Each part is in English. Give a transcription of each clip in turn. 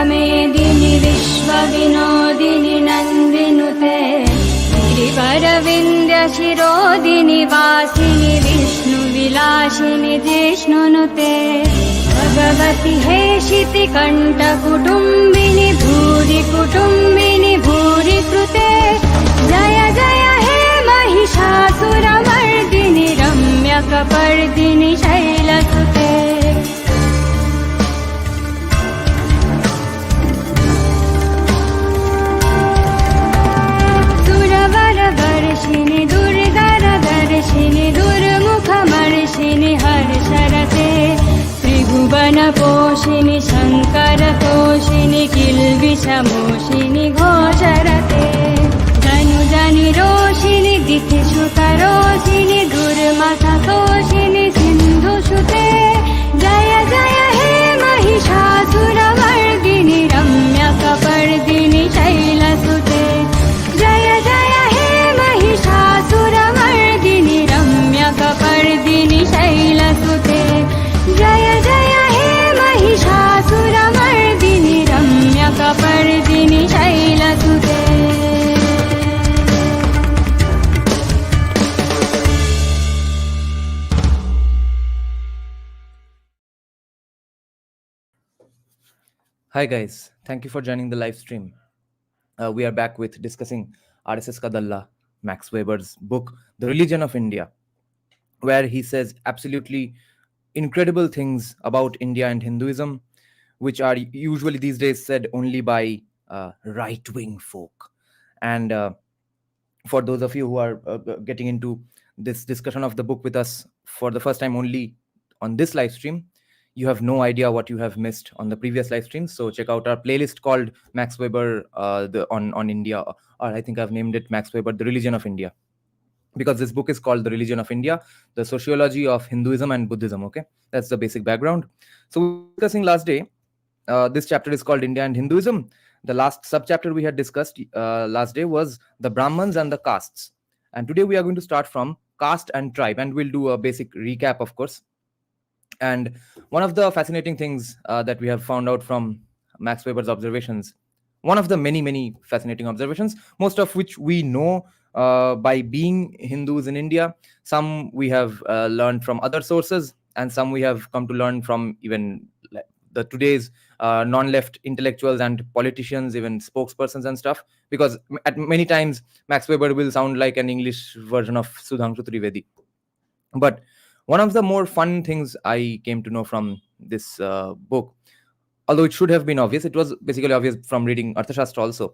मेदिनि विश्वविनोदिनि नन्दिनुते गिरिवरविन्द्य शिरोदिनि वासिनि विष्णुविलासिनि जिष्णुनुते भगवति हेशिति कण्ठकुटुम्बिनि भूरि कुटुम्बिनि भूरि कृते जय जय हे महिषासुरमर्दिनि रम्यकपर्दिनि शैलसुते सुरवरवर्षिणि दुर्धरदर्शिनि दुर्मुखमर्षिनि हर्षरते त्रिभुवनपोषिणि शङ्करतोषिणि किल्बिषमोषिनि घोषरते धनुजनि रोषिनि दितिश्रुतरोषिनि दुर्मथतोषिनि सिन्धुसुते जय जय हे महिषासुरमर्दिनि रम्यकपर्दिनि शैलसुते जय जय हे महिषासुरमर्दिनि रम्यकपर्दिनि शैलसुते जय जय हे Mahishasuramardini रम्यकपर्दिनि शैलसुते Hi guys, thank you for joining the live stream. We are back with discussing RSS Kadalla, Max Weber's book, The Religion of India, where he says absolutely incredible things about India and Hinduism, which are usually these days said only by right-wing folk. And for those of you who are getting into this discussion of the book with us for the first time only on this live stream, you have no idea what you have missed on the previous live streams. So check out our playlist called Max Weber on India, or I think I've named it Max Weber, The Religion of India, because this book is called The Religion of India, the sociology of Hinduism and Buddhism. Okay, that's the basic background. So we were discussing last day. This chapter is called India and Hinduism. The last subchapter we had discussed last day was the Brahmans and the castes. And today we are going to start from caste and tribe, and we'll do a basic recap, of course. And one of the fascinating things that we have found out from Max Weber's observations, one of the many, many fascinating observations, most of which we know by being Hindus in India. Some we have learned from other sources, and some we have come to learn from even the today's non-left intellectuals and politicians, even spokespersons and stuff, because at many times Max Weber will sound like an English version of Sudhanshu Trivedi. But one of the more fun things I came to know from this book, although it should have been obvious, it was basically obvious from reading Arthashastra also.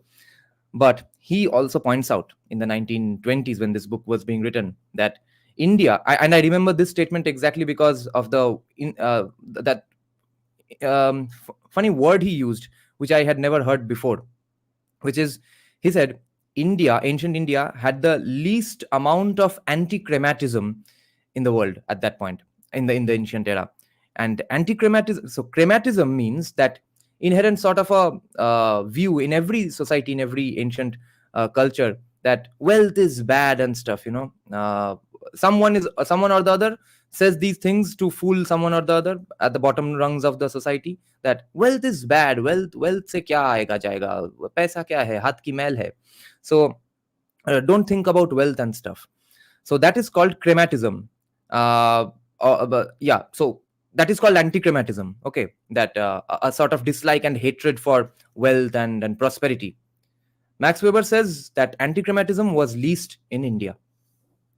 But he also points out in the 1920s, when this book was being written, that India, and I remember this statement exactly because of that funny word he used, which I had never heard before, which is, he said, ancient India had the least amount of anti-crematism in the world at that point, in the ancient era. And anti-crematism, so crematism means that inherent sort of a view in every society, in every ancient culture, that wealth is bad and stuff, someone or the other says these things to fool someone or the other at the bottom rungs of the society, that wealth is bad, wealth se kya aega jayega, paisa kya hai, hath ki mail hai, so don't think about wealth and stuff. So that is called crematism. So that is called anti-crematism. Okay, that a sort of dislike and hatred for wealth and prosperity. Max Weber says that anti-crematism was least in India.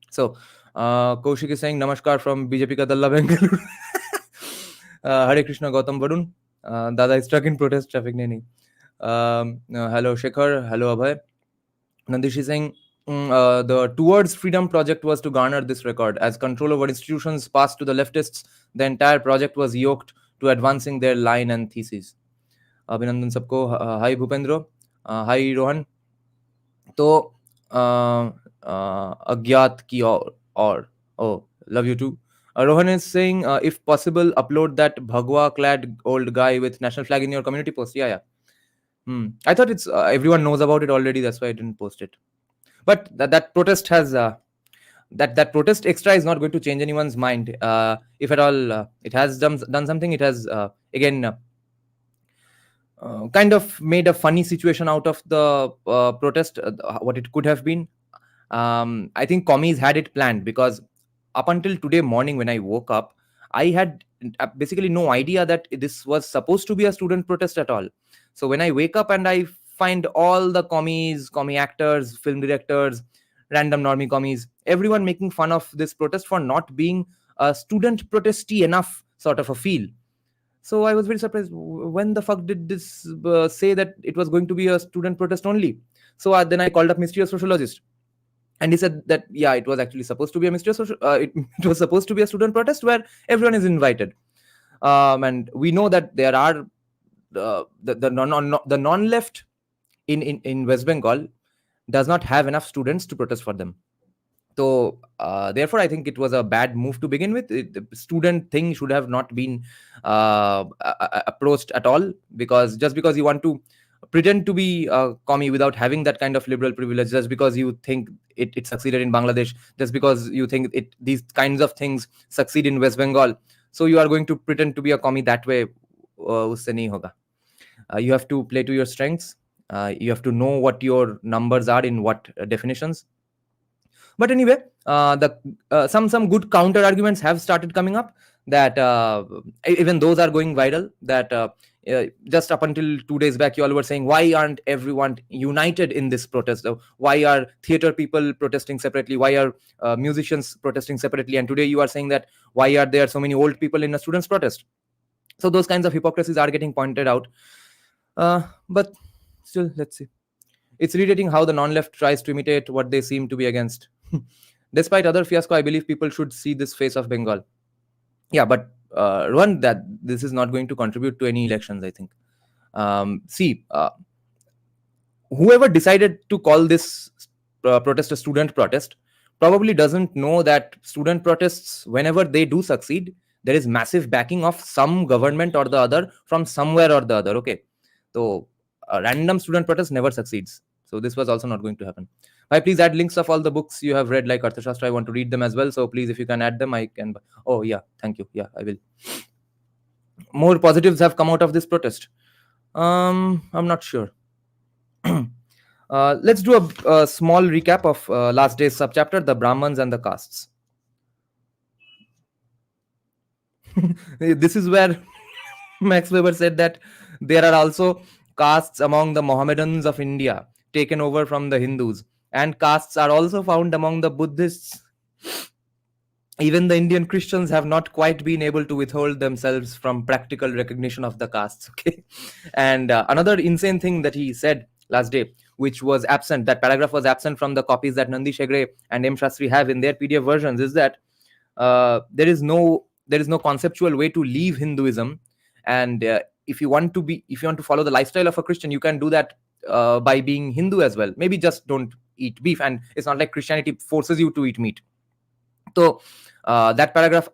So Kaushik is saying namaskar from BJP ka Dalla Bengaluru. Hare Krishna Gautam Varun. Dada is stuck in protest traffic. Hello Shekhar. Hello Abhay. Nandish is saying the Towards Freedom project was to garner this record. As control over institutions passed to the leftists, the entire project was yoked to advancing their line and thesis. Abhinandan sabko. Hi Bhupendra. Hi Rohan. तो अज्ञात की और oh, love you too. Rohan is saying, if possible, upload that Bhagwa clad old guy with national flag in your community post. Yeah. I thought it's everyone knows about it already. That's why I didn't post it. But that protest has that protest extra is not going to change anyone's mind. If at all, it has done something. It has again kind of made a funny situation out of the protest, what it could have been. I think commies had it planned, because up until today morning when I woke up, I had basically no idea that this was supposed to be a student protest at all. So when I wake up and I find all the commies, commie actors, film directors, random normie commies, everyone making fun of this protest for not being a student protesty enough sort of a feel. So I was very surprised. When the fuck did this say that it was going to be a student protest only? So then I called up mysterious sociologist, and he said that yeah, it was actually supposed to be a mysterious it was supposed to be a student protest where everyone is invited. And we know that there are the non-left in West Bengal does not have enough students to protest for them. So therefore I think it was a bad move to begin with. The student thing should have not been approached at all, because just because you want to pretend to be a commie without having that kind of liberal privilege, just because you think it succeeded in Bangladesh, just because you think these kinds of things succeed in West Bengal, so you are going to pretend to be a commie that way, usse nahi hoga. You have to play to your strengths. You have to know what your numbers are in what definitions. But anyway, the some good counter arguments have started coming up, that even those are going viral, that just up until 2 days back you all were saying, why aren't everyone united in this protest? Why are theater people protesting separately? Why are musicians protesting separately? And today you are saying that why are there so many old people in a students protest? So those kinds of hypocrisies are getting pointed out. But still, let's see. It's irritating how the non-left tries to imitate what they seem to be against. Despite other fiasco, I believe people should see this face of Bengal. Yeah, but one, that this is not going to contribute to any elections, I think. See, whoever decided to call this protest a student protest probably doesn't know that student protests, whenever they do succeed, there is massive backing of some government or the other from somewhere or the other. Okay, so a random student protest never succeeds. So this was also not going to happen. Please add links of all the books you have read, like Arthashastra. I want to read them as well. So please, if you can add them, I can. Oh yeah, thank you. Yeah, I will. More positives have come out of this protest. I'm not sure. Let's do a small recap of last day's subchapter, the Brahmans and the castes. This is where Max Weber said that there are also castes among the Mohammedans of India, taken over from the Hindus, and castes are also found among the Buddhists. Even the Indian Christians have not quite been able to withhold themselves from practical recognition of the castes. Okay, and another insane thing that he said last day, which was absent, that paragraph was absent from the copies that Nandi Shegre and M. Shastri have in their PDF versions, is that there is no conceptual way to leave Hinduism, and if you want to follow the lifestyle of a Christian, you can do that by being Hindu as well. Maybe just don't eat beef, and it's not like Christianity forces you to eat meat. So that paragraph,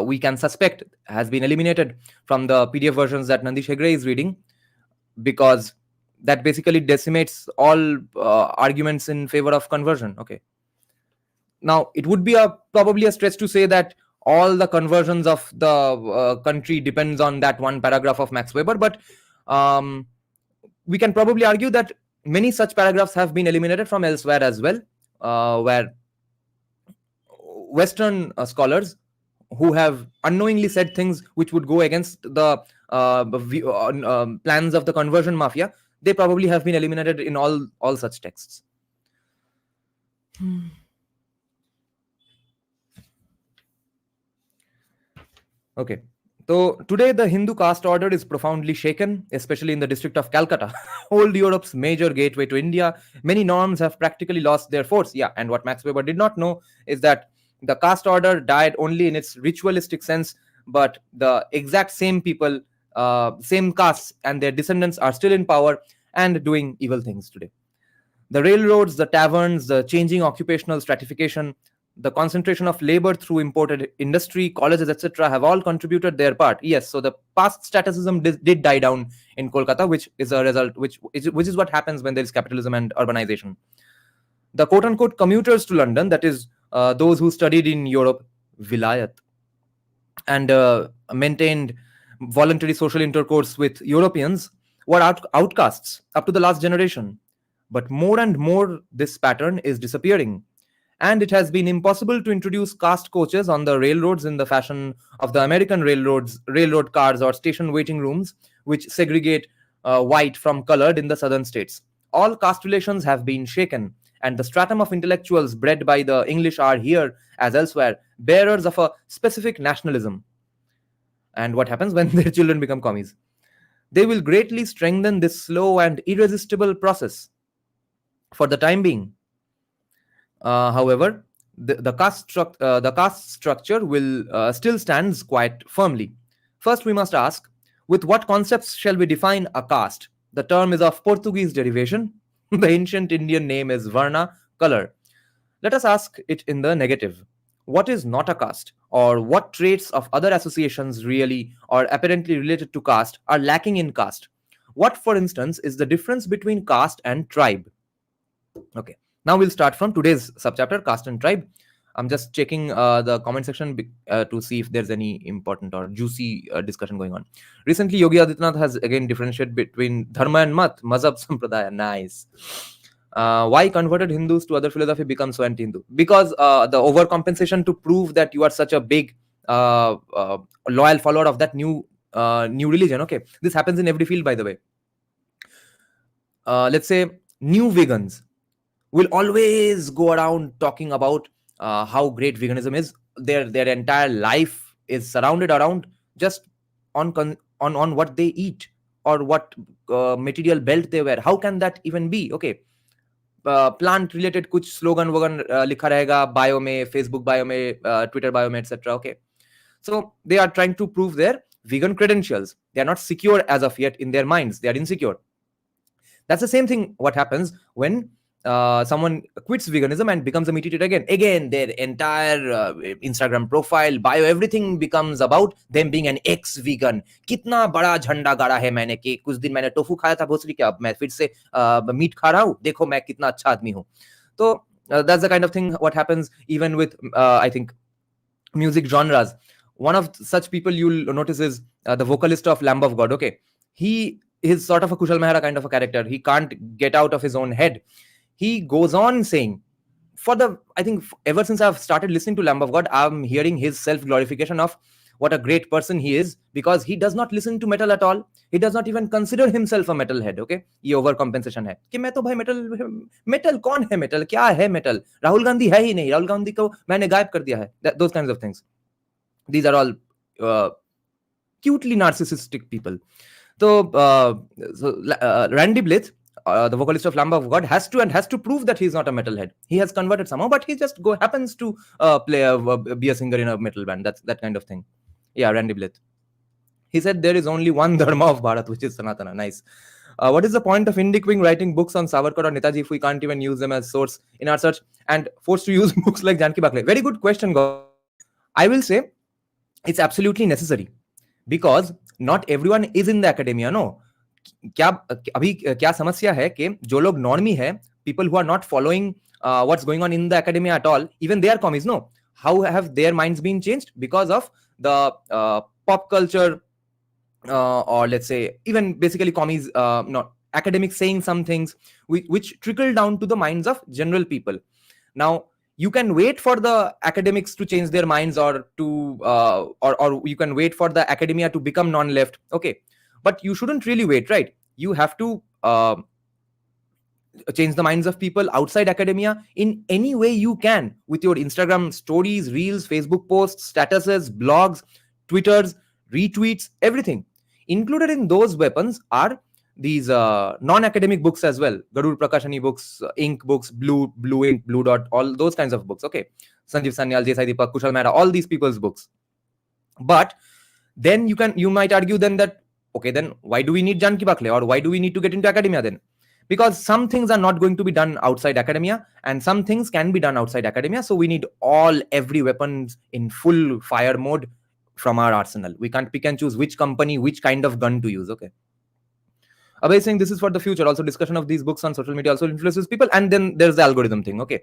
we can suspect, has been eliminated from the PDF versions that Nandi Shegre is reading, because that basically decimates all arguments in favor of conversion. Okay, now it would be probably a stretch to say that all the conversions of the country depends on that one paragraph of Max Weber, but we can probably argue that many such paragraphs have been eliminated from elsewhere as well, where Western scholars who have unknowingly said things which would go against the plans of the conversion mafia, they probably have been eliminated in all such texts. Okay, so today the Hindu caste order is profoundly shaken, especially in the district of Calcutta, old Europe's major gateway to India. Many norms have practically lost their force. Yeah, and what Max Weber did not know is that the caste order died only in its ritualistic sense, but the exact same people, same castes and their descendants are still in power and doing evil things today. The railroads, the taverns, the changing occupational stratification, the concentration of labor through imported industry, colleges, etc., have all contributed their part. Yes, so the past statusism did die down in Kolkata, which is a result, which is what happens when there is capitalism and urbanization. The quote-unquote commuters to London, that is, those who studied in Europe, vilayat, and maintained voluntary social intercourse with Europeans, were outcasts up to the last generation. But more and more, this pattern is disappearing. And it has been impossible to introduce caste coaches on the railroads in the fashion of the American railroad cars, or station waiting rooms, which segregate white from colored in the southern states. All caste relations have been shaken, and the stratum of intellectuals bred by the English are here, as elsewhere, bearers of a specific nationalism. And what happens when their children become commies? They will greatly strengthen this slow and irresistible process. For the time being, however, the caste structure will still stands quite firmly. First, we must ask, with what concepts shall we define a caste? The term is of Portuguese derivation. The ancient Indian name is Varna, color. Let us ask it in the negative. What is not a caste? Or what traits of other associations really or apparently related to caste are lacking in caste? What, for instance, is the difference between caste and tribe? Okay, now we'll start from today's subchapter, caste and tribe. I'm just checking the comment section to see if there's any important or juicy discussion going on. Recently, Yogi Adityanath has again differentiated between dharma and mat, mazhab, sampradaya. Nice. Why converted Hindus to other philosophy become so anti-Hindu? Because the overcompensation to prove that you are such a big loyal follower of that new religion. Okay, this happens in every field, by the way. Let's say new vegans will always go around talking about how great veganism is. Their entire life is surrounded around just on what they eat or what material belt they wear. How can that even be? Okay, plant related कुछ slogan wagon लिखा रहेगा bio में, Facebook bio में, Twitter bio में, etcetera. Okay, so they are trying to prove their vegan credentials. They are not secure as of yet in their minds. They are insecure. That's the same thing what happens when someone quits veganism and becomes a meat eater again. Again, their entire Instagram profile, bio, everything becomes about them being an ex-vegan. कितना बड़ा झंडा गाड़ा है मैंने कि कुछ दिन मैंने टोफू खाया था भोसड़ी क्या, अब मैं फिर से मीट खा रहा हूँ, देखो मैं कितना अच्छा आदमी हूँ. तो that's the kind of thing what happens even with I think music genres. One of such people you'll notice is the vocalist of Lamb of God. Okay, he is sort of a Kushal Mehra kind of a character. He can't get out of his own head. He goes on saying, I think ever since I've started listening to Lamb of God, I'm hearing his self-glorification of what a great person he is, because he does not listen to metal at all. He does not even consider himself a metalhead. Okay, ये overcompensation है कि मैं तो भाई metal कौन है, metal क्या है, metal राहुल गांधी है ही नहीं, राहुल गांधी को मैंने गायब कर दिया है. Those kinds of things. These are all cutely narcissistic people. So Randy Blythe, the vocalist of Lamb of God, has to prove that he's not a metalhead. He has converted somehow, but he just happens to be a singer in a metal band. That's that kind of thing. Yeah, Randy Blythe. He said there is only one dharma of Bharat, which is Sanatana. Nice. What is the point of Indic wing writing books on Savarkar or Netaji if we can't even use them as source in our search and forced to use books like Janki Bakle? Very good question, Gaurav. I will say it's absolutely necessary because not everyone is in the academia. No, क्या समस्या है कि जो लोग normie है, people who are not following what's going on in the academia at all, even they are commies. No, how have their minds been changed? Because of the pop culture, or let's say even basically commies, not academics saying some things which trickle down to the minds of general people. Now you can wait for the academics to change their minds, or to or you can wait for the academia to become non-left. Okay, but you shouldn't really wait, right? You have to change the minds of people outside academia in any way you can, with your Instagram stories, reels, Facebook posts, statuses, blogs, Twitters, retweets, everything. Included in those weapons are these non-academic books as well. Garur Prakashani books, ink books, blue ink, blue dot, all those kinds of books. Okay, Sanjeev Sanyal, J. Sai Deepak, Kushal Mehra, all these people's books. But then you might argue then that, okay, then why do we need Janki Bakle, or why do we need to get into academia then? Because some things are not going to be done outside academia, and some things can be done outside academia. So we need every weapons in full fire mode from our arsenal. We can't pick and choose which company, which kind of gun to use. Okay. Abhay is saying this is for the future. Also, discussion of these books on social media also influences people. And then there's the algorithm thing. Okay.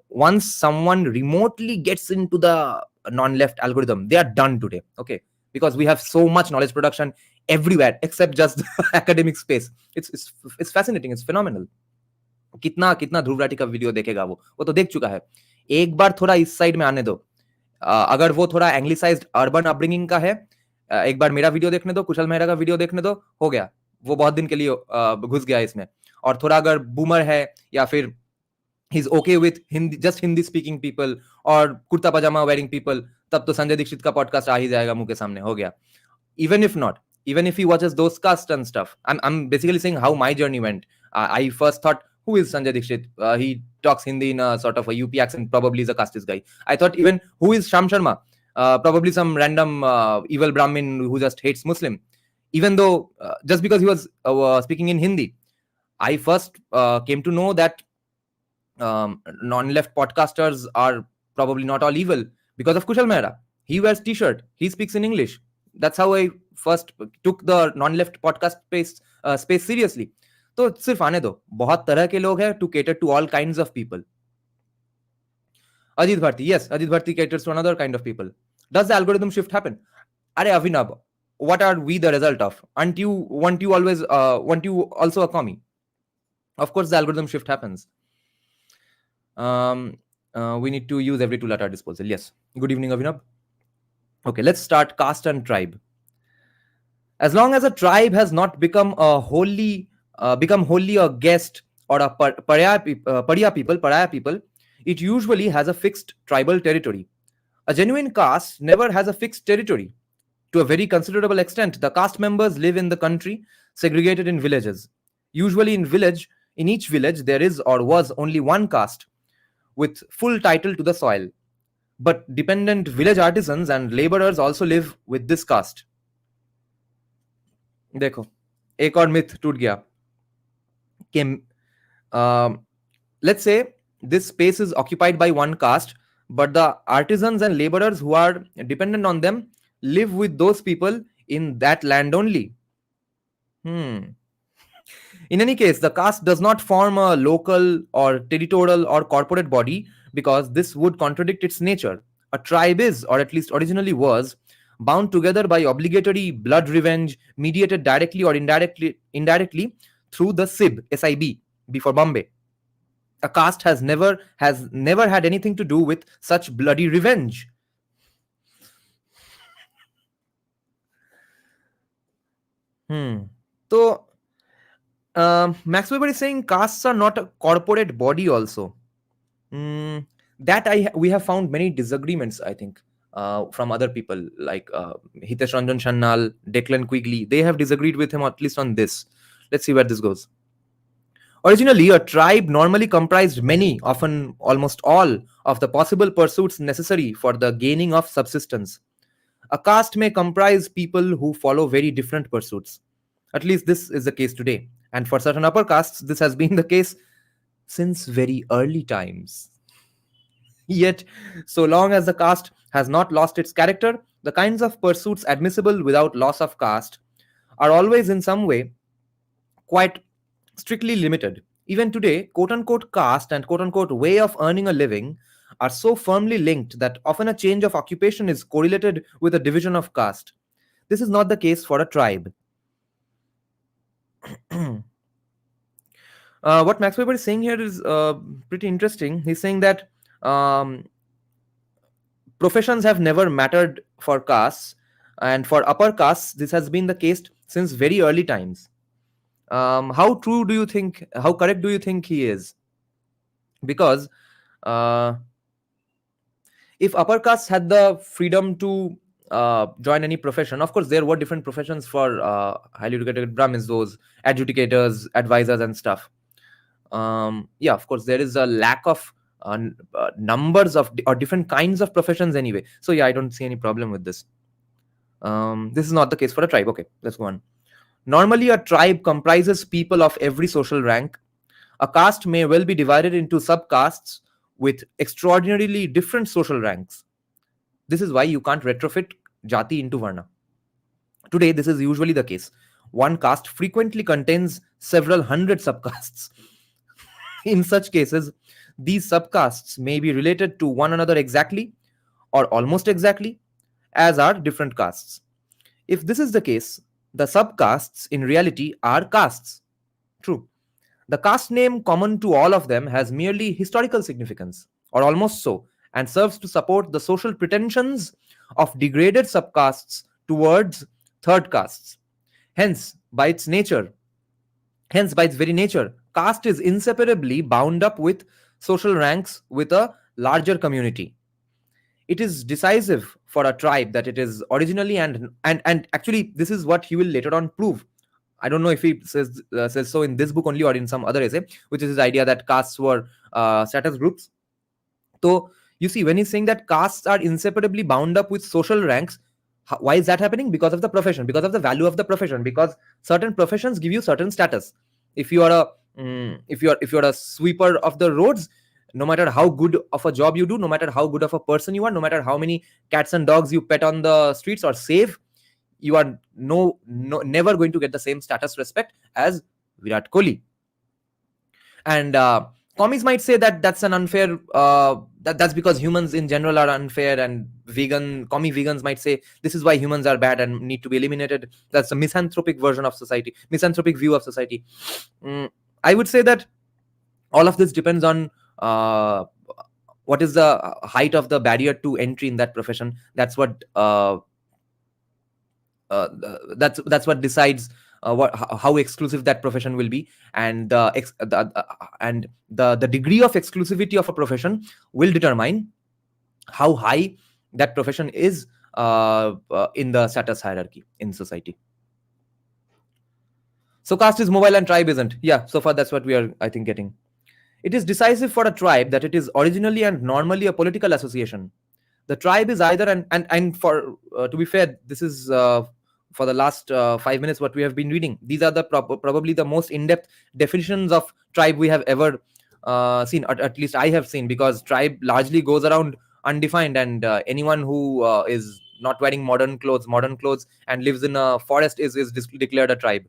Once someone remotely gets into the non-left algorithm, they are done today. Okay. because we have so much knowledge production everywhere except just the academic space. It's fascinating, it's phenomenal. कितना कितना ध्रुव राठी का video देखेगा वो तो देख चुका है. एक बार थोड़ा इस साइड में आने दो. अगर वो थोड़ा एंग्लिसाइज्ड अर्बन अपब्रिंगिंग का है, एक बार मेरा वीडियो देखने दो, कुशल मेहरा का वीडियो देखने दो, हो गया. वो बहुत दिन के लिए घुस गया इसमें. और थोड़ा अगर बूमर है या फिर he's okay with Hindi, just Hindi speaking people और कुर्ता पजामा wearing people, तब तो संजय दीक्षित का पॉडकास्ट आ ही जाएगा मुंह के सामने, हो गया. Even if not, even if he watches those casts and stuff, I'm basically saying how my journey went. I first thought, who is Sanjay Dikshit? He talks Hindi in a sort of a UP accent, probably is a casteist guy. I thought even, who is Sham Sharma? Probably some random evil Brahmin who just hates Muslim. Even though, just because he was speaking in Hindi, I first came to know that non-left podcasters are probably not all evil because of Kushal Mehra. He wears t-shirt, he speaks in English. That's how I first took the non-left podcast space seriously. तो सिर्फ आने दो, बहुत तरह के लोग हैं to cater to all kinds of people. Ajit Bharti, yes, Ajit Bharti caters to another kind of people. Does the algorithm shift happen? Are Avinab, what are we the result of? Want you also a commie? Of course, the algorithm shift happens. We need to use every tool at our disposal. Yes. Good evening, Avinab. Okay, let's start caste and tribe. As long as a tribe has not become wholly a guest or a pariah people, it usually has a fixed tribal territory. A genuine caste never has a fixed territory. To a very considerable extent, the caste members live in the country, segregated in villages. Usually in each village, there is or was only one caste with full title to the soil. But dependent village artisans and laborers also live with this caste. देखो, एक और myth टूट गया. Let's say this space is occupied by one caste, but the artisans and laborers who are dependent on them live with those people in that land only. In any case, the caste does not form a local or territorial or corporate body because this would contradict its nature. A tribe is, or at least originally was, bound together by obligatory blood revenge mediated directly or indirectly through the SIB, before Bombay. A caste has never had anything to do with such bloody revenge. So Max Weber is saying castes are not a corporate body also. That we have found many disagreements, I think, from other people like Hitesh Ranjan Shannal, Declan Quigley. They have disagreed with him at least on this. Let's see where this goes. Originally, a tribe normally comprised many, often almost all, of the possible pursuits necessary for the gaining of subsistence. A caste may comprise people who follow very different pursuits. At least this is the case today. And for certain upper castes, this has been the case since very early times. Yet, so long as the caste has not lost its character, the kinds of pursuits admissible without loss of caste are always in some way quite strictly limited. Even today, quote-unquote caste and quote-unquote way of earning a living are so firmly linked that often a change of occupation is correlated with a division of caste. This is not the case for a tribe. What Max Weber is saying here is pretty interesting. He's saying that professions have never mattered for castes, and for upper castes, this has been the case since very early times. How correct do you think he is? Because if upper castes had the freedom to join any profession, of course, there were different professions for highly educated Brahmins, those adjudicators, advisors, and stuff. Of course, there is a lack of numbers of or different kinds of professions anyway. So I don't see any problem with this. This is not the case for a tribe. Okay, let's go on. Normally, a tribe comprises people of every social rank. A caste may well be divided into subcastes with extraordinarily different social ranks. This is why you can't retrofit Jati into Varna. Today, this is usually the case. One caste frequently contains several hundred subcastes. In such cases, these subcastes may be related to one another exactly or almost exactly, as are different castes. If this is the case, the subcastes in reality are castes. True. The caste name common to all of them has merely historical significance, or almost so, and serves to support the social pretensions of degraded subcastes towards third castes. Hence, by its nature, Hence, by its very nature, caste is inseparably bound up with social ranks with a larger community. It is decisive for a tribe that it is originally and actually this is what he will later on prove. I don't know if he says so in this book only or in some other essay, which is his idea that castes were status groups. So you see, when he's saying that castes are inseparably bound up with social ranks, why is that happening? Because of the profession, because of the value of the profession, because certain professions give you certain status. If you are a if you're a sweeper of the roads, no matter how good of a job you do, no matter how good of a person you are, no matter how many cats and dogs you pet on the streets or save, you are never going to get the same status respect as Virat Kohli. And commies might say that that's an unfair that's because humans in general are unfair, and commie vegans might say this is why humans are bad and need to be eliminated. That's a misanthropic version of society, misanthropic view of society. I would say that all of this depends on what is the height of the barrier to entry in that profession. That's what decides how exclusive that profession will be, and the degree of exclusivity of a profession will determine how high that profession is in the status hierarchy in society. So caste is mobile and tribe isn't. Yeah, so far that's what we are, I think, getting. It is decisive for a tribe that it is originally and normally a political association. The tribe is either and for to be fair, this is for the last 5 minutes what we have been reading. These are the probably the most in-depth definitions of tribe we have ever seen, at least I have seen, because tribe largely goes around undefined, and anyone who is not wearing modern clothes and lives in a forest is declared a tribe.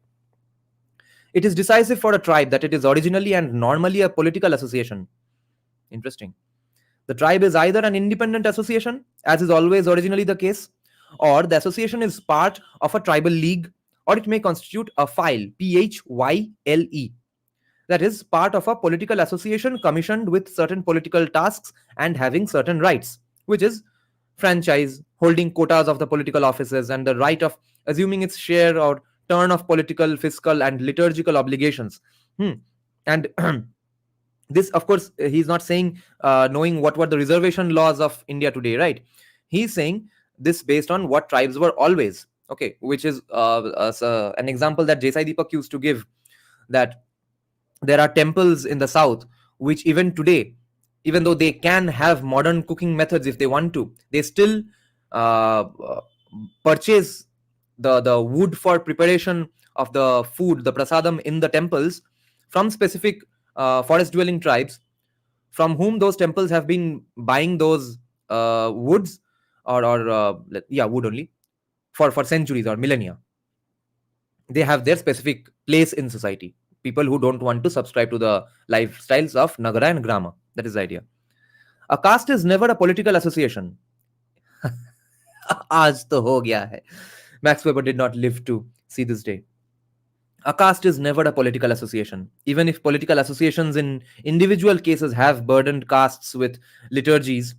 It is decisive for a tribe that it is originally and normally a political association. Interesting. The tribe is either an independent association, as is always originally the case, or the association is part of a tribal league, or it may constitute a phyle, phyle, that is part of a political association commissioned with certain political tasks and having certain rights, which is franchise, holding quotas of the political offices, and the right of assuming its share or turn of political, fiscal, and liturgical obligations. And this, of course, he's not saying knowing what were the reservation laws of India today, right? He's saying this based on what tribes were always. Okay, which is an example that Jesai Deepak used to give, that there are temples in the south which even today, even though they can have modern cooking methods if they want to, they still purchase the wood for preparation of the food, the prasadam in the temples, from specific forest dwelling tribes, from whom those temples have been buying those woods or wood only for centuries or millennia. They have their specific place in society. People who don't want to subscribe to the lifestyles of Nagara and Grama. That is the idea. A caste is never a political association. Aaj to ho gaya hai. Max Weber did not live to see this day. A caste is never a political association. Even if political associations in individual cases have burdened castes with liturgies,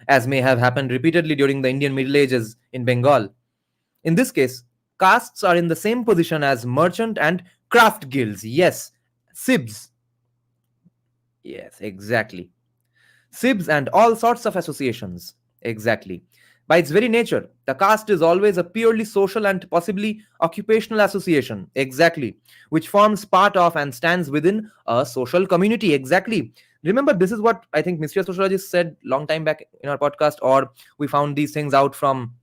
as may have happened repeatedly during the Indian Middle Ages in Bengal. In this case, castes are in the same position as merchant and craft guilds. Yes, SIBs. Yes, exactly. SIBs and all sorts of associations. Exactly. By its very nature, the caste is always a purely social and possibly occupational association. Exactly. Which forms part of and stands within a social community. Exactly. Remember, this is what I think mystery sociologists said long time back in our podcast, or we found these things out from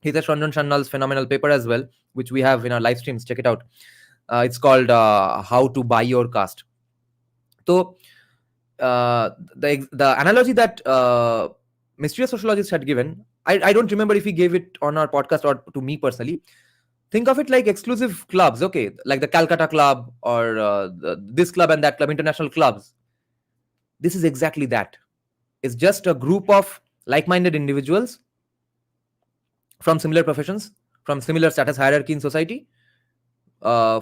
Hitesh Ranjan Shannal's phenomenal paper as well, which we have in our live streams. Check it out. It's called How to Buy Your Caste. So, the analogy that mysterious sociologist had given, I don't remember if he gave it on our podcast or to me personally. Think of it like exclusive clubs, okay, like the Calcutta Club or this club and that club, international clubs. This is exactly that. It's just a group of like-minded individuals from similar professions, from similar status hierarchy in society,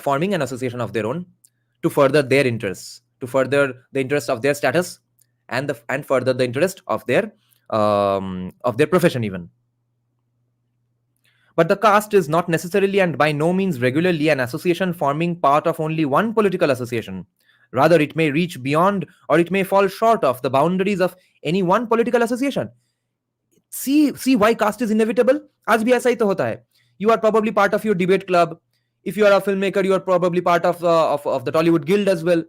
forming an association of their own to further their interests, to further the interest of their status, and further the interest of their profession even. But the caste is not necessarily and by no means regularly an association forming part of only one political association. Rather, it may reach beyond or it may fall short of the boundaries of any one political association. See why caste is inevitable. आज भी ऐसा ही तो होता है. You are probably part of your debate club. If you are a filmmaker, you are probably part of the Tollywood Guild as well.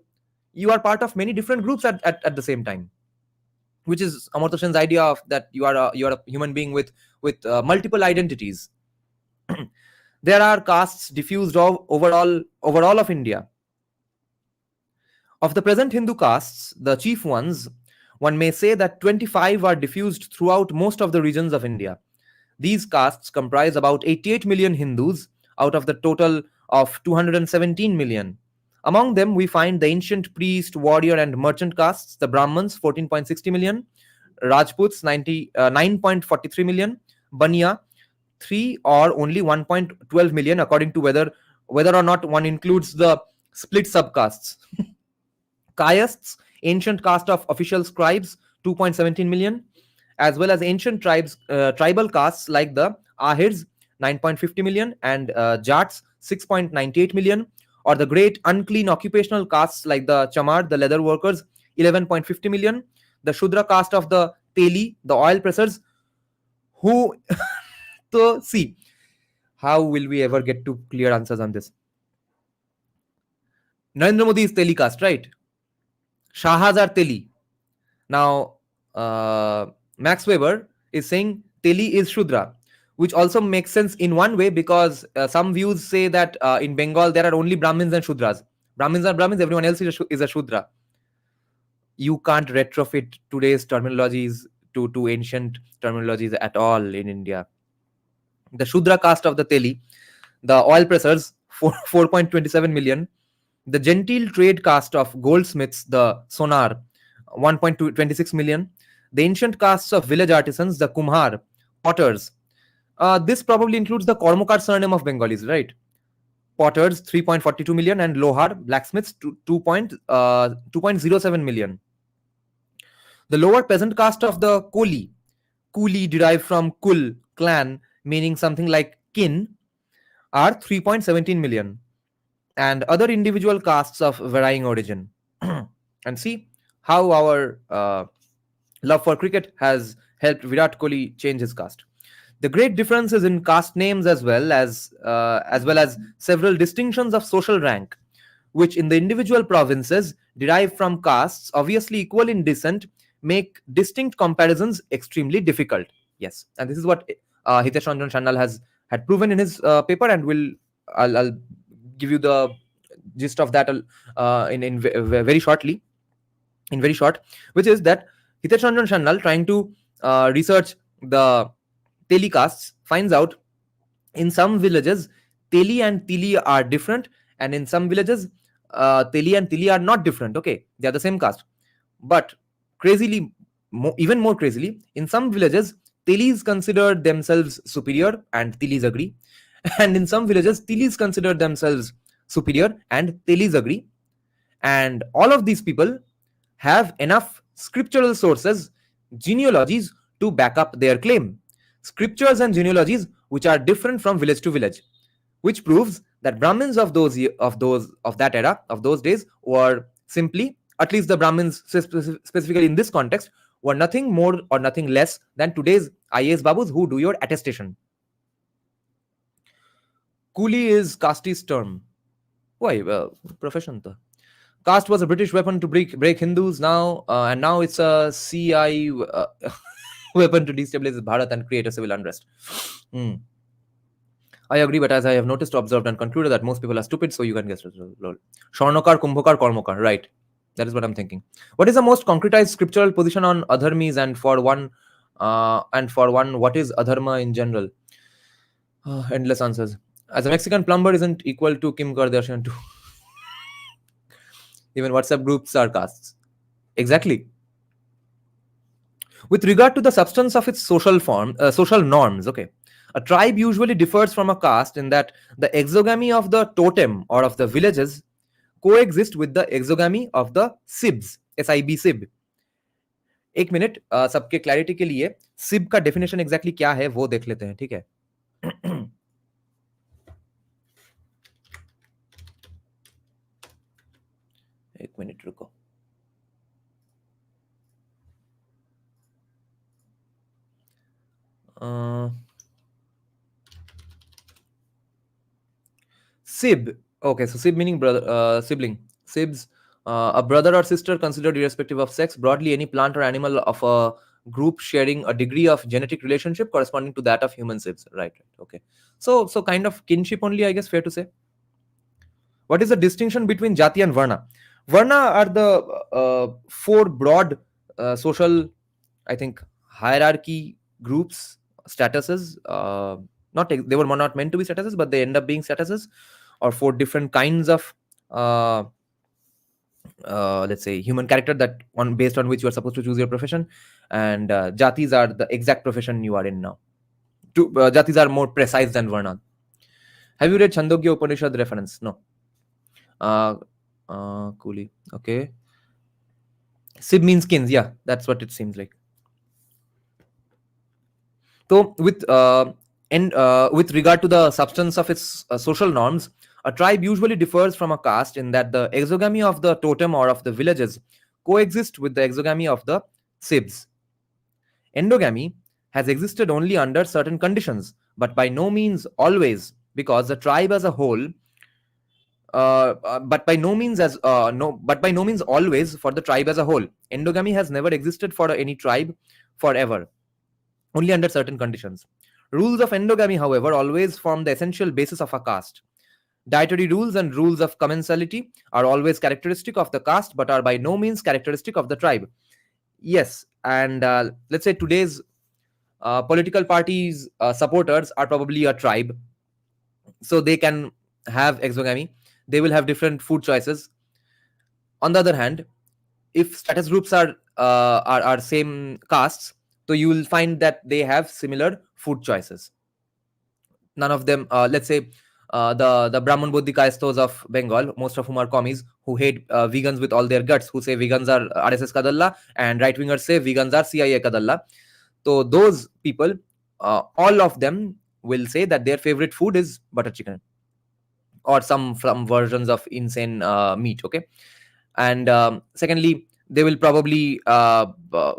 You are part of many different groups at the same time, which is Amartya Sen's idea of that you are a human being with multiple identities. There are castes diffused over all of India. Of the present Hindu castes, the chief ones, one may say that 25 are diffused throughout most of the regions of India. These castes comprise about 88 million Hindus out of the total of 217 million. Among them, we find the ancient priest, warrior, and merchant castes, the Brahmans, 14.60 million, Rajputs, 9.43 million, Banya, 3 or only 1.12 million, according to whether or not one includes the split subcastes. Kayasths, ancient caste of official scribes, 2.17 million, as well as ancient tribal castes like the Ahirs, 9.50 million, and Jats, 6.98 million, or the great unclean occupational castes like the Chamar, the leather workers, 11.50 million, the Shudra caste of the Teli, the oil pressers, who... So, see, how will we ever get to clear answers on this? Narendra Modi is Teli caste, right? Shahas are Teli. Now, Max Weber is saying Teli is Shudra, which also makes sense in one way because some views say that in Bengal there are only Brahmins and Shudras. Brahmins are Brahmins, everyone else is a Shudra. You can't retrofit today's terminologies to ancient terminologies at all in India. The Shudra caste of the Teli, the oil pressers, 4.27 million, the genteel trade caste of goldsmiths, the Sonar, 1.26 million, the ancient castes of village artisans, the Kumhar, potters. This probably includes the Kormokar surname of Bengalis, right? Potters, 3.42 million, and Lohar, blacksmiths, 2.07 million. The lower peasant caste of the Koli, Kuli derived from Kul, clan, meaning something like kin, are 3.17 million. And other individual castes of varying origin. And see how our love for cricket has helped Virat Kohli change his caste. The great difference is in caste names as well as several distinctions of social rank, which in the individual provinces derived from castes obviously equal in descent, make distinct comparisons extremely difficult. Yes, and this is what Hitesh Ranjan Shandal had proven in his paper, and I'll give you the gist of that in very short, which is that Hitesh Ranjan Shandal, trying to research the Teli castes, finds out in some villages Teli and Tili are different, and in some villages Teli and Tili are not different. Okay, they are the same caste, but crazily, even more crazily, in some villages Telis consider themselves superior and Tilis agree, and in some villages Tilis consider themselves superior and Telis agree, and all of these people have enough scriptural sources, genealogies, to back up their claim. Scriptures and genealogies which are different from village to village, which proves that Brahmins of that era, of those days, were simply, at least the Brahmins specifically in this context, were nothing more or nothing less than today's IAS babus who do your attestation. Coolie is casteist term. Why? Profession. Caste was a British weapon to break Hindus now, and now it's a CI weapon to destabilize Bharat and create a civil unrest. I agree, but as I have noticed, observed, and concluded that most people are stupid, so you can guess. Sharnokar, Kumbhakar, Kormokar. Right. That is what I'm thinking. What is the most concretized scriptural position on adharmis, and for one, what is adharma in general? Endless answers. As a Mexican plumber isn't equal to Kim Kardashian too. Even WhatsApp groups are castes. Exactly. With regard to the substance of its social norms, okay. A tribe usually differs from a caste in that the exogamy of the totem or of the villages coexist with the exogamy of the sibs. SIB sib. एक minute, सबके clarity के लिए सिब का definition exactly क्या है वो देख लेते हैं, ठीक है? एक मिनट रुको. Sib. Okay, so sib meaning brother, sibling. Sibs, a brother or sister considered irrespective of sex. Broadly, any plant or animal of a group sharing a degree of genetic relationship corresponding to that of human sibs. Right. Okay. So kind of kinship only, I guess, fair to say. What is the distinction between Jati and Varna? Varna are the four broad social, I think, hierarchy groups, statuses. Not they were not meant to be statuses, but they end up being statuses, or four different kinds of uh, let's say human character that on based on which you are supposed to choose your profession. And jatis are the exact profession you are in now. Jatis are more precise than Varna. Have you read Chandogya Upanishad reference? No. Coolly. Okay. Sib means kins. Yeah, that's what it seems like. So with regard to the substance of its social norms, a tribe usually differs from a caste in that the exogamy of the totem or of the villages coexist with the exogamy of the sibs. Endogamy has existed only under certain conditions, but by no means always, because the tribe as a whole but by no means as no but by no means always for the tribe as a whole. Endogamy has never existed for any tribe forever, only under certain conditions. Rules of endogamy, however, always form the essential basis of a caste. Dietary rules and rules of commensality are always characteristic of the caste, but are by no means characteristic of the tribe. Yes, and let's say today's political parties' supporters are probably a tribe, so they can have exogamy. They will have different food choices. On the other hand, if status groups are same castes, so you will find that they have similar food choices. None of them, let's say, the Brahman Bodhi Kaistos of Bengal, most of whom are commies, who hate vegans with all their guts, who say vegans are RSS Kadalla, and right wingers say vegans are CIA Kadalla. So those people, all of them will say that their favorite food is butter chicken or some versions of insane meat. Okay, and secondly, they will probably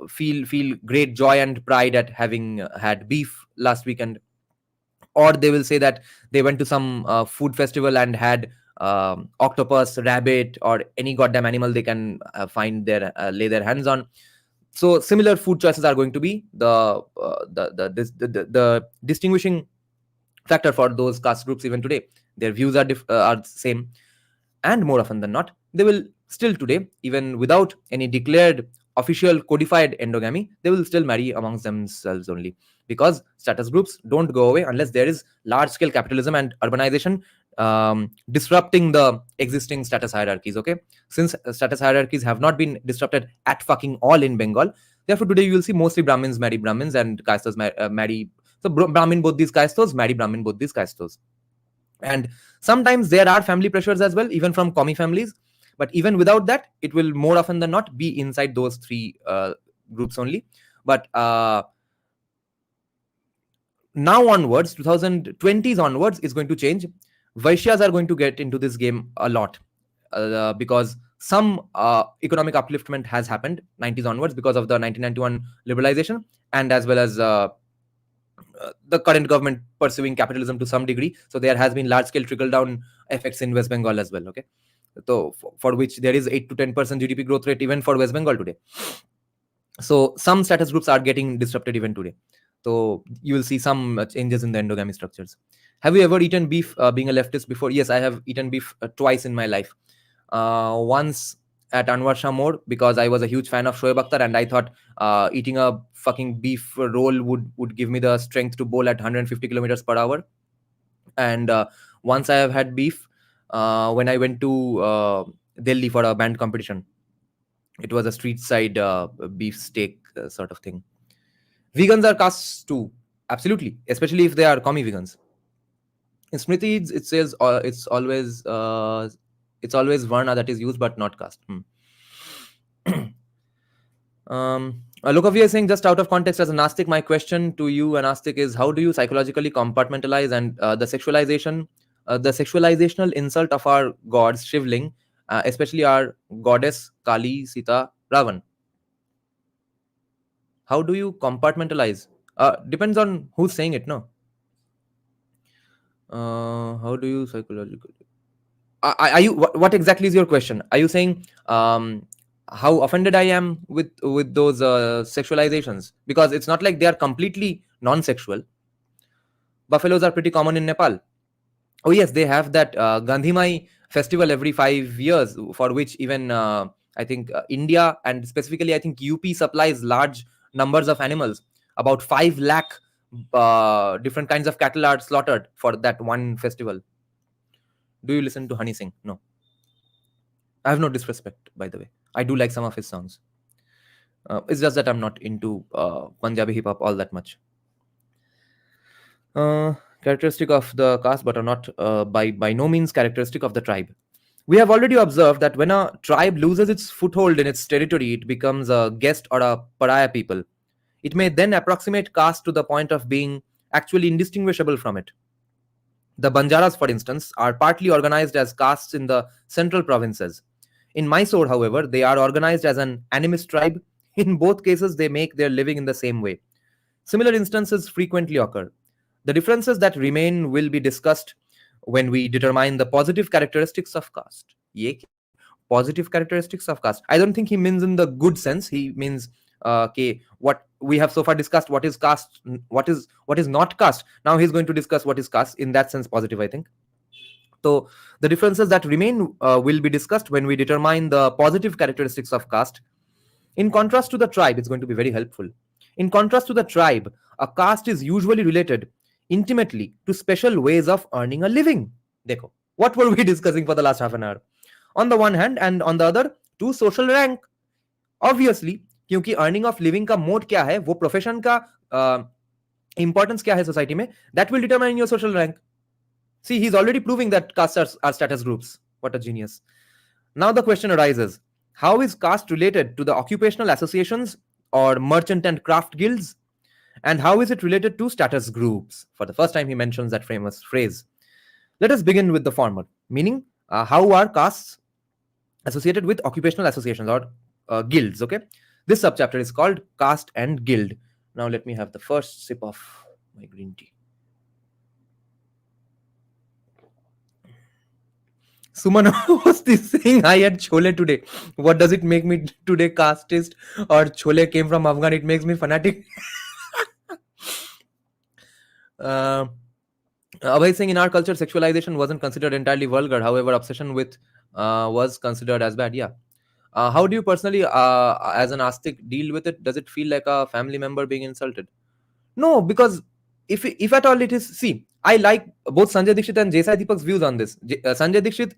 feel great joy and pride at having had beef last weekend, or they will say that they went to some food festival and had octopus, rabbit, or any goddamn animal they can find their lay their hands on. So similar food choices are going to be the distinguishing factor for those caste groups even today. Their views are same, and more often than not, they will still today, even without any declared official codified endogamy, they will still marry amongst themselves only, because status groups don't go away unless there is large scale capitalism and urbanization disrupting the existing status hierarchies. Okay, since status hierarchies have not been disrupted at fucking all in Bengal, therefore today you will see mostly Brahmins marry Brahmins and Kaistas marry, so Brahmin both these Kaistos marry Brahmin both these Kaistos. And sometimes there are family pressures as well, even from commie families, but even without that, it will more often than not be inside those three groups only. But now onwards, 2020s onwards, is going to change. Vaishyas are going to get into this game a lot, because some economic upliftment has happened 90s onwards because of the 1991 liberalization, and as well as the current government pursuing capitalism to some degree. So there has been large scale trickle down effects in West Bengal as well. Okay, so for which there is 8 to 10% GDP growth rate even for West Bengal today. So some status groups are getting disrupted even today. So you will see some changes in the endogamy structures. Have you ever eaten beef being a leftist before? Yes, I have eaten beef twice in my life. Once at Anwar Shah More, because I was a huge fan of Shoaib Akhtar, and I thought eating a fucking beef roll would give me the strength to bowl at 150 kilometers per hour. And once I have had beef when I went to Delhi for a band competition. It was a street side beef steak sort of thing. Vegans are castes too. Absolutely, especially if they are commie vegans. In Smriti, it says it's always Varna that is used, but not caste. Lokovia is saying, just out of context, as a Nastic, my question to you, an Nastic, is how do you psychologically compartmentalize and the sexualizational insult of our gods, Shivling, especially our goddess Kali, Sita, Ravan? How do you compartmentalize? Depends on who's saying it, no? How do you psychologically? Are you what exactly is your question? Are you saying how offended I am with those sexualizations? Because it's not like they are completely non-sexual. Buffaloes are pretty common in Nepal. Oh yes, they have that Gandhimai festival every 5 years, for which even I think India and specifically I think UP supplies large numbers of animals. About 5 lakh different kinds of cattle are slaughtered for that one festival. Do you listen to Honey Singh? No. I have no disrespect, by the way. I do like some of his songs. It's just that I'm not into Punjabi hip hop all that much. Characteristic of the caste, but are not by no means characteristic of the tribe. We have already observed that when a tribe loses its foothold in its territory, it becomes a guest or a pariah people. It may then approximate caste to the point of being actually indistinguishable from it. The Banjaras, for instance, are partly organized as castes in the central provinces. In Mysore, however, they are organized as an animist tribe. In both cases, they make their living in the same way. Similar instances frequently occur. The differences that remain will be discussed when we determine the positive characteristics of caste. Ye positive characteristics of caste. I don't think he means in the good sense. He means okay, what we have so far discussed, what is caste, what is not caste. Now he's going to discuss what is caste. In that sense, positive, I think. So the differences that remain will be discussed when we determine the positive characteristics of caste. In contrast to the tribe, it's going to be very helpful. In contrast to the tribe, a caste is usually related intimately to special ways of earning a living. Dekho, what were we discussing for the last half an hour? On the one hand, and on the other, to social rank. Obviously, क्योंकि earning of living का mode क्या है, वो profession का importance क्या है society में, that will determine your social rank. See, he's already proving that castes are status groups. What a genius. Now the question arises, how is caste related to the occupational associations or merchant and craft guilds? And how is it related to status groups? For the first time he mentions that famous phrase. Let us begin with the former, meaning how are castes associated with occupational associations or guilds, okay? This subchapter is called Caste and Guild. Now let me have the first sip of my green tea. Suman was this saying, I had chole today. What does it make me today casteist? Or chole came from Afghan, it makes me fanatic. Abhay saying, in our culture, sexualization wasn't considered entirely vulgar. However, obsession with was considered as bad. Yeah. How do you personally, as an astic, deal with it? Does it feel like a family member being insulted? No, because if at all it is, see, I like both Sanjay Dixit and Jesai Deepak's views on this. Sanjay Dixit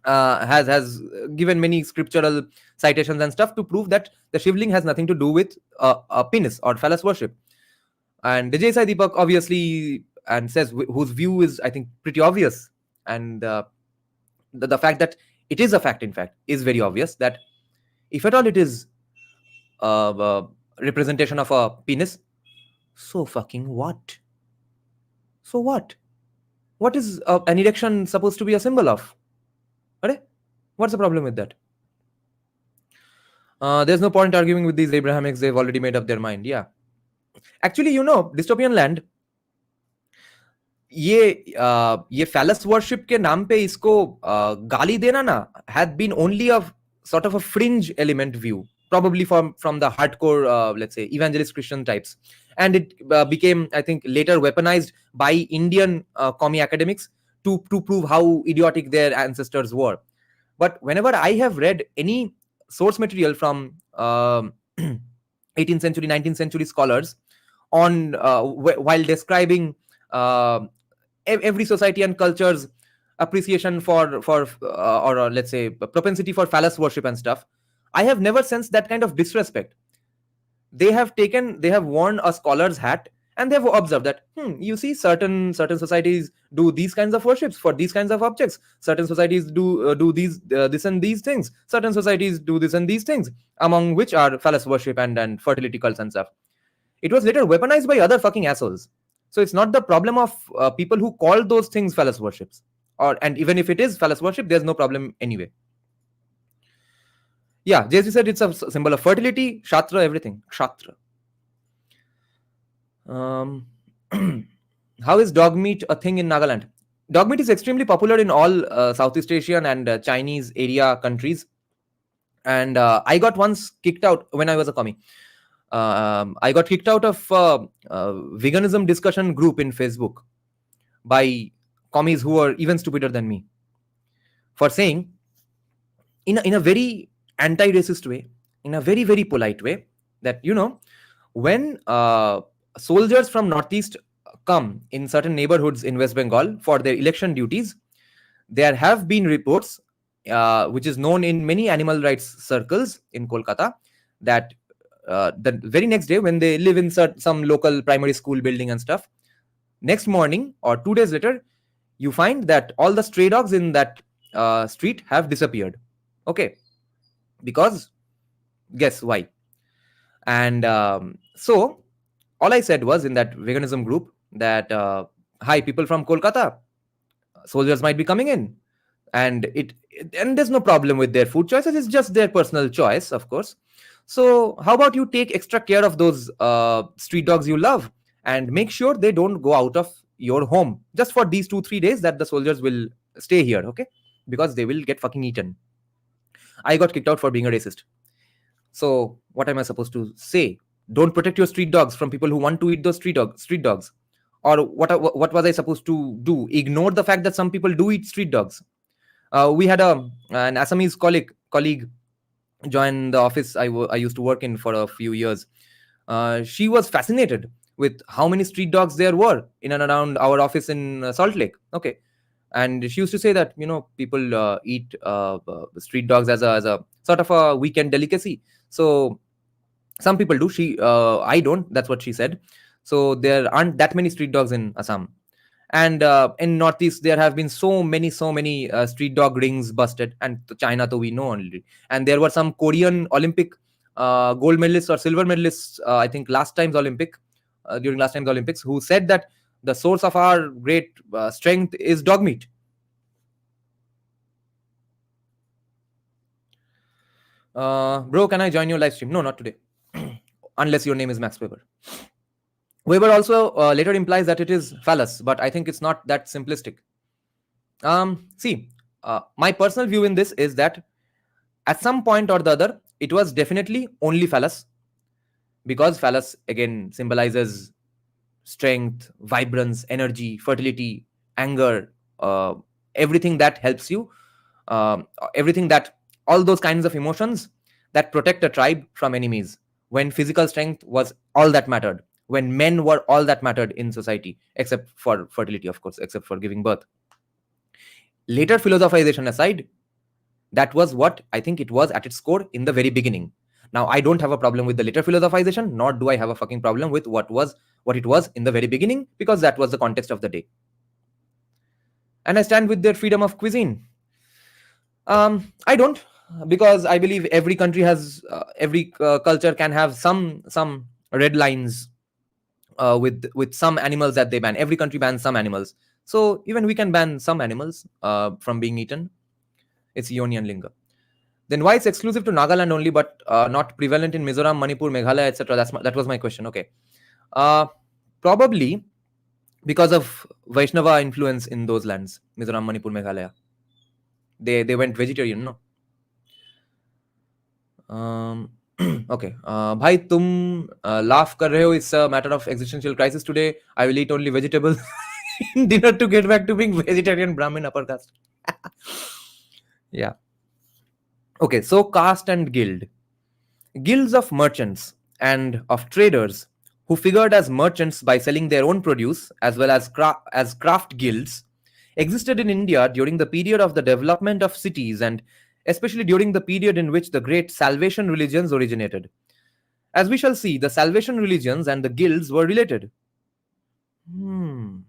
has given many scriptural citations and stuff to prove that the shivling has nothing to do with a penis or phallus worship. And Jesai Deepak obviously and says whose view is, I think, pretty obvious. And the fact that it is a fact, in fact, is very obvious that if at all it is a representation of a penis, so fucking what? So what? What is an erection supposed to be a symbol of? What's the problem with that? There's no point arguing with these Abrahamics. They've already made up their mind. Yeah. Actually, dystopian land, ये phallus worship के नाम पे इसको गाली देना ना had been only a sort of a fringe element view, probably from the hardcore, let's say, evangelist Christian types. And it became, I think, later weaponized by Indian commie academics to prove how idiotic their ancestors were. But whenever I have read any source material from 18th century, 19th century scholars on while describing every society and culture's appreciation for or let's say propensity for phallus worship and stuff, I have never sensed that kind of disrespect. They have worn a scholar's hat And they have observed that, you see, certain societies do these kinds of worships for these kinds of objects. Certain societies do these this and these things. Certain societies do this and these things, among which are phallus worship and fertility cults and stuff. It was later weaponized by other fucking assholes. So it's not the problem of people who call those things phallus worships, and even if it is phallus worship, there's no problem anyway. Yeah, JC said it's a symbol of fertility, shatra, everything. Shatra. How is dog meat a thing in Nagaland? Dog meat is extremely popular in all Southeast Asian and Chinese area countries. And I got once kicked out when I was a commie. I got kicked out of veganism discussion group in Facebook by commies who are even stupider than me, for saying in a very anti-racist way, in a very, very polite way, that, when soldiers from Northeast come in certain neighborhoods in West Bengal for their election duties, there have been reports, which is known in many animal rights circles in Kolkata, that the very next day, when they live in some local primary school building and stuff, next morning or 2 days later, you find that all the stray dogs in that street have disappeared. Okay, because guess why? And so all I said was in that veganism group that, hi, people from Kolkata, soldiers might be coming in, and and there's no problem with their food choices. It's just their personal choice, of course. So how about you take extra care of those street dogs you love, and make sure they don't go out of your home just for these 2-3 days that the soldiers will stay here, okay? Because they will get fucking eaten. I got kicked out for being a racist. So what am I supposed to say? Don't protect your street dogs from people who want to eat those street dogs. Or what was I supposed to do? Ignore the fact that some people do eat street dogs. We had an Assamese colleague join the office I used to work in for a few years. She was fascinated with how many street dogs there were in and around our office in Salt Lake. Okay. And she used to say that, people eat street dogs as a sort of a weekend delicacy. So some people do. I don't. That's what she said. So there aren't that many street dogs in Assam. And in Northeast, there have been so many street dog rings busted. And China, though, we know only. And there were some Korean Olympic gold medalists or silver medalists, I think during last time's Olympics, who said that the source of our great strength is dog meat. Bro, can I join your live stream? No, not today. Unless your name is Max Weber. Weber also later implies that it is phallus, but I think it's not that simplistic. See, my personal view in this is that at some point or the other, it was definitely only phallus, because phallus again symbolizes strength, vibrance, energy, fertility, anger, everything that helps you, everything that, all those kinds of emotions that protect a tribe from enemies, when physical strength was all that mattered, when men were all that mattered in society, except for fertility, of course, except for giving birth. Later philosophization aside, that was what I think it was at its core in the very beginning. Now, I don't have a problem with the later philosophization, nor do I have a fucking problem with what it was in the very beginning, because that was the context of the day. And I stand with their freedom of cuisine. I don't, because I believe every country has, every culture can have some red lines with some animals that they ban. Every country bans some animals. So even we can ban some animals from being eaten. It's Yoni and Linga. Then why it's exclusive to Nagaland only, but not prevalent in Mizoram, Manipur, Meghalaya, etc.? That was my question. Okay. Probably because of Vaishnava influence in those lands, Mizoram, Manipur, Meghalaya. They went vegetarian, no? Okay. Bhai, tum laugh kar rahe ho. It's a matter of existential crisis today. I will eat only vegetables in dinner to get back to being vegetarian Brahmin upper caste. Yeah. Okay, so caste and guild. Guilds of merchants and of traders who figured as merchants by selling their own produce, as well as craft guilds, existed in India during the period of the development of cities, and especially during the period in which the great salvation religions originated. As we shall see, the salvation religions and the guilds were related. Hmm.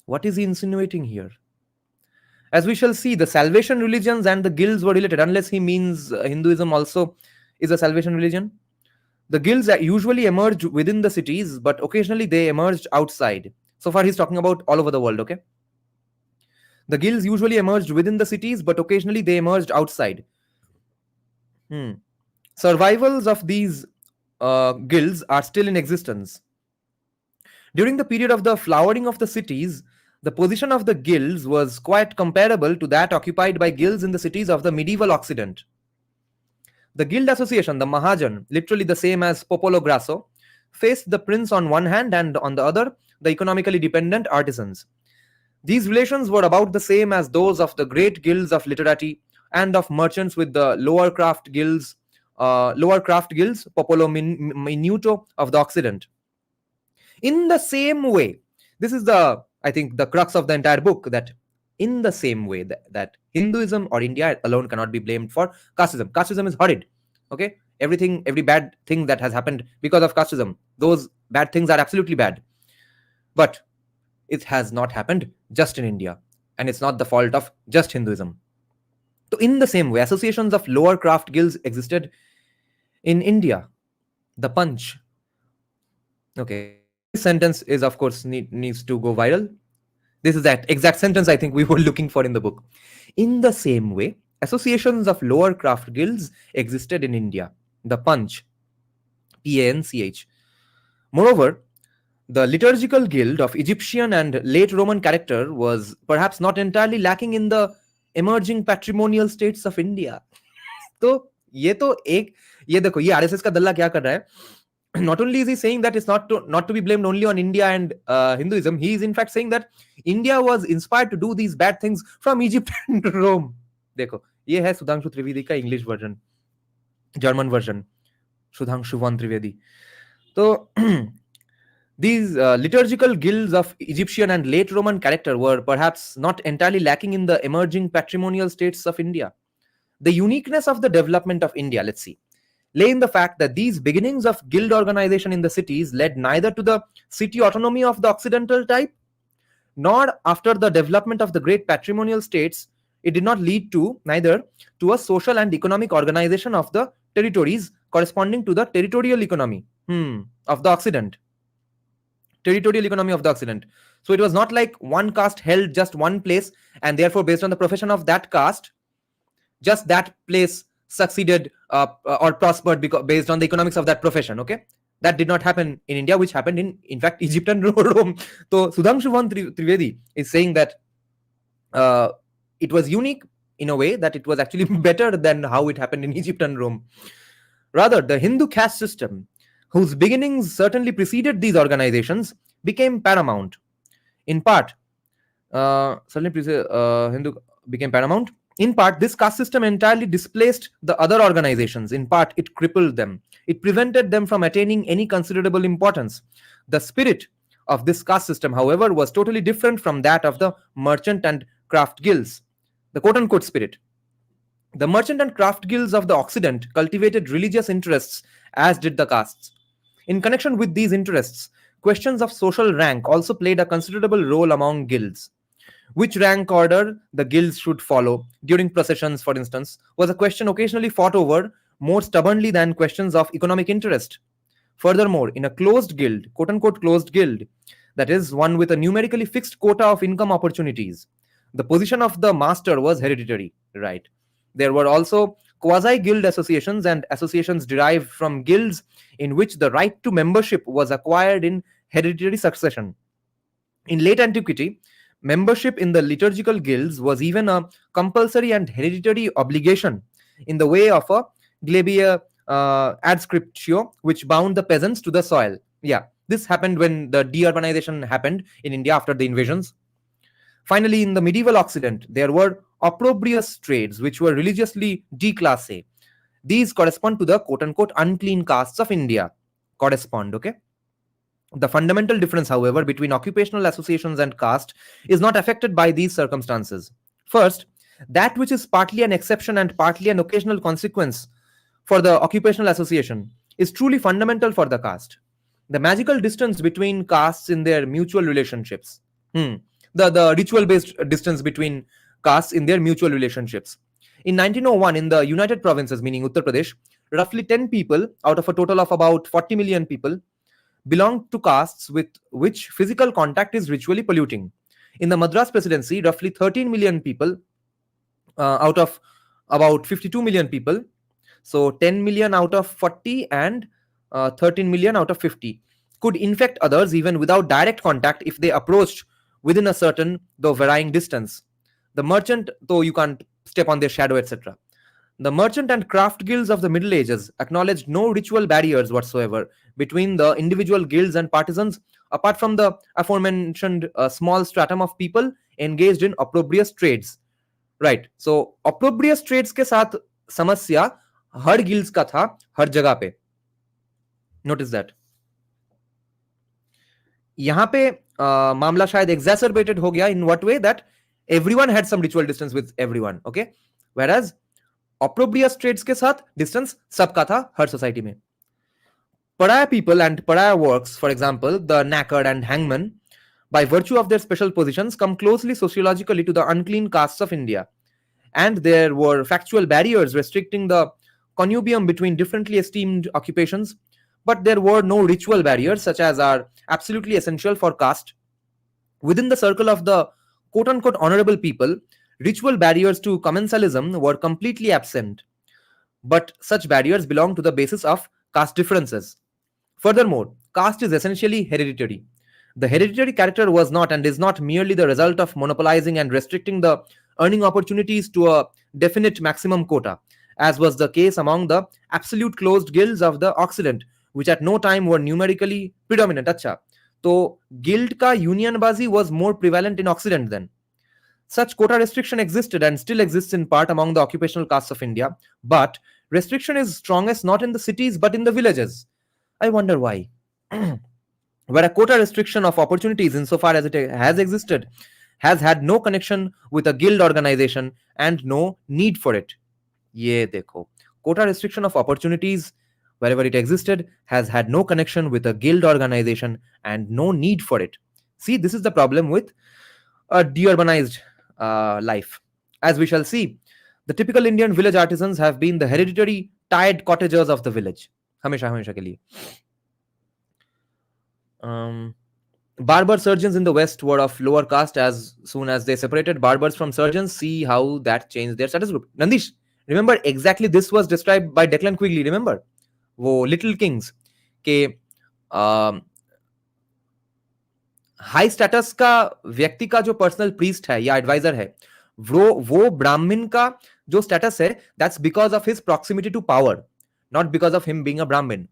What is he insinuating here? As we shall see, the salvation religions and the guilds were related, unless he means Hinduism also is a salvation religion. The guilds usually emerged within the cities, but occasionally they emerged outside. So far, he's talking about all over the world, okay? The guilds usually emerged within the cities, but occasionally they emerged outside. Hmm. Survivals of these guilds are still in existence. During the period of the flowering of the cities, the position of the guilds was quite comparable to that occupied by guilds in the cities of the medieval Occident. The guild association, the Mahajan, literally the same as Popolo Grasso, faced the prince on one hand and on the other, the economically dependent artisans. These relations were about the same as those of the great guilds of literati and of merchants with the lower craft guilds, Popolo Minuto of the Occident. In the same way, this is the, I think, the crux of the entire book, that in the same way that Hinduism or India alone cannot be blamed for casteism. Casteism is horrid. Okay, every bad thing that has happened because of casteism, those bad things are absolutely bad. But it has not happened just in India, and it's not the fault of just Hinduism. So, in the same way, associations of lower craft guilds existed in India. The Punch. Okay, this sentence is, of course, needs to go viral. This is that exact sentence I think we were looking for in the book. In the same way, associations of lower craft guilds existed in India. The Punch. Panch. Moreover, the liturgical guild of Egyptian and late Roman character was perhaps not entirely lacking in the emerging patrimonial states of India. तो ये देखो ये RSS का दल्ला क्या कर रहा है. Not only is he saying that it's not to be blamed only on India and Hinduism, he is in fact saying that India was inspired to do these bad things from Egypt and Rome. देखो ये है सुधांशु त्रिवेदी का English version, German version, सुधांशुवन त्रिवेदी. तो these liturgical guilds of Egyptian and late Roman character were perhaps not entirely lacking in the emerging patrimonial states of India. The uniqueness of the development of India, let's see, lay in the fact that these beginnings of guild organization in the cities led neither to the city autonomy of the Occidental type, nor after the development of the great patrimonial states, it did not lead to neither to a social and economic organization of the territories corresponding to the territorial economy of the Occident. Territorial economy of the Occident. So it was not like one caste held just one place, and therefore, based on the profession of that caste, just that place succeeded or prospered based on the economics of that profession. Okay, that did not happen in India, which happened in fact Egypt and Rome. So Sudhanshuvan Trivedi is saying that it was unique in a way that it was actually better than how it happened in Egypt and Rome. Rather, the Hindu caste system, whose beginnings certainly preceded these organizations, became paramount. In part, Hindu became paramount. In part, this caste system entirely displaced the other organizations. In part, it crippled them. It prevented them from attaining any considerable importance. The spirit of this caste system, however, was totally different from that of the merchant and craft guilds. The quote-unquote spirit. The merchant and craft guilds of the Occident cultivated religious interests, as did the castes. In connection with these interests, questions of social rank also played a considerable role among guilds. Which rank order the guilds should follow during processions, for instance, was a question occasionally fought over more stubbornly than questions of economic interest. Furthermore, in a closed guild, quote-unquote closed guild, that is, one with a numerically fixed quota of income opportunities, the position of the master was hereditary, right? There were also quasi-guild associations and associations derived from guilds in which the right to membership was acquired in hereditary succession. In late antiquity, membership in the liturgical guilds was even a compulsory and hereditary obligation in the way of a glebia adscriptio, which bound the peasants to the soil. Yeah, this happened when the deurbanization happened in India after the invasions. Finally, in the medieval Occident, there were opprobrious trades which were religiously declassé. These correspond to the quote-unquote unclean castes of India. Okay? The fundamental difference, however, between occupational associations and caste is not affected by these circumstances. First, that which is partly an exception and partly an occasional consequence for the occupational association is truly fundamental for the caste. the magical distance between castes in their mutual relationships. The ritual based distance between castes in their mutual relationships. In 1901, in the United Provinces, meaning Uttar Pradesh, roughly 10 people out of a total of about 40 million people belonged to castes with which physical contact is ritually polluting. In the Madras Presidency, roughly 13 million people out of about 52 million people, so 10 million out of 40 and 13 million out of 50, could infect others even without direct contact if they approached within a certain, though varying distance. The merchant, though you can't step on their shadow, etc. The merchant and craft guilds of the Middle Ages acknowledged no ritual barriers whatsoever between the individual guilds and partisans, apart from the aforementioned small stratum of people engaged in opprobrious trades. Right. So opprobrious trades के साथ समस्या हर guilds का था हर जगह पे. Notice that. यहां पे मामला शायद एग्जैसरबेटेड हो गया in what way that everyone had some ritual distance with everyone. Okay, whereas opprobrious trades के साथ डिस्टेंस सबका था हर सोसाइटी में. Pariah people and pariah works, for example, the knackered and hangman, by virtue of their special positions, come closely sociologically to the unclean castes of India. And there were factual barriers restricting the connubium between differently esteemed occupations, but there were no ritual barriers such as are absolutely essential for caste. Within the circle of the quote-unquote honorable people, ritual barriers to commensalism were completely absent, but such barriers belong to the basis of caste differences. Furthermore, caste is essentially hereditary. The hereditary character was not and is not merely the result of monopolizing and restricting the earning opportunities to a definite maximum quota, as was the case among the absolute closed guilds of the Occident, which at no time were numerically predominant. Acha. So, guild ka unionbazi was more prevalent in Occident then. Such quota restriction existed and still exists in part among the occupational castes of India, but restriction is strongest not in the cities but in the villages. I wonder why. Where a quota restriction of opportunities, insofar as it has existed, has had no connection with a guild organization and no need for it. Ye dekho. Quota restriction of opportunities, wherever it existed, has had no connection with a guild organization and no need for it. See, this is the problem with a deurbanized life. As we shall see, the typical Indian village artisans have been the hereditary tied cottagers of the village. हमेशा हमेशा के लिए. Barber surgeons in the West were of lower caste. As soon as they separated barbers from surgeons, see how that changed their status group. Nandish, remember exactly this was described by Declan Quigley. Remember, वो Little Kings के high status का व्यक्ति का जो personal priest है या adviser है, वो ब्राह्मण का जो स्टेटस है, that's because of his proximity to power, not because of him being a Brahmin.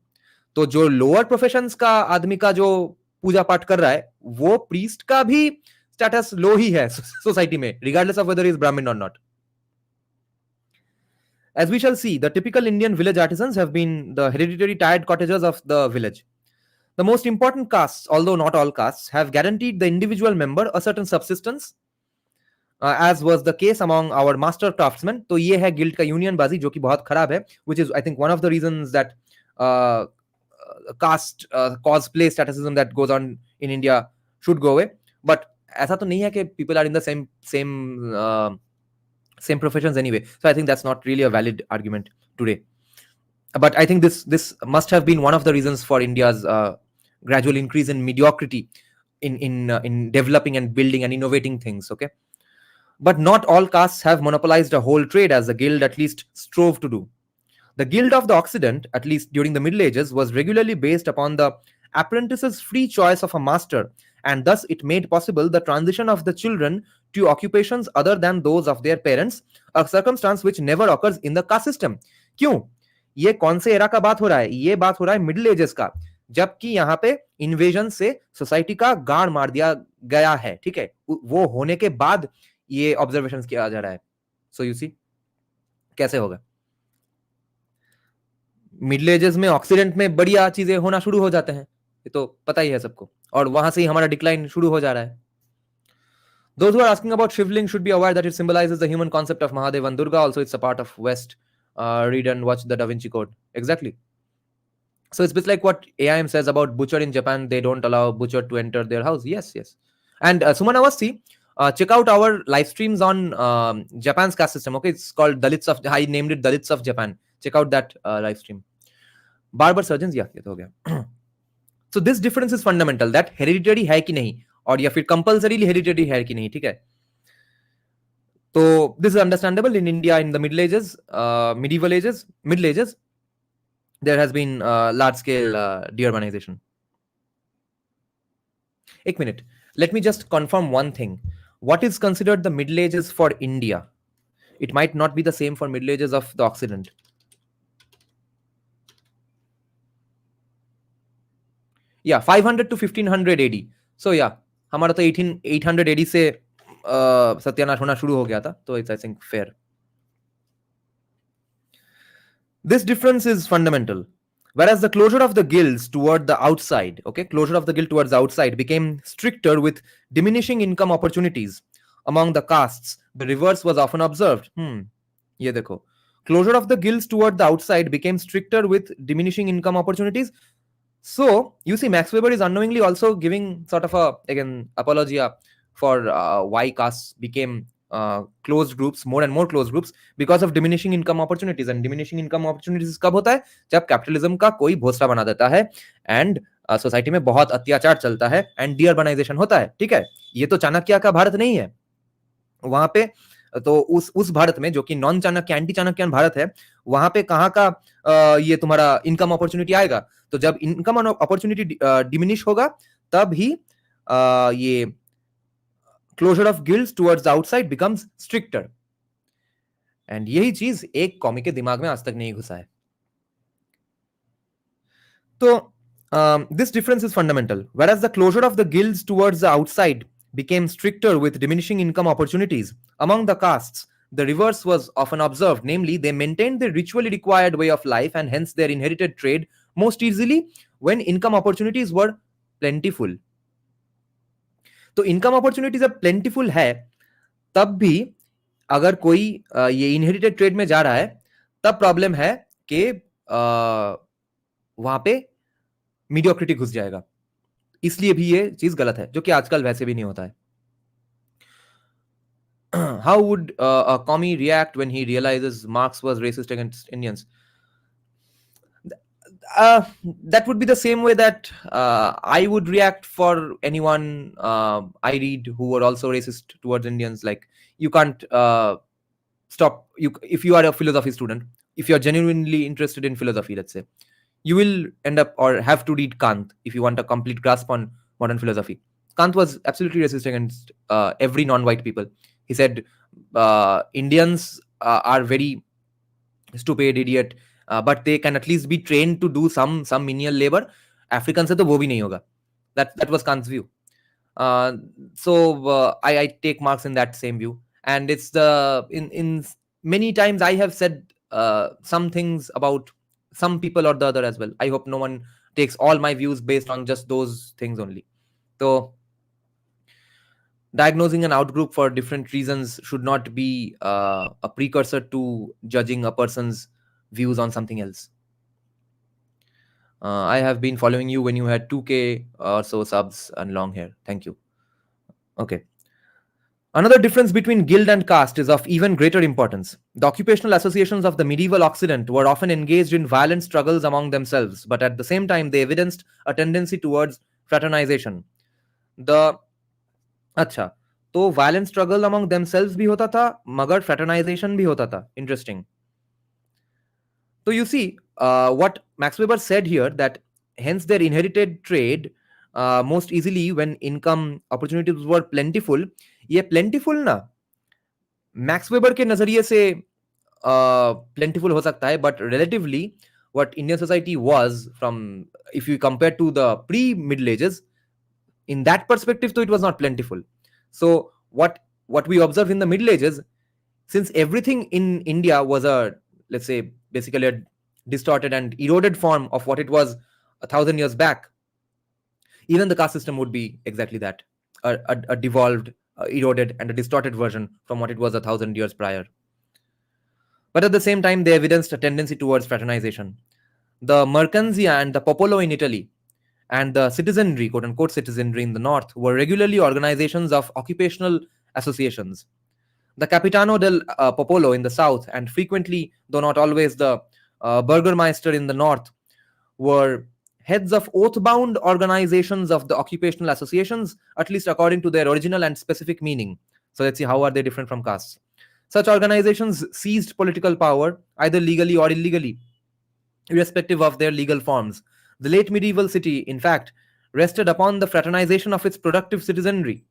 तो जो लोअर प्रोफेशंस का आदमी का जो पूजा पाठ कर रहा है, वो प्रीस्ट का भी स्टेटस लो ही है सोसाइटी में, रिगार्डलेस ऑफ वेदर इज ब्राह्मण और not. As we shall see, the typical Indian village artisans have been the hereditary tied cottagers of the village. The most important castes, although not all castes, have guaranteed the individual member a certain subsistence, as was the case among our master craftsmen. तो ये है guild का union बाजी जो कि बहुत खराब है, which is I think one of the reasons that caste cosplay staticism that goes on in India should go away. But ऐसा तो नहीं है कि people are in the same professions anyway. So I think that's not really a valid argument today. But I think this must have been one of the reasons for India's gradual increase in mediocrity in developing and building and innovating things. Okay, but not all castes have monopolized a whole trade, as the guild at least strove to do. The guild of the Occident, at least during the Middle Ages, was regularly based upon the apprentice's free choice of a master, and thus it made possible the transition of the children to occupations other than those of their parents, a circumstance which never occurs in the caste system. क्यों? ये कौन से era का बात हो रहा है? ये बात हो रहा है मिडिल एजेस का, जबकि यहाँ पे इन्वेजन से सोसाइटी का गाड़ मार दिया गया है. ठीक है, वो होने के बाद ये ऑब्जर्वेशंस किया जा रहा है. सो यू सी कैसे होगा. मिडिल एजेस में ऑक्सीडेंट में बढ़िया चीजें होना शुरू हो जाते हैं, ये तो पता ही है सबको, और वहां से ही हमारा डिक्लाइन शुरू हो जा रहा है. Those who are asking about Shivling should be aware that it symbolizes the human concept of Mahadev and Durga. Also, it's a part of West. Read and watch the Da Vinci Code. Exactly. So it's just like what AIM says about butcher in Japan. They don't allow butcher to enter their house. Yes, yes. And Suman Awasthi, check out our live streams on Japan's caste system. Okay, it's called Dalits of. I named it Dalits of Japan. Check out that live stream. Barber surgeons, yeah, ये तो हो गया. So this difference is fundamental. That hereditary है कि नहीं, और या फिर compulsorily hereditary है कि नहीं, ठीक है. So this is understandable in India in the Middle Ages, medieval ages, Middle Ages. There has been large scale deurbanization. एक minute. Let me just confirm one thing. What is considered the Middle Ages for India? It might not be the same for Middle Ages of the Occident. Yeah, 500 to 1500 AD. So yeah, हमारा तो 800 AD से सत्यानाश होना शुरू हो गया था. तो it's I think fair. This difference is fundamental. Whereas the closure of the guilds toward the outside, okay, closure of the guild towards the outside became stricter with diminishing income opportunities among the castes. The reverse was often observed. ये देखो. Closure of the guilds toward the outside became stricter with diminishing income opportunities. So you see, Max Weber is unknowingly also giving sort of a again apologia for why castes became closed groups, more and more closed groups, because of diminishing income opportunities. And diminishing income opportunities कब होता है? जब capitalism का कोई भोसला बना देता है and society में बहुत अत्याचार चलता है एंड डीअर्बनाइजेशन होता है. ठीक है, ये तो चाणक्य का भारत नहीं है. वहां पे तो उस भारत में जो कि नॉन चाणक्य एंटी चाणक्यन भारत है, वहां पे कहाँ का ये तुम्हारा इनकम अपॉर्चुनिटी आएगा? तो जब इनकम अपॉर्चुनिटी डिमिनिश होगा तब ही ये closure of guilds towards the outside becomes stricter. And यही चीज एक कॉमी के दिमाग में आज तक नहीं घुसा है. तो this difference is fundamental. Whereas the closure of the guilds towards the outside became stricter with diminishing income opportunities among the castes, the reverse was often observed. Namely, they maintained the ritually required way of life and hence their inherited trade most easily when income opportunities were plentiful. तो income opportunities जब प्लेंटिफुल है तब भी अगर कोई ये inherited trade में जा रहा है तब प्रॉब्लम है कि वहां पे मीडियोक्रिटी घुस जाएगा. इसलिए भी ये चीज गलत है, जो कि आजकल वैसे भी नहीं होता है. How would a commie react when he realizes Marx was racist against Indians? That would be the same way that I would react for anyone I read who were also racist towards Indians. Like, you can't stop. If you are a philosophy student, if you are genuinely interested in philosophy, let's say, you will end up or have to read Kant if you want a complete grasp on modern philosophy. Kant was absolutely racist against every non-white people. He said Indians are very stupid, idiot, but they can at least be trained to do some menial labor. Africans se to wo bhi nahi hoga. That was Kant's view. So I take Marx in that same view. And it's in many times I have said some things about some people or the other as well. I hope no one takes all my views based on just those things only. So diagnosing an outgroup for different reasons should not be a precursor to judging a person's views on something else. I have been following you when you had 2K or so subs and long hair. Thank you. Okay. Another difference between guild and caste is of even greater importance. The occupational associations of the medieval Occident were often engaged in violent struggles among themselves, but at the same time they evidenced a tendency towards fraternization. अच्छा, तो violent struggle among themselves भी होता था, मगर fraternization भी होता था. Interesting. So you see, what Max Weber said here, that hence their inherited trade most easily when income opportunities were plentiful. ये plentiful ना मैक्स वेबर के नजरिए से plentiful हो सकता है, but relatively what Indian society was from, if you compare to the pre-Middle Ages, in that perspective, so it was not plentiful. So what we observe in the Middle Ages, since everything in India was a, let's say, basically a distorted and eroded form of what it was 1,000 years back, even the caste system would be exactly that, a devolved, eroded and a distorted version from what it was 1,000 years prior. But at the same time, they evidenced a tendency towards fraternization. The mercanzia and the popolo in Italy, and the citizenry, quote unquote citizenry in the north, were regularly organizations of occupational associations. The Capitano del Popolo in the south, and frequently, though not always, the Burgermeister in the north, were heads of oath-bound organizations of the occupational associations, at least according to their original and specific meaning. So let's see, how are they different from castes? Such organizations seized political power, either legally or illegally, irrespective of their legal forms. The late medieval city, in fact, rested upon the fraternization of its productive citizenry.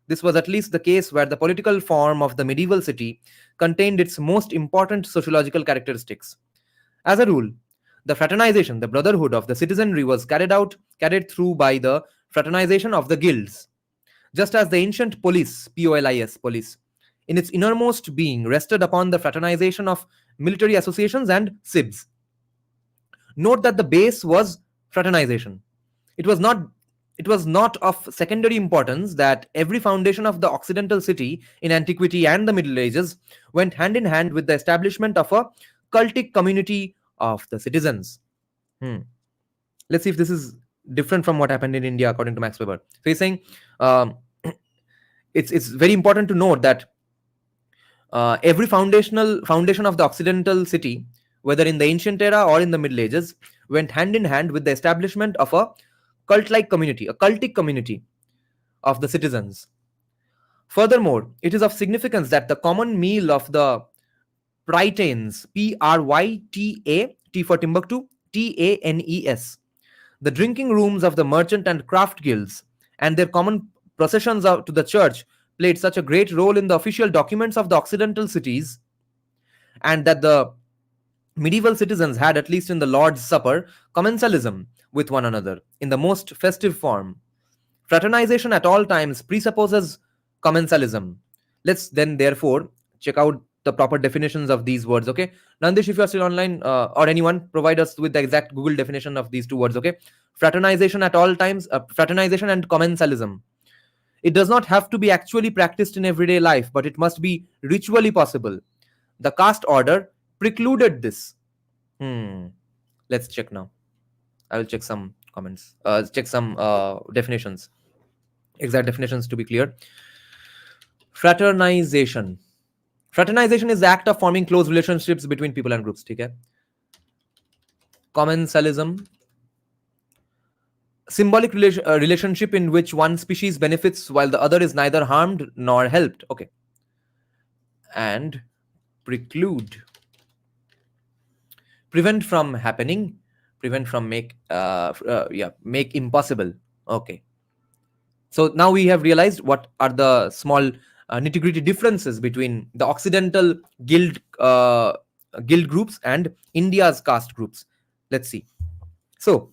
This was at least the case where the political form of the medieval city contained its most important sociological characteristics. As a rule, the fraternization, the brotherhood of the citizenry, was carried through by the fraternization of the guilds. Just as the ancient polis, POLIS, police, in its innermost being rested upon the fraternization of military associations and SIBs. Note that the base was fraternization. It was not of secondary importance that every foundation of the Occidental city in antiquity and the Middle Ages went hand in hand with the establishment of a cultic community of the citizens. Let's see if this is different from what happened in India, according to Max Weber. So he's saying it's very important to note that every foundation of the Occidental city, whether in the ancient era or in the Middle Ages, went hand in hand with the establishment of a cult-like community, a cultic community of the citizens. Furthermore, it is of significance that the common meal of the Prytanes, Pryta, T for Timbuktu, Tanes, the drinking rooms of the merchant and craft guilds, and their common processions out to the church played such a great role in the official documents of the Occidental cities, and that the medieval citizens had, at least in the Lord's Supper, commensalism with one another in the most festive form. Fraternization at all times presupposes commensalism. Let's then therefore check out the proper definitions of these words. Okay, Nandish, if you are still online, or anyone, provide us with the exact Google definition of these two words. Okay, fraternization at all times, fraternization and commensalism. It does not have to be actually practiced in everyday life, but it must be ritually possible. The caste order precluded this. Let's check now. I will check some comments, check some definitions, exact definitions to be clear. Fraternization. Fraternization is the act of forming close relationships between people and groups. Okay. Commensalism, symbolic relationship in which one species benefits while the other is neither harmed nor helped. Okay. And preclude, prevent from happening, prevent from make impossible. Okay. So now we have realized what are the small nitty-gritty differences between the Occidental guild groups and India's caste groups. Let's see. So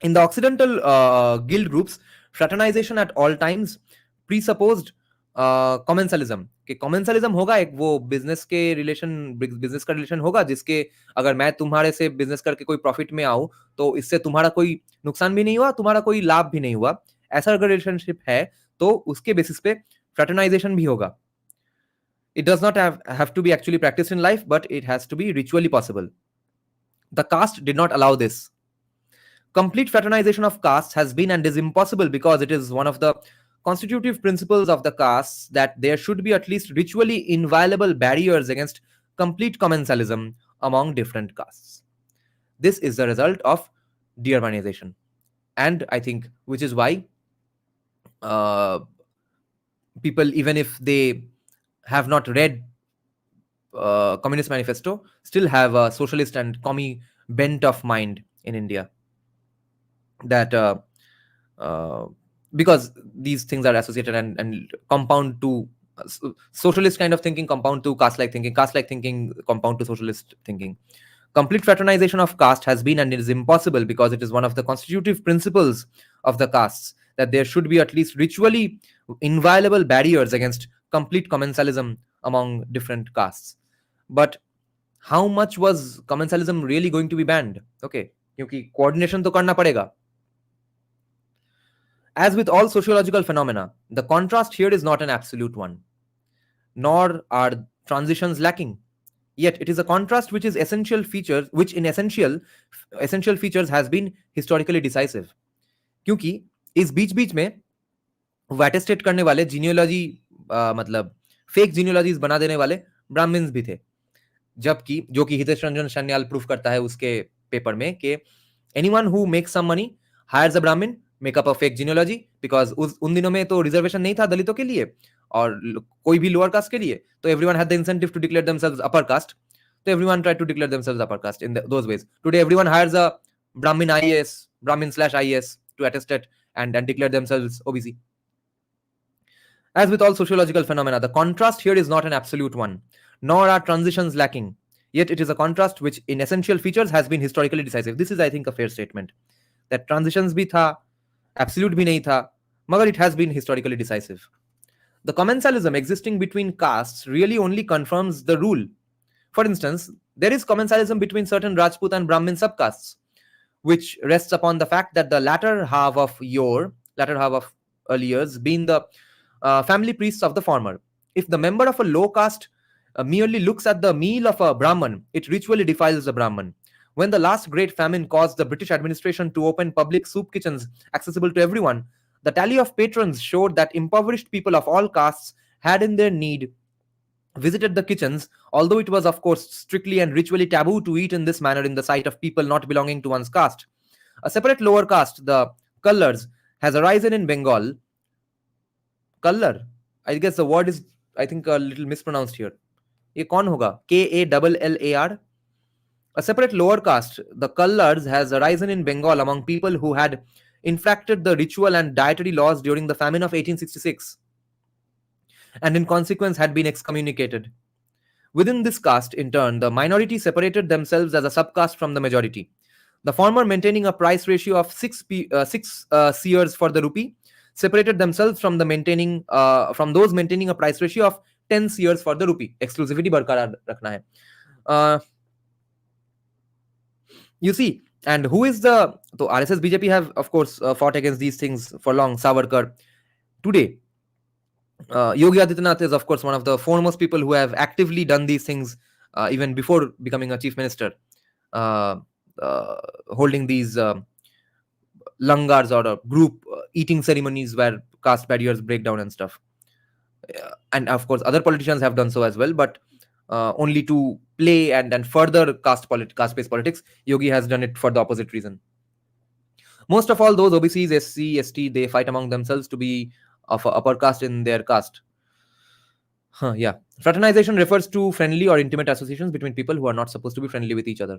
in the Occidental guild groups, fraternization at all times presupposed commensalism. कि commensalism होगा, एक वो business का relation होगा जिसके अगर मैं तुम्हारे से बिजनेस करके कोई प्रॉफिट में आऊं तो इससे तुम्हारा कोई नुकसान भी नहीं हुआ, तुम्हारा कोई लाभ भी नहीं हुआ, ऐसा अगर रिलेशनशिप है तो उसके बेसिस पे फ्रेटरनाइजेशन भी होगा. It does not have to be actually practiced in life, but it has to be ritually possible. The caste did not allow this. Complete fraternization of castes has been and is impossible because it is one of the constitutive principles of the castes that there should be at least ritually inviolable barriers against complete commensalism among different castes. This is the result of deurbanization. And I think, which is why people, even if they have not read Communist Manifesto, still have a socialist and commie bent of mind in India. That because these things are associated and compound to socialist kind of thinking, compound to caste-like thinking compound to socialist thinking. Complete fraternization of caste has been and it is impossible because it is one of the constitutive principles of the castes that there should be at least ritually inviolable barriers against complete commensalism among different castes. But how much was commensalism really going to be banned? Okay, क्योंकि coordination तो करना पड़ेगा. As with all sociological phenomena, the contrast here is not an absolute one, nor are transitions lacking. Yet it is a contrast which is essential features, which in essential features has been historically decisive. क्योंकि इस बीच बीच में वो अटेस्टेट करने वाले genealogy, मतलब fake जीनियोलॉजीज बना देने वाले ब्राह्मण्स भी थे, जबकि जो कि हितेश रंजन शान्याल प्रूफ करता है उसके पेपर में कि anyone who makes some money hires a Brahmin, make up a fake genealogy, because उन दिनों में तो रिजर्वेशन नहीं था दलितों के लिए और कोई भी लोअर कास्ट के लिए, तो everyone had the incentive to declare themselves upper caste, तो everyone tried to declare themselves upper caste in those ways. Today everyone hires a Brahmin IAS, Brahmin slash IAS to attest it and declare themselves OBC. As with all sociological phenomena, the contrast here is not an absolute one, nor are transitions lacking. Yet it is a contrast which, in essential features, has been historically decisive. This is, I think, a fair statement. That transitions bhi tha, absolute bhi nahi tha, magar it has been historically decisive. The commensalism existing between castes really only confirms the rule. For instance, there is commensalism between certain Rajput and Brahmin subcastes, which rests upon the fact that the latter half of early years being the family priests of the former. If the member of a low caste merely looks at the meal of a Brahman, it ritually defiles the Brahman. When the last great famine caused the British administration to open public soup kitchens accessible to everyone, the tally of patrons showed that impoverished people of all castes had in their need visited the kitchens, although it was of course strictly and ritually taboo to eat in this manner in the sight of people not belonging to one's caste. A separate lower caste, the Kallars, has arisen in Bengal. Kallar, I guess the word is, I think, a little mispronounced here. ये कौन होगा? Kallar. A separate lower caste, the Kallars, has arisen in Bengal among people who had infracted the ritual and dietary laws during the famine of 1866 and in consequence had been excommunicated. Within this caste, in turn, the minority separated themselves as a subcaste from the majority. The former, maintaining a price ratio of 6 seers for the rupee, separated themselves from those maintaining a price ratio of 10 seers for the rupee. Exclusivity बरकरार रखना है. You see, and who is the... So RSS BJP have, of course, fought against these things for long. Savarkar. Today, Yogi Adityanath is, of course, one of the foremost people who have actively done these things even before becoming a chief minister, holding these langars or group eating ceremonies where caste barriers break down and stuff. And of course, other politicians have done so as well, but only to play and further caste-based politics. Yogi has done it for the opposite reason. Most of all, those OBCs, SC, ST, they fight among themselves to be of a upper caste in their caste. Yeah. Fraternization refers to friendly or intimate associations between people who are not supposed to be friendly with each other.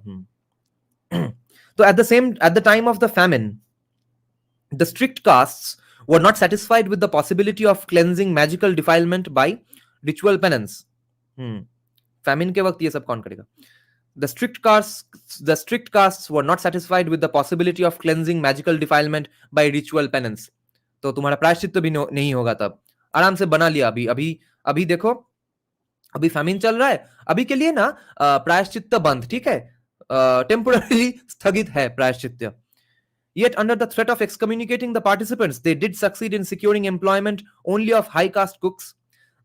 So at the time of the famine, the strict castes were not satisfied with the possibility of cleansing magical defilement by ritual penance. Famine के वक्त ये सब कौन करेगा? The strict castes were not satisfied with the possibility of cleansing magical defilement by ritual penance. तो तुम्हारा प्रायश्चित भी नहीं होगा तब. आराम से बना लिया. अभी देखो, अभी फैमिन चल रहा है, अभी के लिए ना प्रायश्चित बंद, ठीक है, टेम्पोररी स्थगित है प्रायश्चित. Yet under the threat of excommunicating the participants, they did succeed in securing employment only of high caste cooks.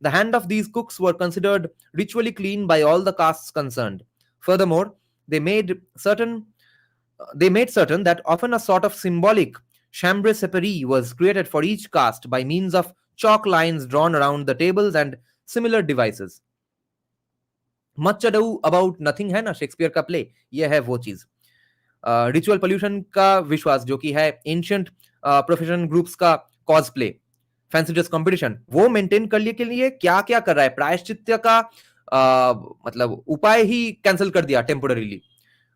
The hand of these cooks were considered ritually clean by all the castes concerned. Furthermore, they made certain that often a sort of symbolic chambre séparée was created for each caste by means of chalk lines drawn around the tables and similar devices. Much ado about nothing है ना Shakespeare का play, ये है वो चीज. Ritual pollution का विश्वास, जो कि है एंशिएंट प्रोफेशनल ग्रुप्स का cause play, fancy dress competition, वो मेंटेन करने के लिए क्या क्या कर रहा है. प्रायश्चित्य का मतलब उपाय ही कैंसिल कर दिया टेम्पोररीली,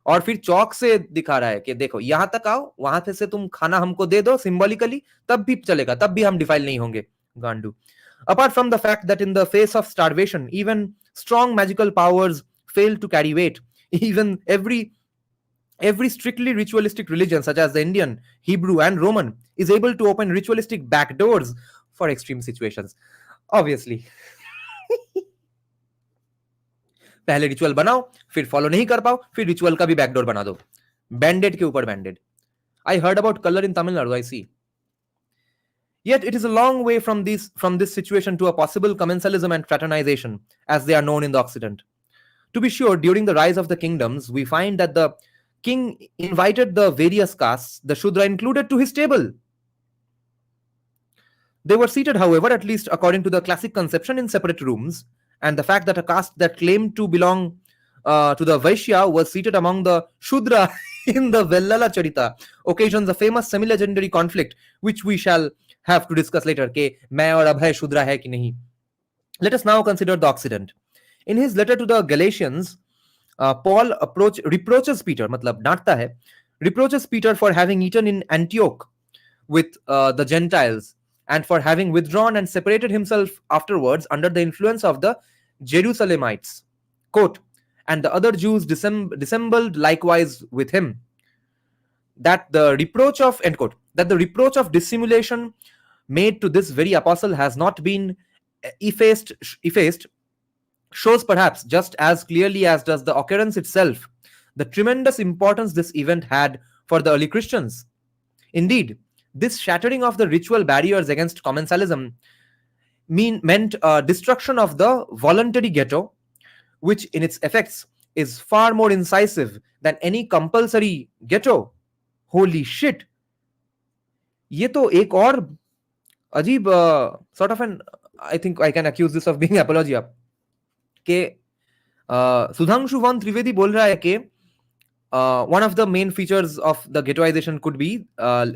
और फिर चौक से दिखा रहा है कि देखो यहां तक आओ, वहां से तुम खाना हमको दे दो सिंबॉलिकली, तब भी चलेगा, तब भी हम डिफाइल नहीं होंगे. गांडू. Apart from the fact that in the face of starvation, even strong magical powers fail to carry weight. Even every strictly ritualistic religion, such as the Indian, Hebrew, and Roman, is able to open ritualistic back doors for extreme situations. Obviously. पहले ritual बनाओ, फिर follow नहीं कर पाओ, फिर ritual का भी backdoor बना दो. बैंडेड के ऊपर banded. I heard about colour in Tamil Nadu, I see. Yet it is a long way from this situation to a possible commensalism and fraternization, as they are known in the Occident. To be sure, during the rise of the kingdoms, we find that the king invited the various castes, the Shudra included, to his table. They were seated, however, at least according to the classic conception, in separate rooms, and the fact that a caste that claimed to belong to the Vaishya was seated among the Shudra in the Vellala Charita occasions a famous semi-legendary conflict, which we shall have to discuss later. Ke main aur Abhay Shudra hai ki nahi. Let us now consider the Occident. In his letter to the Galatians, Paul reproaches Peter, matlab डांटता है, reproaches Peter for having eaten in Antioch with the Gentiles and for having withdrawn and separated himself afterwards under the influence of the Jerusalemites. Quote, and the other Jews dissembled likewise with him. That the reproach of, end quote, that the reproach of dissimulation made to this very apostle has not been effaced shows perhaps just as clearly as does the occurrence itself the tremendous importance this event had for the early Christians. Indeed, this shattering of the ritual barriers against commensalism meant destruction of the voluntary ghetto, which in its effects is far more incisive than any compulsory ghetto. Holy shit! ये तो एक और अजीब sort of an, I think I can accuse this of being apologia. के Sudhanshu one Trivedi बोल रहा है कि one of the main features of the ghettoization could be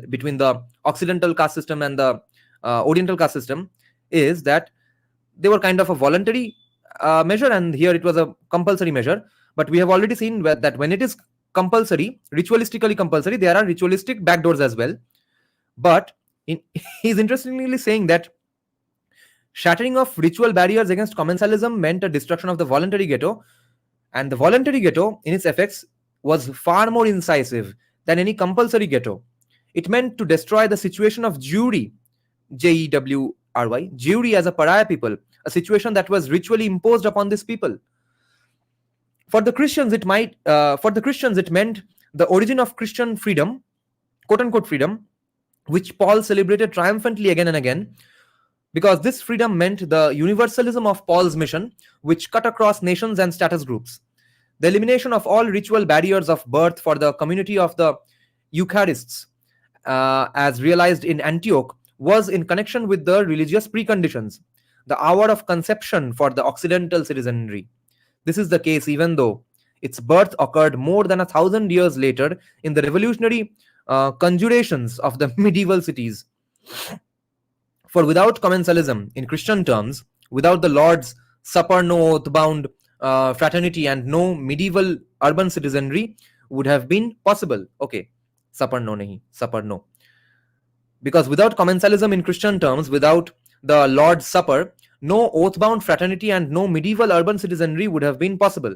between the Occidental caste system and the Oriental caste system is that they were kind of a voluntary measure, and here it was a compulsory measure. But we have already seen that when it is compulsory, ritualistically compulsory, there are ritualistic backdoors as well. But he's interestingly saying that shattering of ritual barriers against commensalism meant a destruction of the voluntary ghetto, and the voluntary ghetto in its effects was far more incisive than any compulsory ghetto. It meant to destroy the situation of Jewry, Jewry, Jewry as a pariah people, a situation that was ritually imposed upon these people. For the Christians, it meant the origin of Christian freedom, quote unquote freedom, which Paul celebrated triumphantly again and again, because this freedom meant the universalism of Paul's mission, which cut across nations and status groups. The elimination of all ritual barriers of birth for the community of the Eucharists, as realized in Antioch, was in connection with the religious preconditions, the hour of conception for the Occidental citizenry. This is the case even though its birth occurred more than 1,000 years later in the revolutionary conjurations of the medieval cities. For without commensalism, in Christian terms, without the Lord's Supper, no oath-bound fraternity and no medieval urban citizenry would have been possible. Okay, supper no nahi, supper no. Because without commensalism in Christian terms, without the Lord's Supper, no oath-bound fraternity and no medieval urban citizenry would have been possible.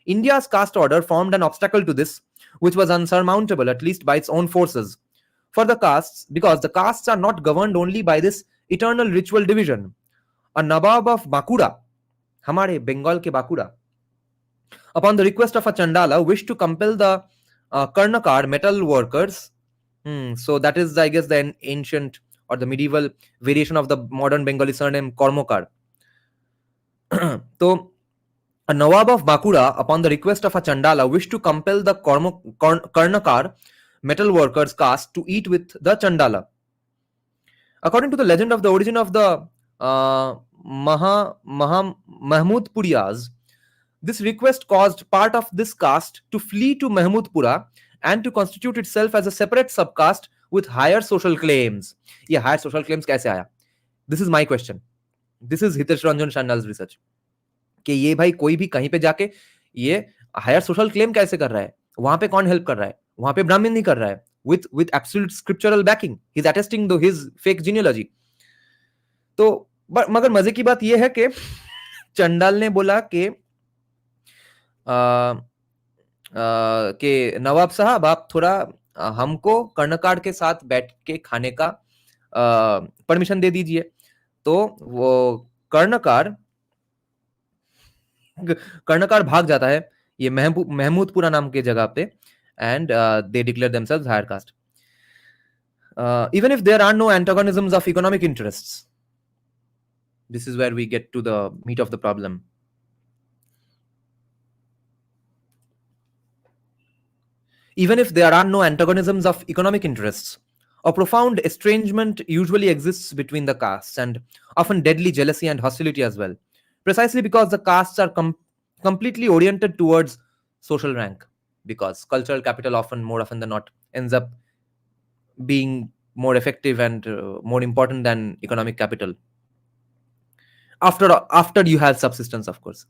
India's caste order formed an obstacle to this, which was unsurmountable, at least by its own forces. For the castes, because the castes are not governed only by this eternal ritual division. A Nawab of Bakura, Hamare Bengal ke Bakura, upon the request of a Chandala, wished to compel the Karnakar metal workers. So that is, I guess, the ancient or the medieval variation of the modern Bengali surname Kormokar. So, a Nawab of Bakura, upon the request of a Chandala, wished to compel the Karnakar metal workers caste to eat with the Chandala. According to the legend of the origin of the Mahmudpuriyas, this request caused part of this caste to flee to Mahmudpura and to constitute itself as a separate subcaste with higher social claims. Yeah, higher social claims कैसे आया? This is my question. This is Hitesh Ranjan Shandal's research. कि ये भाई कोई भी कहीं पे जाके ये हायर सोशल क्लेम कैसे कर रहा है? वहां पे कौन हेल्प कर रहा है? वहां पे ब्राह्मण नहीं कर रहा है. With absolute scriptural backing, he's attesting to his fake genealogy. तो मगर मजे की बात ये है कि चंडाल ने बोला कि नवाब साहब आप थोड़ा हमको कर्णकार के साथ बैठ के खाने का परमिशन दे दीजिए. तो वो कर्णकार भाग जाता है ये महमूदपुरा नाम के जगह पे, and they declare themselves higher caste. Even if there are no antagonisms of economic interests, this is where we get to the meat of the problem. Even if there are no antagonisms of economic interests, a profound estrangement usually exists between the castes, and often deadly jealousy and hostility as well, precisely because the castes are completely oriented towards social rank, because cultural capital often, more often than not, ends up being more effective and more important than economic capital after you have subsistence, of course.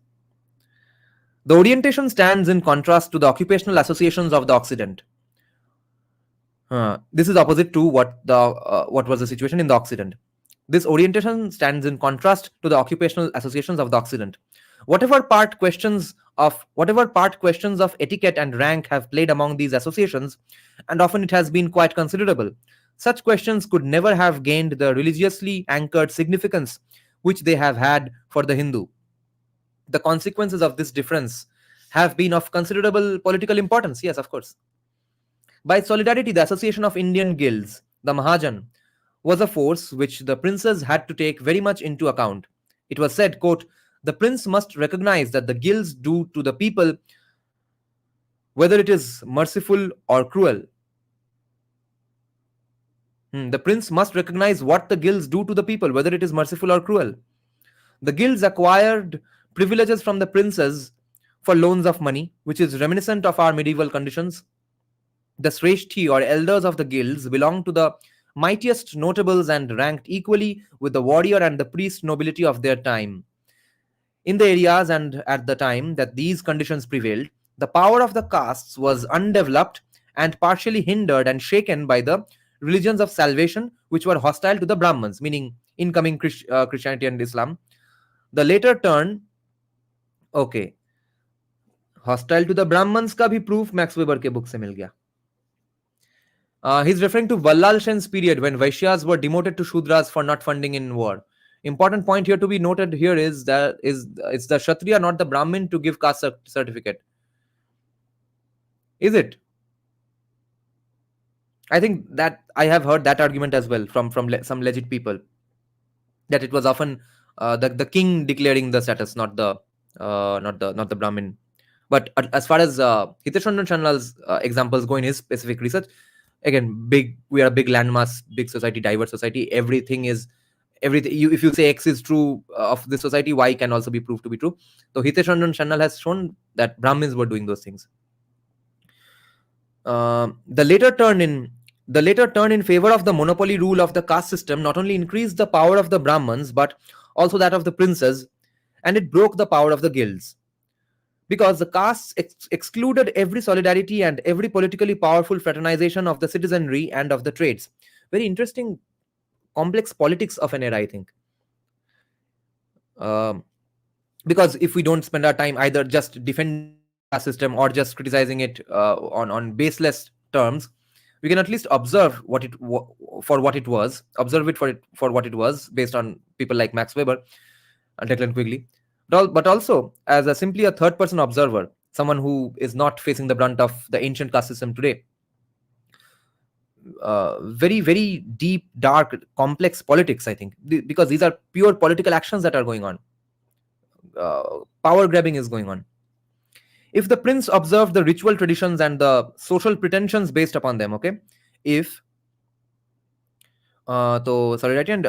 The orientation stands in contrast to the occupational associations of the Occident. This is opposite to what was the situation in the Occident. This orientation stands in contrast to the occupational associations of the Occident. Whatever part questions of etiquette and rank have played among these associations, and often it has been quite considerable, such questions could never have gained the religiously anchored significance which they have had for the Hindu. The consequences of this difference have been of considerable political importance. Yes, of course. By solidarity, the Association of Indian Guilds, the Mahajan, was a force which the princes had to take very much into account. It was said, quote, the prince must recognize that the guilds do to the people, whether it is merciful or cruel. The prince must recognize what the guilds do to the people, whether it is merciful or cruel. The guilds acquired privileges from the princes for loans of money, which is reminiscent of our medieval conditions. The Sreshti or elders of the guilds belonged to the mightiest notables and ranked equally with the warrior and the priest nobility of their time. In the areas and at the time that these conditions prevailed, the power of the castes was undeveloped and partially hindered and shaken by the religions of salvation, which were hostile to the Brahmans, meaning incoming Christianity and Islam. The later turn, okay, hostile to the Brahmans का भी proof max weber के book से मिल गया. He's referring to Vallal Sen's period when Vaishyas were demoted to Shudras for not funding in war. Important point here to be noted here is that it's the Kshatriya, not the Brahmin, to give caste certificate. Is it? I think that I have heard that argument as well from some legit people, that it was often the king declaring the status, not the Brahmin. But as far as Hitesh Ranjan Chanlal's examples go in his specific research, again, we are a big landmass, big society, diverse society. Everything. If you say X is true of this society, Y can also be proved to be true. So Hitesh Ranjan Channal has shown that Brahmins were doing those things. The later turn in favor of the monopoly rule of the caste system not only increased the power of the Brahmins but also that of the princes, and it broke the power of the guilds, because the castes excluded every solidarity and every politically powerful fraternization of the citizenry and of the trades. Very interesting, complex politics of an era, I think. Because if we don't spend our time either just defending the caste system or just criticizing it on baseless terms, we can at least observe for what it was based on people like Max Weber and Declan Quigley, but also as simply a third person observer, someone who is not facing the brunt of the ancient caste system today. Very, very deep, dark, complex politics, I think, because these are pure political actions that are going on. Power grabbing is going on. If the prince observed the ritual traditions and the social pretensions based upon them, okay, solidarity and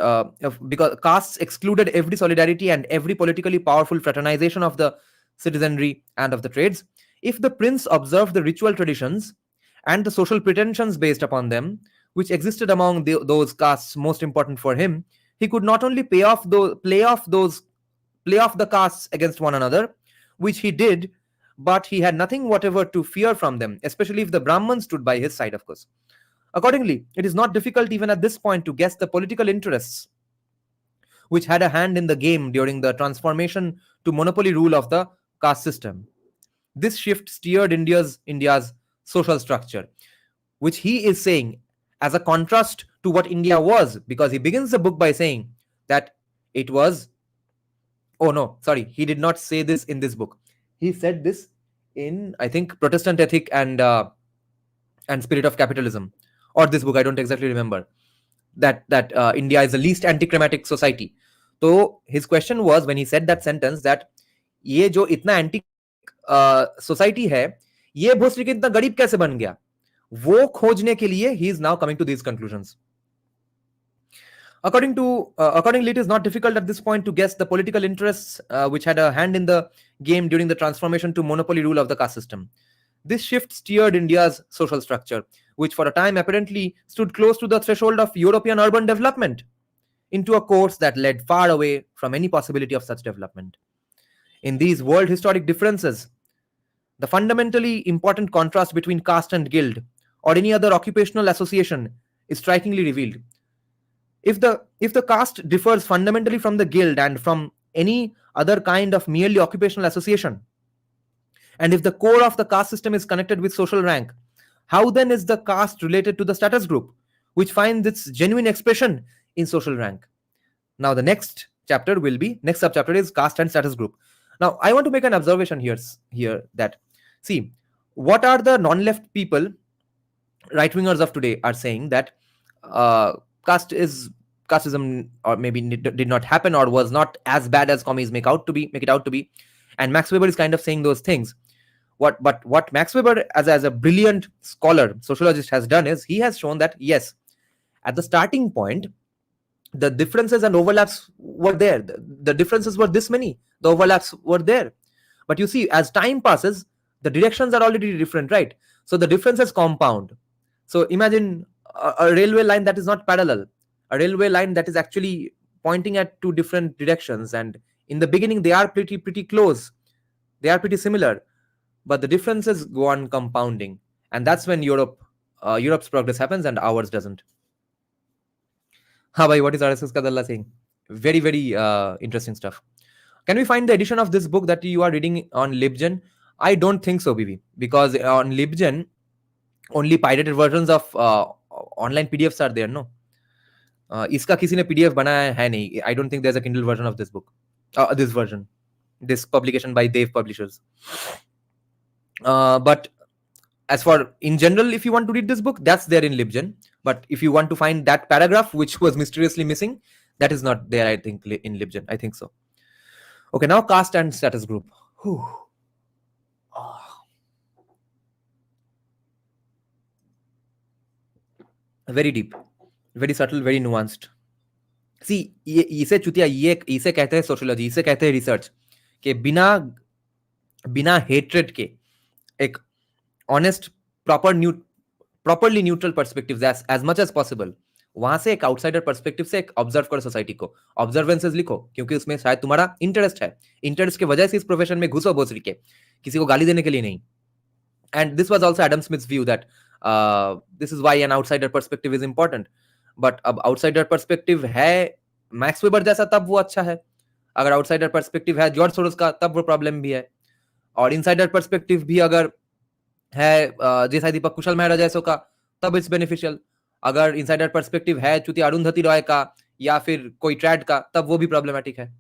because castes excluded every solidarity and every politically powerful fraternization of the citizenry and of the trades. If the prince observed the ritual traditions and the social pretensions based upon them, which existed among those castes most important for him, he could not only play off the castes against one another, which he did, but he had nothing whatever to fear from them, especially if the Brahmans stood by his side, of course. Accordingly, it is not difficult even at this point to guess the political interests which had a hand in the game during the transformation to monopoly rule of the caste system. This shift steered India's social structure, which he is saying as a contrast to what India was, because he begins the book by saying that it was. Oh no, sorry, he did not say this in this book. He said this in, I think, Protestant Ethic and Spirit of Capitalism, or this book, I don't exactly remember, that India is the least anti-climatic society. So his question was, when he said that sentence, that ये जो इतना anti society है, ये भोसड़ी के इतना गरीब कैसे बन गया? वो खोजने के लिए he is now coming to these conclusions. Accordingly, it is not difficult at this point to guess the political interests which had a hand in the game during the transformation to monopoly rule of the caste system. This shift steered India's social structure, which for a time apparently stood close to the threshold of European urban development, into a course that led far away from any possibility of such development. In these world historic differences, the fundamentally important contrast between caste and guild or any other occupational association is strikingly revealed. If the caste differs fundamentally from the guild and from any other kind of merely occupational association, and if the core of the caste system is connected with social rank, how then is the caste related to the status group, which finds its genuine expression in social rank? Now, the next subchapter is caste and status group. Now, I want to make an observation here that, see, what are the non-left people, right wingers of today, are saying that casteism or maybe did not happen or was not as bad as commies make it out to be, and Max Weber is kind of saying those things. What Max Weber as a brilliant scholar, sociologist, has done is he has shown that yes, at the starting point, the differences and overlaps were there. The differences were this many, the overlaps were there. But you see, as time passes, the directions are already different, right? So the differences compound. So imagine a railway line that is not parallel, a railway line that is actually pointing at two different directions, and in the beginning they are pretty close, they are pretty similar, but the differences go on compounding, and that's when Europe's progress happens and ours doesn't. Ha bhai, what is RSS Kadalla saying? Very interesting stuff. Can we find the edition of this book that you are reading on Libgen? I don't think so, BB, because on Libgen only pirated versions of online PDFs are there. No, इसका किसी ने PDF बनाया है नहीं. I don't think there's a Kindle version of this book. This publication by Dev Publishers. But as for in general, if you want to read this book, that's there in Libgen. But if you want to find that paragraph which was mysteriously missing, that is not there, I think, in Libgen. I think so. Okay, now caste and status group. Very deep, very subtle, very nuanced. See, इसे चुतिया इसे कहते हैं sociology, इसे कहते हैं research, कि बिना hatred के एक honest properly neutral perspective as much as possible, वहां से एक आउटसाइडर पर्सपेक्टिव से एक ऑब्जर्व करो सोसाइटी को, ऑब्जर्वेंसेस लिखो, क्योंकि उसमें शायद तुम्हारा इंटरेस्ट है, इंटरेस्ट की वजह से इस प्रोफेशन में घुसो भोसड़ी के, किसी को गाली देने के लिए नहीं. And this was also Adam Smiths view that this is why an outsider perspective is important. But अब आउटसाइडर पर्सपेक्टिव है मैक्स वेबर जैसा तब वो अच्छा है, अगर आउटसाइडर पर्सपेक्टिव है जॉर्ज सोरोस का तब वो प्रॉब्लम भी है, और इनसाइडर पर्सपेक्टिव भी अगर है जैसा दीपक कुशल मेहरा जैसों का तब इट्स बेनिफिशियल, अगर इनसाइडर पर्सपेक्टिव है चूती अरुंधति रॉय का या फिर कोई ट्रैड का तब वो भी प्रॉब्लमेटिक है.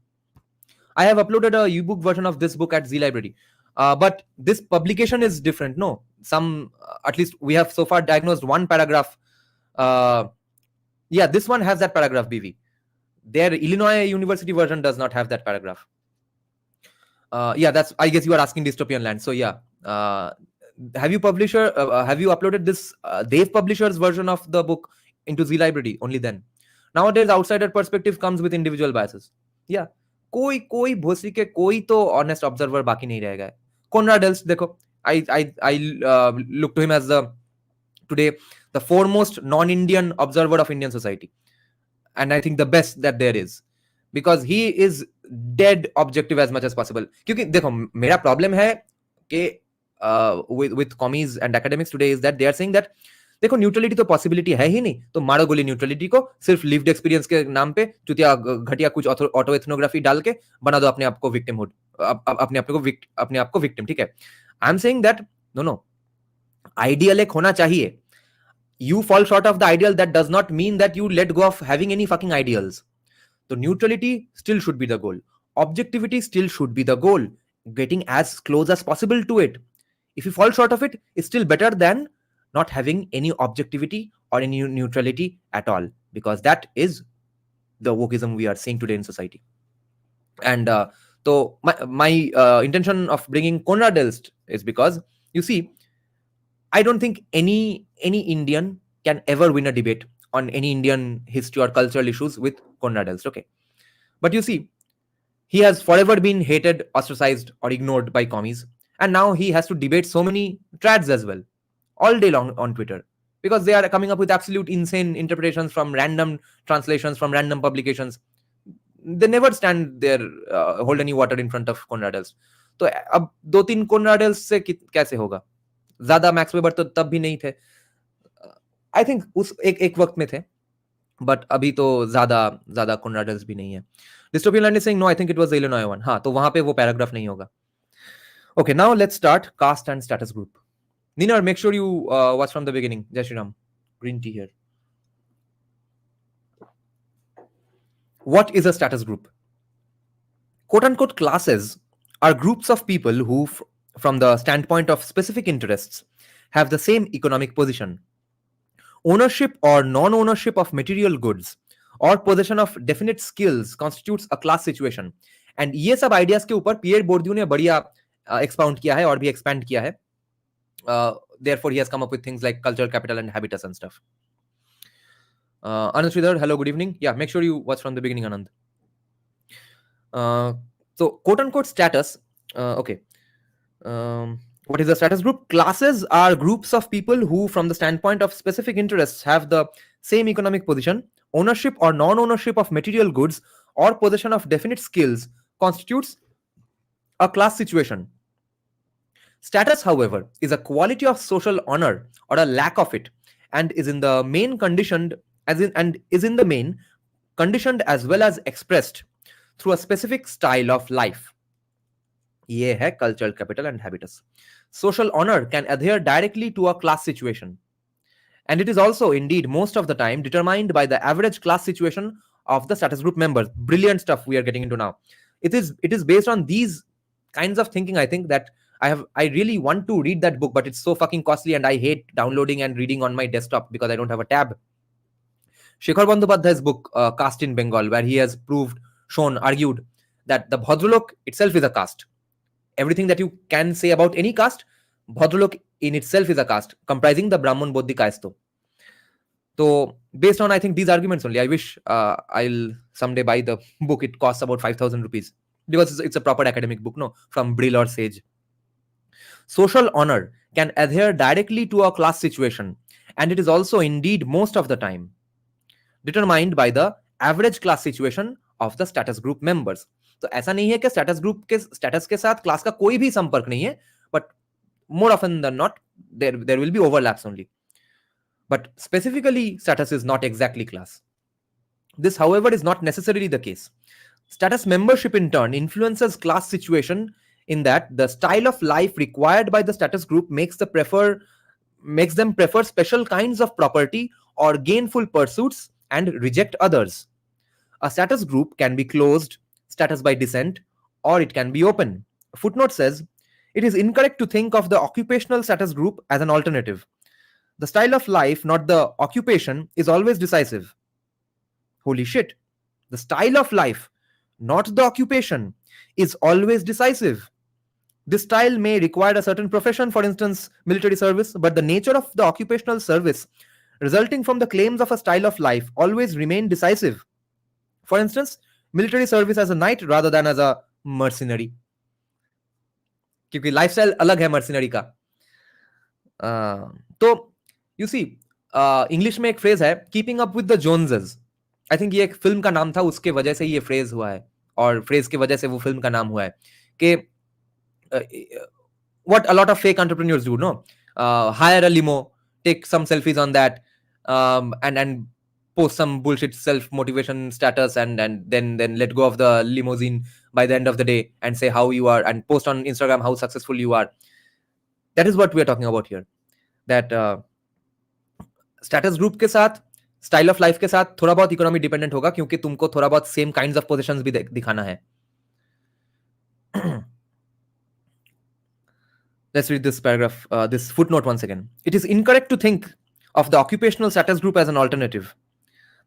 I have uploaded a ebook version of this book at Z Library, but this publication is different. No, at least we have so far diagnosed one paragraph. Yeah, this one has that paragraph, BV. Their Illinois University version does not have that paragraph. Yeah, that's, I guess you are asking dystopian land. So yeah, have you uploaded this Dev Publishers version of the book into Z Library? Only then. Nowadays, outsider perspective comes with individual biases. Yeah, कोई भोसड़ी के कोई तो honest observer बाकी नहीं रहेगा. Conrad Elst, देखो, I look to him as today the foremost non-Indian observer of Indian society, and I think the best that there is, because he is dead objective as much as possible. क्योंकि देखो, मेरा problem है कि with commies and academics today is that they are saying that देखो neutrality तो possibility है ही नहीं, तो मारो गोली न्यूट्रलिटी को, सिर्फ लिव्ड एक्सपीरियंस के नाम पे चुतिया घटिया कुछ ऑटो एथनोग्राफी डाल के बना दो अपने आप को विक्टिमहुड, अपने आप को विक्टिम. ठीक है, I am saying that no, ideal एक होना चाहिए. You fall short of the ideal, that does not mean that you let go of having any fucking ideals. So neutrality still should be the goal. Objectivity still should be the goal. Getting as close as possible to it. If you fall short of it, it's still better than not having any objectivity or any neutrality at all, because that is the wokeism we are seeing today in society. And so my intention of bringing Conrad Elst is because, you see, I don't think any Indian can ever win a debate on any Indian history or cultural issues with Conrad Else. Okay, but you see, he has forever been hated, ostracized, or ignored by commies, and now he has to debate so many trads as well, all day long on Twitter, because they are coming up with absolute insane interpretations from random translations from random publications. They never stand there, hold any water in front of Conrad Else. तो अब दो तीन Conrad Else से कैसे होगा? ज्यादा max weber तो तब भी नहीं थे, आई थिंक उस एक वक्त में थे, बट अभी तो ज्यादा ज्यादा Conrad Else भी नहीं है. Dystopian land is saying no, I think it was the Illinois one. हाँ, तो वहां पे वो पैराग्राफ नहीं होगा. Okay, now let's start caste and status group. Ninar, make sure you watch from the beginning. Jai Shri Ram. Green tea here. What is a status group? Quote unquote classes are groups of people who, from the standpoint of specific interests, have the same economic position. Ownership or non-ownership of material goods or possession of definite skills constitutes a class situation. And ये सब ideas के ऊपर पियर बोर्डियू ने बढ़िया expound किया है और भी expand किया है. Therefore, he has come up with things like cultural capital and habitus and stuff. Anand Sridhar, hello, good evening. Yeah, make sure you watch from the beginning, Anand. So, quote unquote status. Okay. What is a status group? Classes are groups of people who, from the standpoint of specific interests, have the same economic position. Ownership or non-ownership of material goods or possession of definite skills constitutes a class situation. Status, however, is a quality of social honor or a lack of it, and is in the main conditioned as well as expressed through a specific style of life. ये है cultural capital and habitus. Social honor can adhere directly to a class situation, and it is also indeed most of the time determined by the average class situation of the status group members. Brilliant stuff we are getting into now. It is based on these kinds of thinking, I think, that I really want to read that book, but it's so fucking costly and I hate downloading and reading on my desktop because I don't have a tab. Shekhar Bandyopadhyay's book, Caste in Bengal, where he has argued that the Bhadralok itself is a caste. Everything that you can say about any caste, Bhadralok in itself is a caste, comprising the Brahman, Bodhi, Kaisto. So, based on, I think, these arguments only, I wish I'll someday buy the book. It costs about 5,000 rupees because it's a proper academic book, no, from Brill or Sage. Social honor can adhere directly to a class situation, and it is also indeed most of the time determined by the average class situation of the status group members. तो ऐसा नहीं है कि status group के status के साथ class का कोई भी संपर्क नहीं है, but more often than not there will be overlaps only. But specifically, status is not exactly class. This, however, is not necessarily the case. Status membership in turn influences class situation in that the style of life required by the status group makes them prefer special kinds of property or gainful pursuits and reject others. A status group can be closed, status by descent, or it can be open. A footnote says, it is incorrect to think of the occupational status group as an alternative. The style of life, not the occupation, is always decisive. Holy shit. The style of life, not the occupation, is always decisive. This style may require a certain profession, for instance, military service, but the nature of the occupational service resulting from the claims of a style of life always remain decisive. For instance, military service as a knight rather than as a mercenary. क्योंकि lifestyle अलग है mercenary का. तो you see English में एक phrase है, keeping up with the Joneses. I think ये एक फिल्म का नाम था, उसके वजह से ये फ्रेज हुआ है, और फ्रेज की वजह से वो फिल्म का नाम हुआ है कि what a lot of fake entrepreneurs do, no? Hire a limo, take some selfies on that, and post some bullshit self-motivation status, and then let go of the limousine by the end of the day and say how you are, and post on Instagram how successful you are. That is what we are talking about here. That status group के साथ, style of life के साथ थोड़ा बहुत economy dependent होगा, क्योंकि तुमको थोड़ा बहुत same kinds of positions भी दिखाना है. Let's read this paragraph, this footnote once again. It is incorrect to think of the occupational status group as an alternative.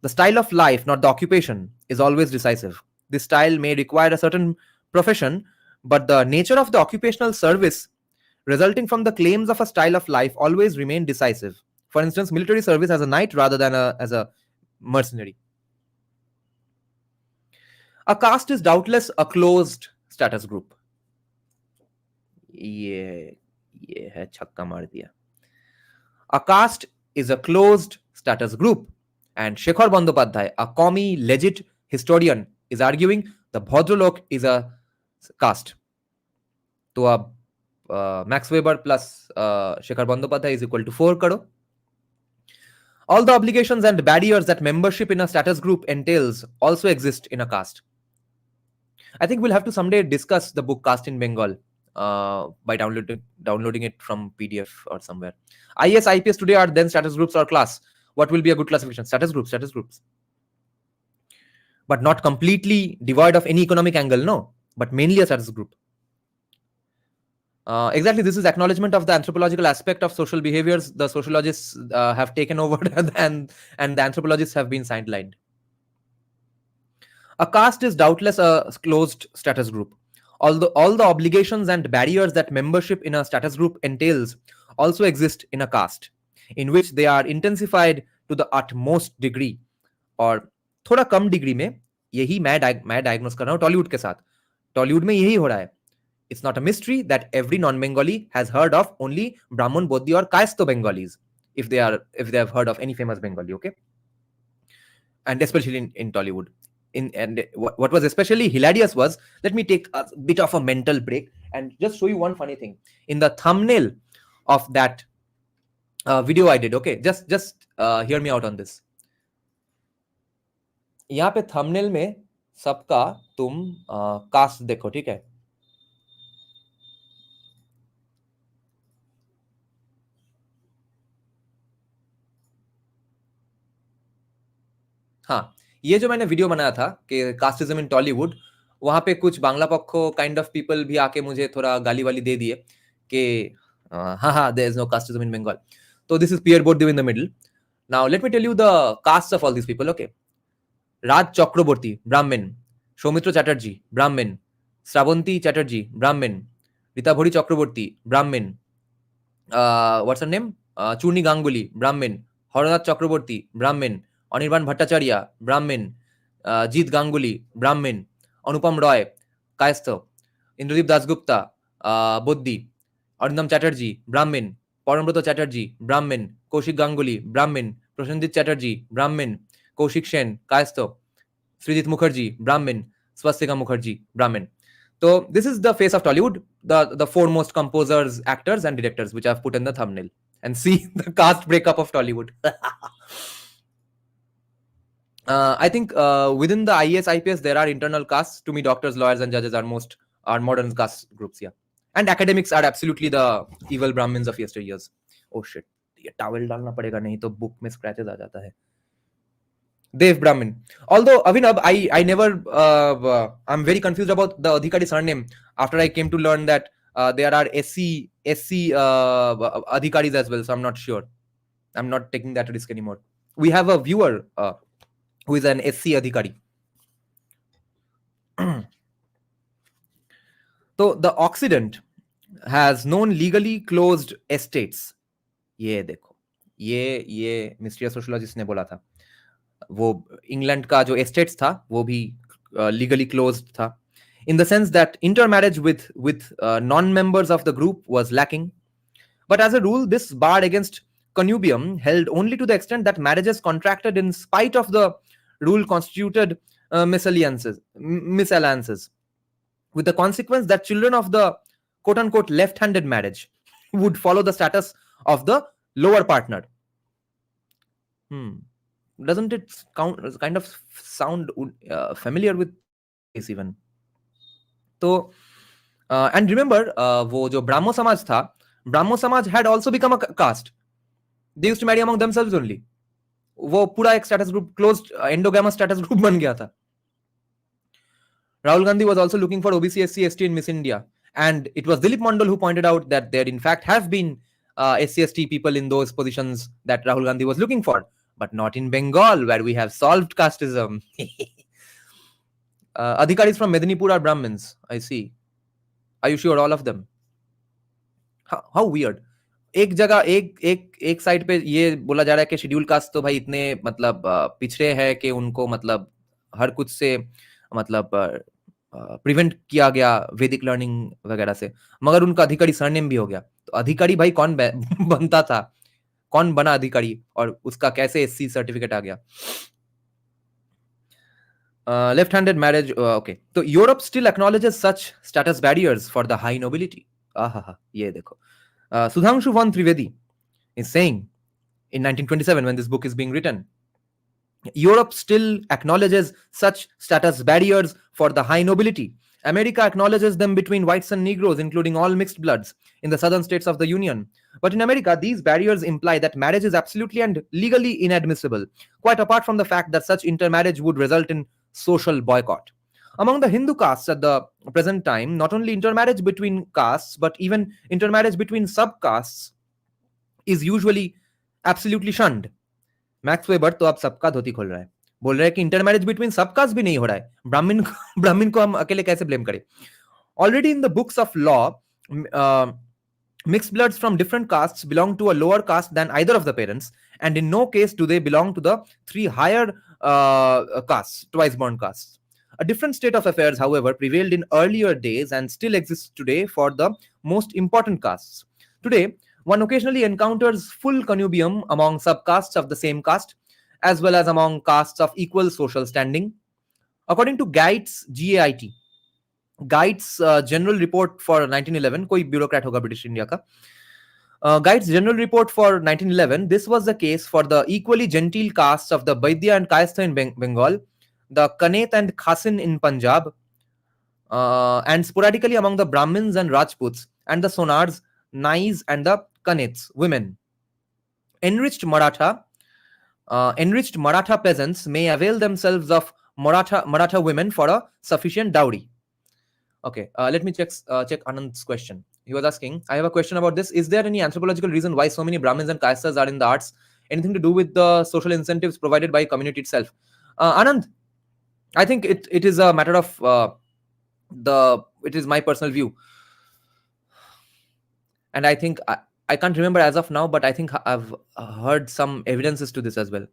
The style of life, not the occupation, is always decisive. This style may require a certain profession, but the nature of the occupational service resulting from the claims of a style of life always remain decisive. For instance, military service as a knight rather than as a mercenary. A caste is doubtless a closed status group. ये है छक्का मार दिया. A caste is a closed status group, and Shekhar Bandyopadhyay, a commie legit historian, is arguing the Bhadralok is a caste. तो अब Max Weber plus Shekhar Bandyopadhyay is equal to 4 करो. All the obligations and barriers that membership in a status group entails also exist in a caste. I think we'll have to someday discuss the book Caste in Bengal by downloading it from PDF or somewhere. IS, IPS today are then status groups or class. What will be a good classification? Status groups. But not completely devoid of any economic angle, no. But mainly a status group. Exactly, this is acknowledgement of the anthropological aspect of social behaviors. The sociologists have taken over and the anthropologists have been sidelined. A caste is doubtless a closed status group. Although all the obligations and barriers that membership in a status group entails also exist in a caste, in which they are intensified to the utmost degree. और थोड़ा कम degree में यही मैं diagnose कर रहा हूँ टॉलीवुड के साथ. टॉलीवुड में यही हो रहा है. It's not a mystery that every non-Bengali has heard of only Brahman, Bodhi or Kayesto Bengalis, if they have heard of any famous Bengali, okay? And especially in Tollywood. And what was especially hilarious was, let me take a bit of a mental break and just show you one funny thing. In the thumbnail of that video I did, okay? Just hear me out on this. यहाँ पे thumbnail में सबका तुम cast देखो, ठीक है? हाँ, ये जो मैंने वीडियो बनाया था कि कास्टिज्म इन टॉलीवुड, वहां पे कुछ बांग्ला पक्षो काइंड ऑफ पीपल भी आके मुझे थोड़ा गाली वाली दे दिए कि हाँ, there is no casteism in Bengal. तो this is pier board in the middle. Now let me tell you the caste of all this people, okay? Raj Chakraborty, Brahmin. Soumitra Chatterjee, ब्राह्मण. श्रावंती चैटर्जी, ब्राह्मण. Ritabhari Chakraborty, Brahmin. What's her name? Churni Ganguly, Brahmin. Haranath चक्रवर्ती, ब्राह्मण. अनिर्बाण भट्टाचार्य, ब्राह्मण. जीत गांगुली, ब्राह्मण. अनुपम रॉय, कायस्थ. इंद्रदीप दासगुप्ता, बोद्दी. अरिंदम चैटर्जी, ब्राह्मण. परमब्रत चैटर्जी, ब्राह्मण. कौशिक गांगुली, ब्राह्मण. प्रसन्नजीत चैटर्जी, ब्राह्मण. कौशिक सेन, कायस्थ. श्रीजीत मुखर्जी, ब्राह्मण. स्वस्तिका मुखर्जी, ब्राह्मण. So this is the face of Tollywood, the foremost composers, actors and directors which I've put in the thumbnail. And see the caste breakup of Tollywood. I think within the IAS, IPS, there are internal castes. To me, doctors, lawyers, and judges are modern caste groups. Yeah, and academics are absolutely the evil Brahmins of yesteryears. Oh shit, ये towel डालना पड़ेगा, नहीं तो book में scratches आ जाता है. Dev Brahmin. Although Avinab, I never I'm very confused about the Adhikari surname after I came to learn that there are SC Adhikaris as well. So I'm not sure. I'm not taking that risk anymore. We have a viewer who is an SC Adhikari. So the Occident has known legally closed estates. ये देखो, ये mysterious sociologist ने बोला था. वो England का जो estates था वो भी लीगली क्लोज्ड था, in the sense that intermarriage with non members of the group was lacking. But as a rule this barred against connubium held only to the extent that marriages contracted in spite of the rule constituted misalliances, with the consequence that children of the quote-unquote left-handed marriage would follow the status of the lower partner. Doesn't it kind of sound familiar with this even? So and remember वो जो ब्राह्मो समाज था, ब्राह्मो समाज had also become a caste. They used to marry among themselves only. वो पूरा एक status group, closed endogamous status group बन गया था. Rahul Gandhi was also looking for OBC, SC, ST in Miss India, and it was Dilip Mandal who pointed out that there in fact have been SC, ST people in those positions that Rahul Gandhi was looking for. But not in Bengal, where we have solved casteism. Adhikaris from Medinipur are Brahmins, I see. Are you sure all of them? How weird. एक जगह एक side पे ये बोला जा रहा है कि शेड्यूल कास्ट तो भाई इतने मतलब पिछड़े हैं कि उनको मतलब हर कुछ से मतलब प्रिवेंट किया गया वैदिक लर्निंग वगैरह से, मगर उनका अधिकारी सरनेम भी हो गया. तो अधिकारी भाई कौन बनता था, कौन बना अधिकारी, और उसका कैसे एससी सर्टिफिकेट आ गया. Left handed marriage, okay. तो Europe still acknowledges such status barriers for the high nobility. आहा, ये देखो. Sudhanshu von Trivedi is saying in 1927, when this book is being written, Europe still acknowledges such status barriers for the high nobility. America acknowledges them between whites and Negroes, including all mixed bloods, in the southern states of the Union. But in America, these barriers imply that marriage is absolutely and legally inadmissible, quite apart from the fact that such intermarriage would result in social boycott. Among the Hindu castes at the present time, not only intermarriage between castes, but even intermarriage between subcastes is usually absolutely shunned. Max weber तो अब सबका धोती खोल रहा है, बोल रहा है कि इंटरमैरिज बिटवीन सबकास्ट भी नहीं हो रहा है. ब्राह्मण को हम अकेले कैसे ब्लेम करें. Already in the books of law, mixed bloods from different castes belong to a lower caste than either of the parents, and in no case do they belong to the three higher castes, twice born castes. A different state of affairs, however, prevailed in earlier days and still exists today for the most important castes. Today, one occasionally encounters full connubium among subcastes of the same caste, as well as among castes of equal social standing. According to Gait's general report for 1911, कोई bureaucrat होगा British India का. Gait's general report for 1911, this was the case for the equally genteel castes of the Baidya and Kayastha in Bengal, the Kanet and Khasin in Punjab, and sporadically among the Brahmins and Rajputs, and the Sonars, Nais, and the Kanets, women. Enriched Maratha peasants may avail themselves of Maratha women for a sufficient dowry. Okay, let me check Anand's question. He was asking, I have a question about this. Is there any anthropological reason why so many Brahmins and Kayasthas are in the arts? Anything to do with the social incentives provided by community itself? Anand, I think it is a matter of it is my personal view. And I think I can't remember as of now, but I think I've heard some evidences to this as well.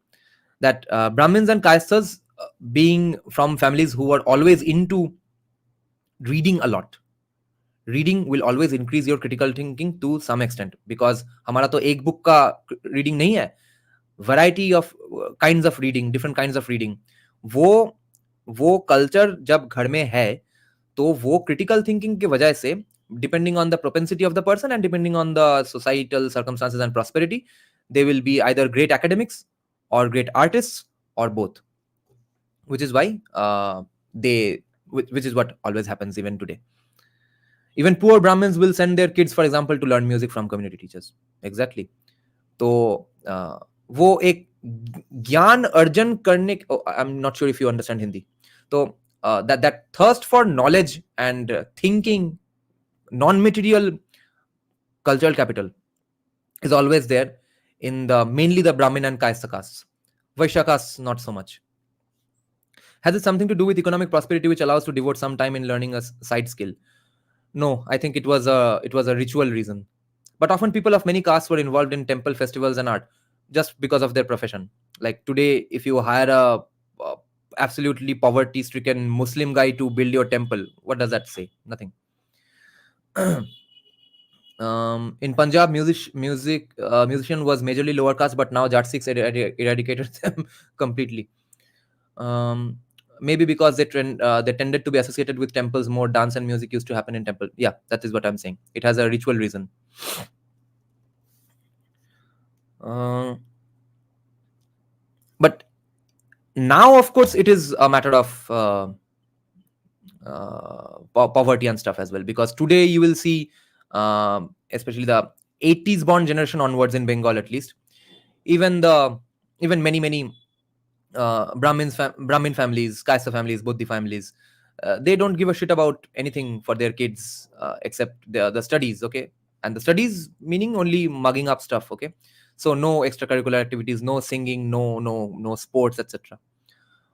That Brahmins and Kayasthas, being from families who are always into reading a lot, reading will always increase your critical thinking to some extent, because हमारा तो एक book का reading नहीं है, variety of kinds of reading, different kinds of reading. वो culture जब घर में है, तो वो critical thinking की वजह से, depending on the propensity of the person and depending on the societal circumstances and prosperity, they will be either great academics or great artists or both, which is why which is what always happens even today. Even poor Brahmins will send their kids, for example, to learn music from community teachers. Exactly. तो वो एक ज्ञान अर्जन करने, I am not sure if you understand Hindi. तो that thirst for knowledge and thinking, non-material cultural capital is always there in mainly the Brahmin and Kayastha castes. Vaishya castes, not so much. Has it something to do with economic prosperity which allows to devote some time in learning a side skill? No, I think it was a ritual reason. But often people of many castes were involved in temple festivals and art just because of their profession. Like today, if you hire a absolutely poverty-stricken Muslim guy to build your temple, what does that say? Nothing. In Punjab, musician was majorly lower caste, but now Jat Sikhs eradicated them completely. Maybe because they tended to be associated with temples more. Dance and music used to happen in temple. Yeah, that is what I'm saying. It has a ritual reason. But now, of course, it is a matter of poverty and stuff as well, because today you will see, especially the 80s born generation onwards in Bengal, at least, even many Brahmin families, Kayastha families, both the families, they don't give a shit about anything for their kids except the studies. Okay, and the studies meaning only mugging up stuff. Okay, so no extracurricular activities, no singing, no sports, etc.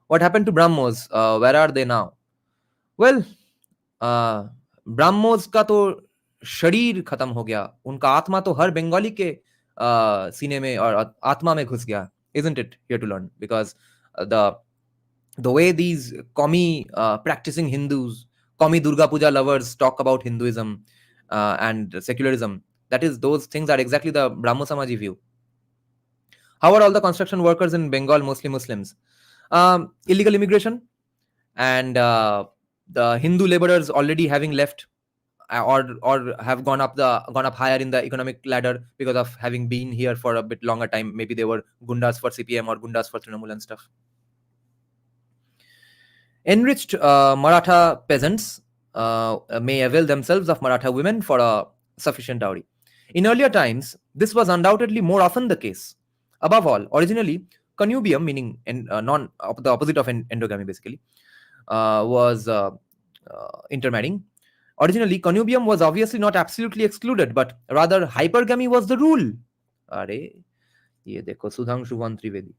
What happened to Brahmos? Where are they now? Well, Brahmos का तो शरीर खत्म हो गया, उनका आत्मा तो हर बंगाली के सीने में और आत्मा में घुस गया. Isn't it here to learn? Because the way these commie practicing Hindus, commie Durga Puja lovers talk about Hinduism and secularism, that is, those things are exactly the Brahmo Samaji view. How are all the construction workers in Bengal mostly Muslims? Illegal immigration and the Hindu laborers already having left or have gone up higher in the economic ladder because of having been here for a bit longer time. Maybe they were gundas for CPM or gundas for Trinamool and stuff. Enriched Maratha peasants may avail themselves of Maratha women for a sufficient dowry. In earlier times, this was undoubtedly more often the case. Above all, originally, connubium, meaning the opposite of endogamy, basically, was intermarrying. Originally, connubium was obviously not absolutely excluded, but rather hypergamy was the rule. Are ye dekho Sudhanshu Van Trivedi.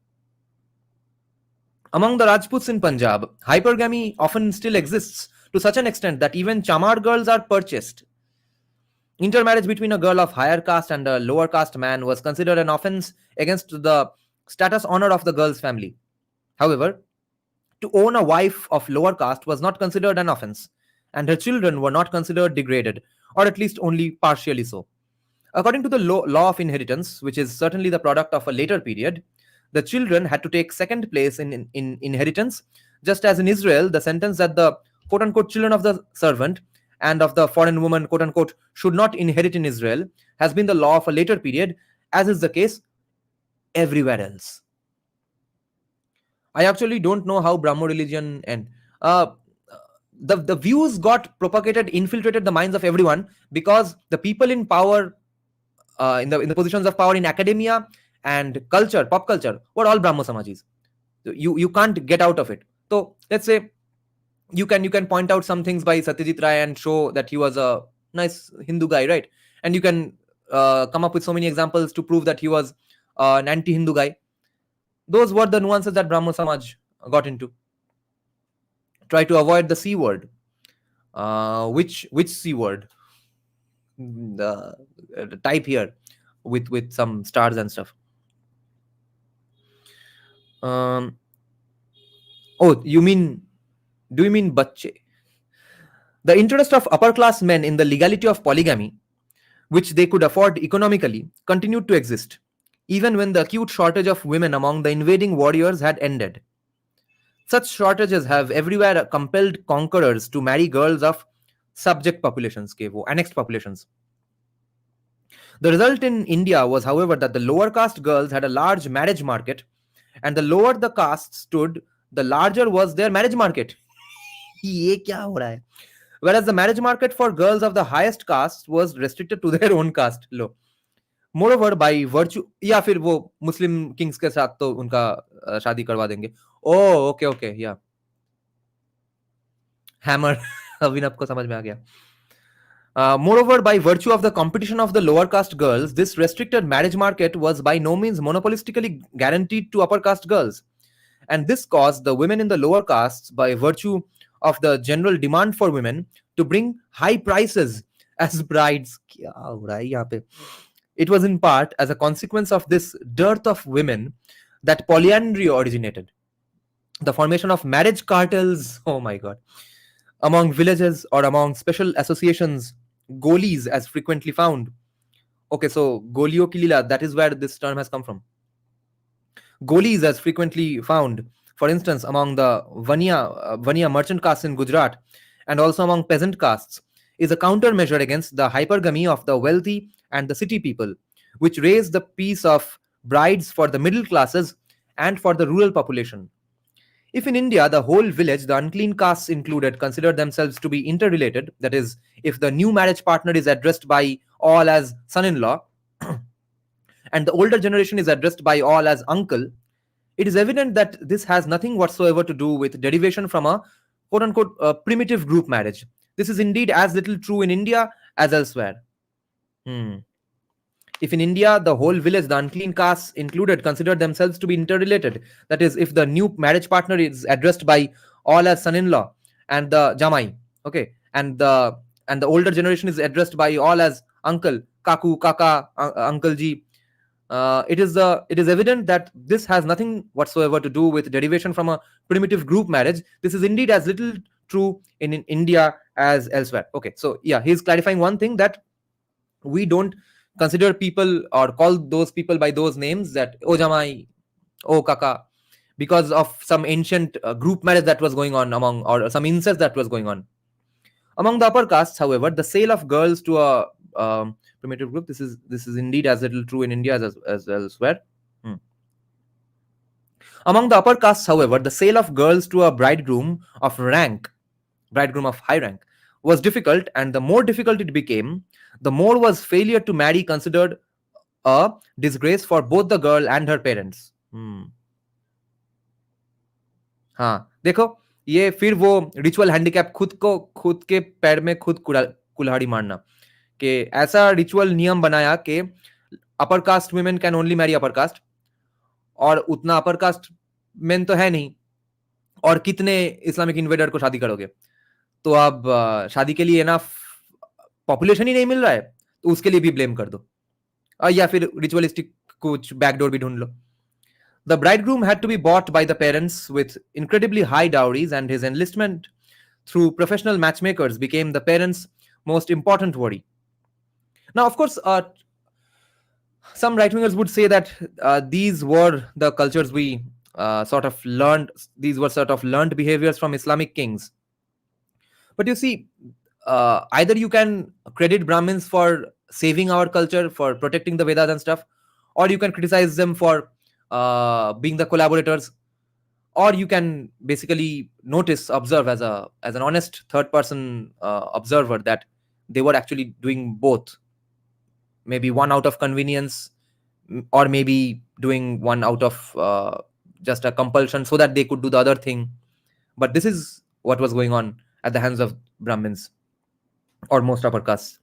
Among the Rajputs in Punjab, hypergamy often still exists to such an extent that even chamar girls are purchased. Intermarriage between a girl of higher caste and a lower caste man was considered an offense against the status honor of the girl's family. However, to own a wife of lower caste was not considered an offense, and her children were not considered degraded, or at least only partially so. According to the law of inheritance, which is certainly the product of a later period, the children had to take second place in inheritance, just as in Israel, the sentence that the quote unquote children of the servant and of the foreign woman quote unquote should not inherit in Israel has been the law of a later period, as is the case everywhere else. I actually don't know how Brahmo religion and the views got propagated, infiltrated the minds of everyone, because the people in power, in the positions of power in academia and culture, pop culture, were all Brahmo Samajis. You can't get out of it. So let's say you can point out some things by Satyajit Ray and show that he was a nice Hindu guy, right? And you can come up with so many examples to prove that he was an anti-Hindu guy. Those were the nuances that Brahmo Samaj got into. Try to avoid the C word. Which C word? The type here with some stars and stuff. Oh, do you mean bacche? The interest of upper class men in the legality of polygamy, which they could afford economically, continued to exist, even when the acute shortage of women among the invading warriors had ended. Such shortages have everywhere compelled conquerors to marry girls of subject populations, annexed populations. The result in India was, however, that the lower caste girls had a large marriage market, and the lower the caste stood, the larger was their marriage market. ये क्या हो रहा है? Whereas the marriage market for girls of the highest caste was restricted to their own caste. Low. Moreover, by virtue, या फिर वो मुस्लिम Kings के साथ तो उनका शादी करवा देंगे. Oh, okay, yeah. Hammer. अभिनव को समझ में आ गया. Moreover, by virtue of the competition of the lower caste girls, this restricted marriage market was by no means monopolistically guaranteed to upper caste girls. And this caused the women in the lower castes, by virtue of the general demand for women, to bring high prices as brides. It was in part as a consequence of this dearth of women that polyandry originated. The formation of marriage cartels, oh my god, among villages or among special associations, golis as frequently found. Okay, so golio ki lila, that is where this term has come from. Golis as frequently found, for instance, among the Vanya merchant castes in Gujarat, and also among peasant castes, is a countermeasure against the hypergamy of the wealthy and the city people, which raised the piece of brides for the middle classes and for the rural population. If in India the whole village, the unclean castes included, consider themselves to be interrelated, that is, if the new marriage partner is addressed by all as son-in-law, and the older generation is addressed by all as uncle, it is evident that this has nothing whatsoever to do with derivation from a quote-unquote primitive group marriage. This is indeed as little true in India as elsewhere. If in India the whole village, the unclean castes included, consider themselves to be interrelated, that is, if the new marriage partner is addressed by all as son-in-law and the jamai, okay, and the and the older generation is addressed by all as uncle, kaku, kaka, uncle ji. It is evident that this has nothing whatsoever to do with derivation from a primitive group marriage. This is indeed as little true in India as elsewhere. Okay, so yeah, he's clarifying one thing, that we don't consider people or call those people by those names, that oh jamai, oh kaka, because of some ancient group marriage that was going on among, or some incest that was going on among the upper castes. However, the sale of girls to a primitive group, this is indeed as little true in India as elsewhere. Hmm. Among the upper castes, however, the sale of girls to a bridegroom of high rank, was difficult, and the more difficult it became, the more was failure to marry considered a disgrace for both the girl and her parents. हाँ, देखो, ये फिर वो ritual handicap, खुद के पैर में खुद कुल्हाड़ी मारना, कि ऐसा रिचुअल नियम बनाया कि upper caste women can only marry upper caste, और उतना अपर कास्ट मेन तो है नहीं, और कितने इस्लामिक इन्वेडर को शादी करोगे, तो अब शादी के लिए एनफ पॉपुलेशन ही नहीं मिल रहा है, तो उसके लिए भी ब्लेम कर दो, या फिर रिचुअलिस्टिक कुछ बैकडोर भी ढूंढ लो. The bridegroom had to be bought by the parents with incredibly high dowries, and his enlistment through professional matchmakers became the parents' most important worry. Now, of course, some right-wingers would say that these were the cultures we sort of learned, these were sort of learned behaviors from Islamic kings. But you see, either you can credit Brahmins for saving our culture, for protecting the Vedas and stuff, or you can criticize them for being the collaborators, or you can basically observe as an honest third person observer that they were actually doing both, maybe one out of convenience, or maybe doing one out of just a compulsion so that they could do the other thing. But this is what was going on at the hands of Brahmins or most upper castes.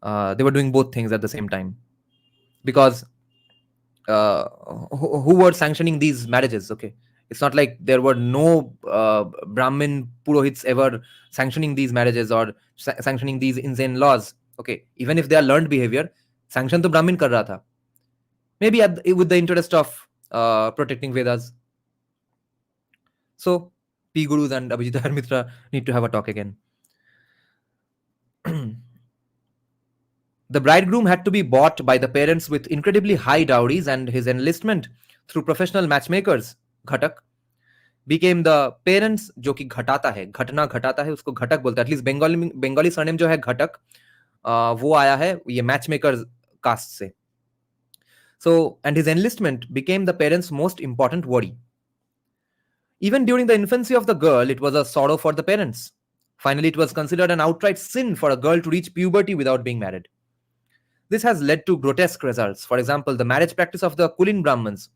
They were doing both things at the same time, because who were sanctioning these marriages? Okay, it's not like there were no Brahmin purohits ever sanctioning these marriages or sanctioning these insane laws. Okay, even if they are learned behavior, sanction to Brahmin kar raha tha, maybe with the interest of protecting Vedas. So P Gurus and Abhijit Mitra need to have a talk again. The bridegroom had to be bought by the parents with incredibly high dowries, and his enlistment through professional matchmakers, घटक, became the parents, जो कि घटाता है, घटना घटाता है, उसको घटक बोलते हैं. एटलीस्ट बंगाली सरनेम जो है घटक, वो आया है ये मैचमेकर कास्ट से. So, and his enlistment became the parents' most important worry. Even during the infancy of the girl, it was a sorrow for the parents. Finally, it was considered an outright sin for a girl to reach puberty without being married. This has led to grotesque results. For example, the marriage practice of the Kulin Brahmans,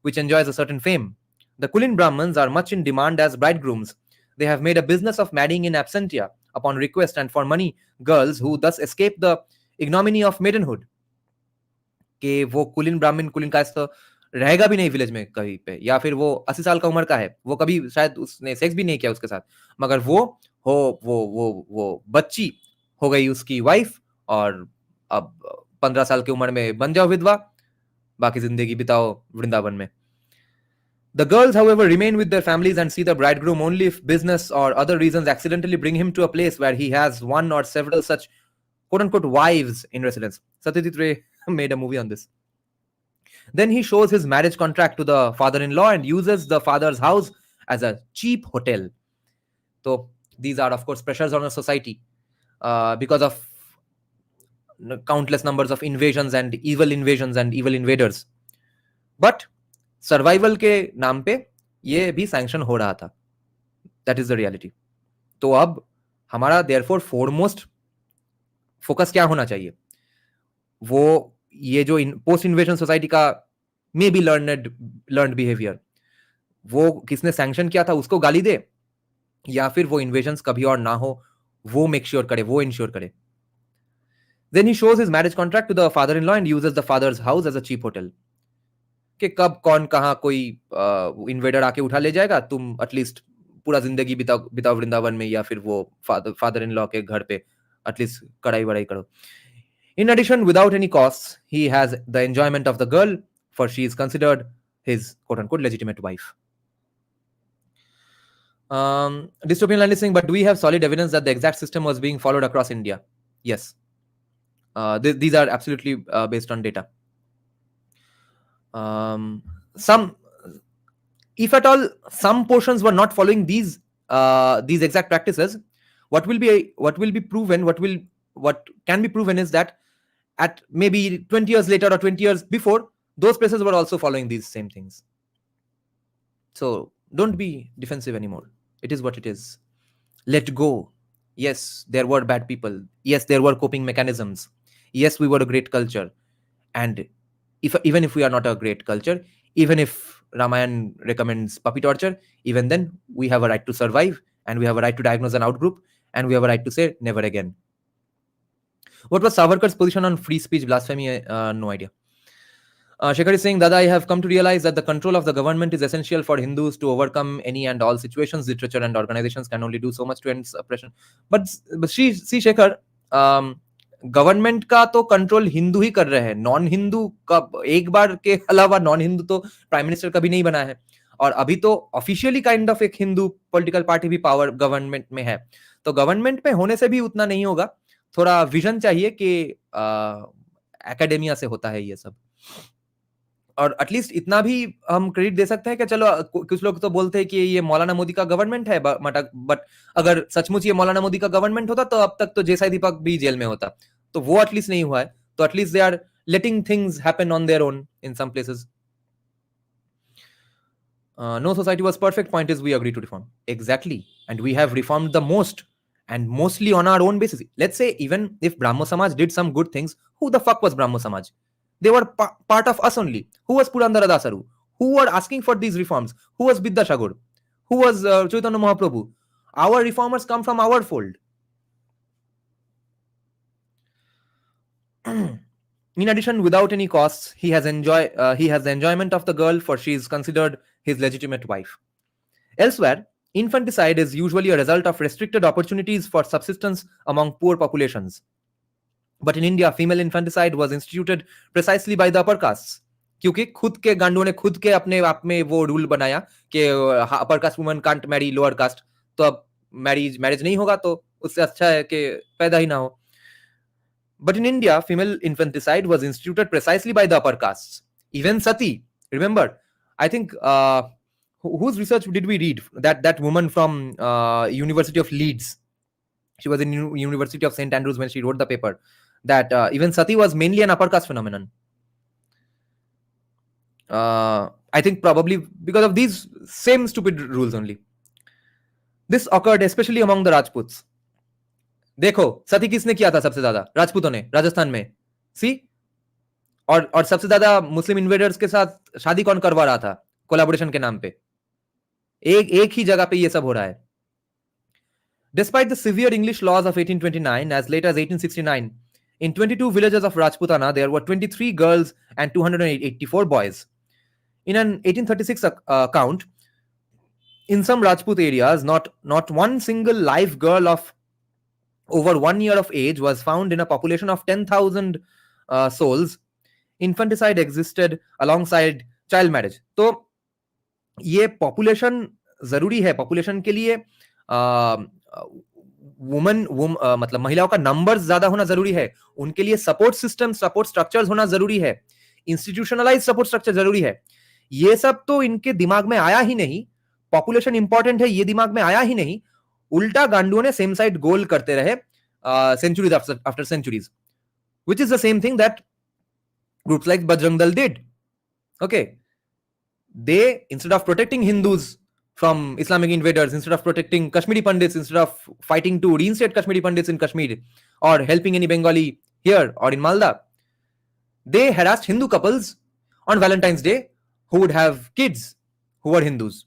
which enjoys a certain fame. The Kulin Brahmans are much in demand as bridegrooms. They have made a business of marrying in absentia, upon request and for money, girls who thus escape the ignominy of maidenhood. कि वो कुलीन ब्राह्मण, कुलीन cast तो रहेगा भी नहीं village में कहीं पे, या फिर वो 80 साल का उम्र का है, वो कभी शायद उसने सेक्स भी नहीं किया उसके साथ, मगर वो बच्ची हो गई उसकी वाइफ, और अब 15 साल की उम्र में बन जाओ विधवा, बाकी जिंदगी बिताओ वृंदावन में. The girls, however, remain with their families and see the bridegroom only if business or other reasons accidentally bring him to a place where he has one or several such quote-unquote wives in residence. Satyajit Ray made a movie on this. Then he shows his marriage contract to the father-in-law and uses the father's house as a cheap hotel. So these are, of course, pressures on a society because of countless numbers of invasions and evil invaders. But survival के नाम पे ये भी sanction हो रहा था. That is the reality. तो अब हमारा देयरफॉर फोरमोस्ट फोकस क्या होना चाहिए? वो ये जो पोस्ट इन्वेजन सोसाइटी का मे बी लर्नड बिहेवियर, वो किसने सैंक्शन किया था उसको गाली दे, या फिर वो इन्वेजन कभी और ना हो, वो मेक श्योर करे, वो इंश्योर करे. Then he shows his marriage contract to the father-in-law and uses the father's house as a cheap hotel. कि कब कौन कहाँ कोई इन्वेडर आके उठा ले जाएगा, तुम एटलीस्ट पूरा जिंदगी बिताओ वृंदावन में, या फिर वो फादर इन लॉ के घर पे at least kadai badai karo. In addition, without any costs, he has the enjoyment of the girl, for she is considered his quote unquote legitimate wife. Dystopian line is saying, but do we have solid evidence that the exact system was being followed across India? Yes. These are absolutely based on data. Some, if at all, some portions were not following these exact practices. What will be proven? What can be proven is that at maybe 20 years later or 20 years before, those places were also following these same things. So don't be defensive anymore. It is what it is. Let go. Yes, there were bad people. Yes, there were coping mechanisms. Yes, we were a great culture. And even if we are not a great culture, even if Ramayan recommends puppy torture, even then we have a right to survive, and we have a right to diagnose an outgroup, and we have a right to say never again. What was Savarkar's position on free speech, blasphemy? No idea. Shekhar is saying, Dada, I have come to realize that the control of the government is essential for Hindus to overcome any and all situations. Literature and organizations can only do so much to end oppression. But see, Shekhar, government का तो control Hindu ही कर रहे हैं. Non Hindu का एक बार के अलावा non Hindu तो प्राइम मिनिस्टर कभी नहीं बना है. और अभी तो ऑफिशियली काइंड ऑफ एक हिंदू पॉलिटिकल पार्टी भी पावर गवर्नमेंट में है. तो गवर्नमेंट में होने से भी उतना नहीं होगा. थोड़ा विजन चाहिए कि एकेडेमिया से होता है ये सब. और एटलीस्ट इतना भी हम क्रेडिट दे सकते हैं कि चलो, कुछ लोग तो बोलते हैं कि ये मौलाना मोदी का गवर्नमेंट है, बट अगर सचमुच ये मौलाना मोदी का गवर्नमेंट होता तो अब तक तो जैसा दीपक भी जेल में होता. तो वो एटलीस्ट नहीं हुआ है. तो at least they are letting things happen on their own in some places. No society was perfect. Point is, we agree to reform. Exactly. And we have reformed the most, and mostly on our own basis. Let's say even if Brahmo Samaj did some good things, who the fuck was Brahmo Samaj? They were part of us only. Who was Purandara Dasaru? Who were asking for these reforms? Who was Vidyasagar? Who was Chaitanya Mahaprabhu? Our reformers come from our fold. In addition, without any costs, he has the enjoyment of the girl, for she is considered his legitimate wife. Elsewhere, infanticide is usually a result of restricted opportunities for subsistence among poor populations. But in India, female infanticide was instituted precisely by the upper castes. क्योंकि खुद के गांडों ने खुद के अपने आप में वो रूल बनाया कि upper caste woman can't marry lower caste. तो अब मैरिज नहीं होगा, तो उससे अच्छा है कि पैदा ही ना हो. But in India, female infanticide was instituted precisely by the upper castes. Even Sati, remember, I think, whose research did we read? That woman from University of Leeds. She was in University of St. Andrews when she wrote the paper. That even Sati was mainly an upper caste phenomenon. I think probably because of these same stupid rules only. This occurred especially among the Rajputs. देखो, सती किसने किया था सबसे ज्यादा? राजपूतों ने, राजस्थान में. सी, और सबसे ज्यादा मुस्लिम इन्वेडर्स के साथ शादी कौन करवा रहा था कोलैबोरेशन के नाम पे? एक ही जगह पे ये सब हो रहा है. Despite the severe English laws of 1829, as late as 1869, in 22 villages of Rajputana, there were 23 girls and 284 boys. In an 1836 account, in some Rajput areas, not one single live girl of over 1 year of age was found in a population of 10,000 souls. Infanticide existed alongside child marriage. तो ये population जरूरी है. Population के लिए मतलब महिलाओं का number ज्यादा होना जरूरी है. उनके लिए सपोर्ट सिस्टम, सपोर्ट स्ट्रक्चर्स होना जरूरी है. इंस्टीट्यूशनलाइज सपोर्ट स्ट्रक्चर जरूरी है. ये सब तो इनके दिमाग में आया ही नहीं. पॉपुलेशन इंपॉर्टेंट है, ये दिमाग में आया ही नहीं. उल्टा गांडुओं ने सेम साइड गोल करते रहे centuries after centuries, which is the same thing that groups like Bajrang Dal did. Okay, they, instead of protecting Hindus from Islamic invaders, instead of protecting Kashmiri Pandits, instead of fighting to reinstate Kashmiri Pandits in Kashmir or helping any Bengali here or in Malda, they harassed Hindu couples on Valentine's Day who would have kids who were Hindus.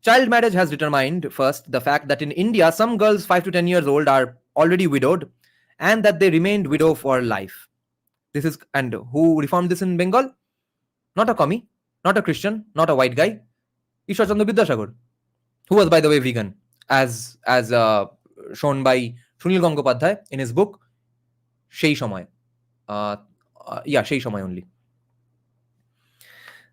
Child marriage has determined, first, the fact that in India, some girls 5 to 10 years old are already widowed and that they remained widow for life. This is, and who reformed this in Bengal? Not a commie, not a Christian, not a white guy. Ishwar Chandra Vidyasagar, who was, by the way, vegan, as shown by Sunil Gangopadhyay in his book Shei Shomoy. Shei Shomoy only.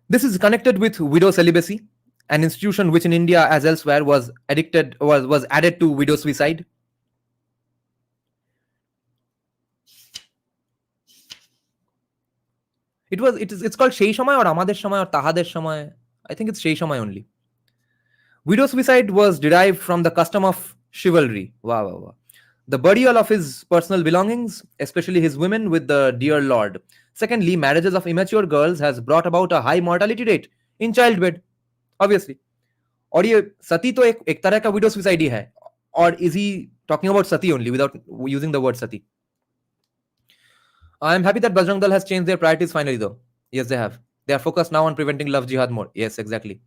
This is connected with widow celibacy, an institution which in India as elsewhere was added to widow suicide. It's called Shei Shomoy or Amader Shomoy or Tahader Shomoy. I think it's Shei Shomoy only. Widow suicide was derived from the custom of chivalry. Wow. The burial of his personal belongings, especially his women, with the dear lord. Secondly, marriages of immature girls has brought about a high mortality rate in childbed, obviously. और ये सती तो एक तरह का widow suicide ही है. Or is he talking about sati only without using the word sati? I am happy that Bajrang Dal has changed their priorities finally, though. Yes, they have. They are focused now on preventing love jihad more. Yes, exactly.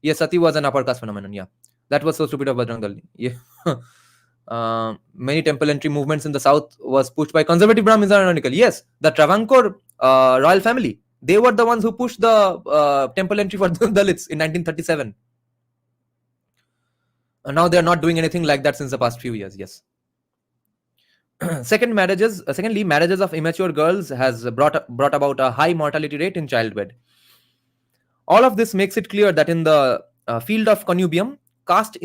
Yes, sati was an upper caste phenomenon. Yeah, that was so stupid of Bajrang Dal. Yeah. Many temple entry movements in the south was pushed by conservative Brahmins, ironically. Yes, the Travancore royal family. They were the ones who pushed the temple entry for the Dalits in 1937. And now they are not doing anything like that since the past few years. Yes. Secondly, marriages of immature girls has brought about a high mortality rate in childbed. All of this makes it clear that in the field of connubium, caste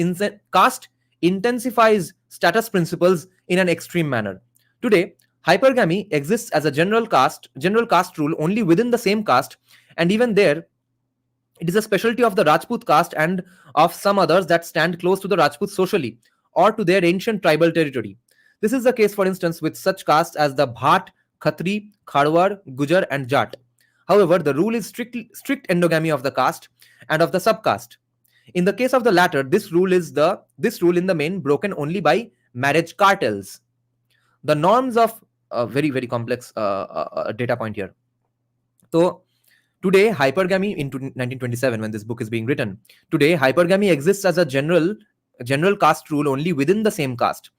intensifies status principles in an extreme manner. Today, hypergamy exists as a general caste rule only within the same caste, and even there, it is a specialty of the Rajput caste and of some others that stand close to the Rajputs socially or to their ancient tribal territory. This is the case, for instance, with such castes as the Bhat, Khatri, Kharwar, Gujar, and Jat. However, the rule is strict endogamy of the caste and of the subcaste. In the case of the latter, this rule in the main broken only by marriage cartels. The norms of very, very complex data point here. So today, hypergamy in 1927, when this book is being written, today hypergamy exists as a general caste rule only within the same caste.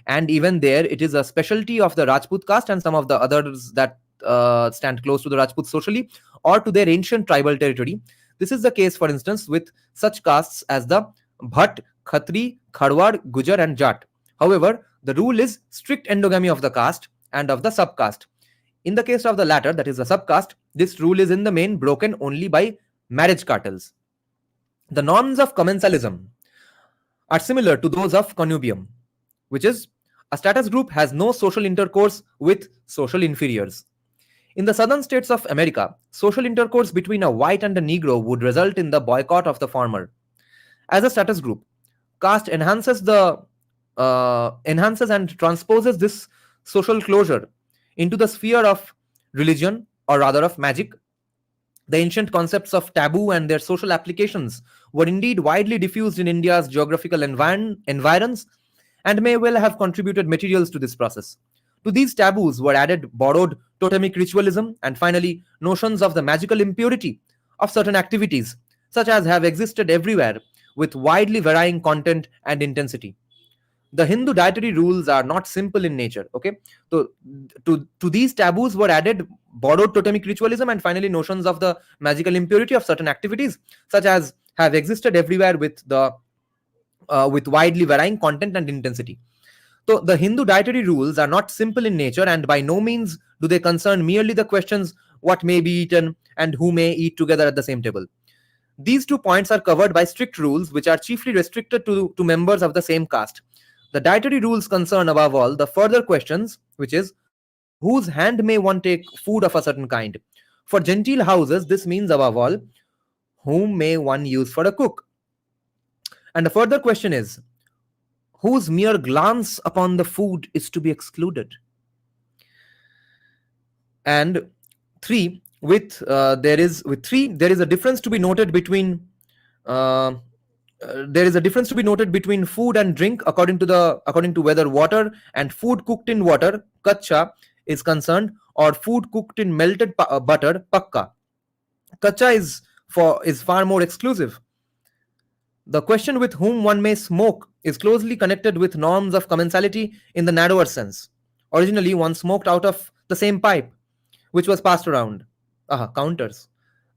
And even there, it is a specialty of the Rajput caste and some of the others that stand close to the Rajputs socially or to their ancient tribal territory. This is the case, for instance, with such castes as the Bhat, Khatri, Kharwar, Gujar, and Jat. However, the rule is strict endogamy of the caste and of the subcaste. In the case of the latter, that is the subcaste, this rule is in the main broken only by marriage cartels. The norms of commensalism are similar to those of connubium, which is a status group has no social intercourse with social inferiors. In the southern states of America, social intercourse between a white and a Negro would result in the boycott of the former. As a status group, caste enhances and transposes this social closure into the sphere of religion, or rather of magic. The ancient concepts of taboo and their social applications were indeed widely diffused in India's geographical environs and may well have contributed materials to this process. To these taboos were added borrowed totemic ritualism and finally notions of the magical impurity of certain activities, such as have existed everywhere with widely varying content and intensity. The Hindu dietary rules are not simple in nature. Okay, so to these taboos were added borrowed totemic ritualism and finally notions of the magical impurity of certain activities, such as have existed everywhere with widely varying content and intensity. So the Hindu dietary rules are not simple in nature, and by no means do they concern merely the questions what may be eaten and who may eat together at the same table. These 2 points are covered by strict rules which are chiefly restricted to members of the same caste. The dietary rules concern above all the further questions, which is from whose hand may one take food of a certain kind. For genteel houses, this means above all, whom may one use for a cook. And the further question is, whose mere glance upon the food is to be excluded. And there is a difference to be noted between food and drink according to whether water and food cooked in water, kacha, is concerned, or food cooked in melted butter, pakka. Kacha is far more exclusive. The question with whom one may smoke is closely connected with norms of commensality in the narrower sense. Originally, one smoked out of the same pipe, which was passed around. Counters.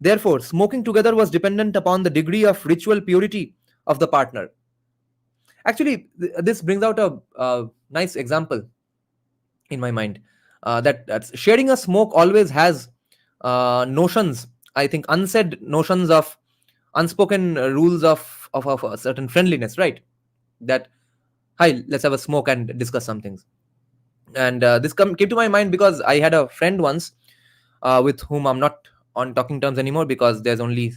Therefore, smoking together was dependent upon the degree of ritual purity of the partner. Actually, this brings out a nice example in my mind, that sharing a smoke always has notions, I think unsaid notions of unspoken rules of a certain friendliness, right? That, hi, let's have a smoke and discuss some things. And this came to my mind because I had a friend once, with whom I'm not on talking terms anymore, because there's only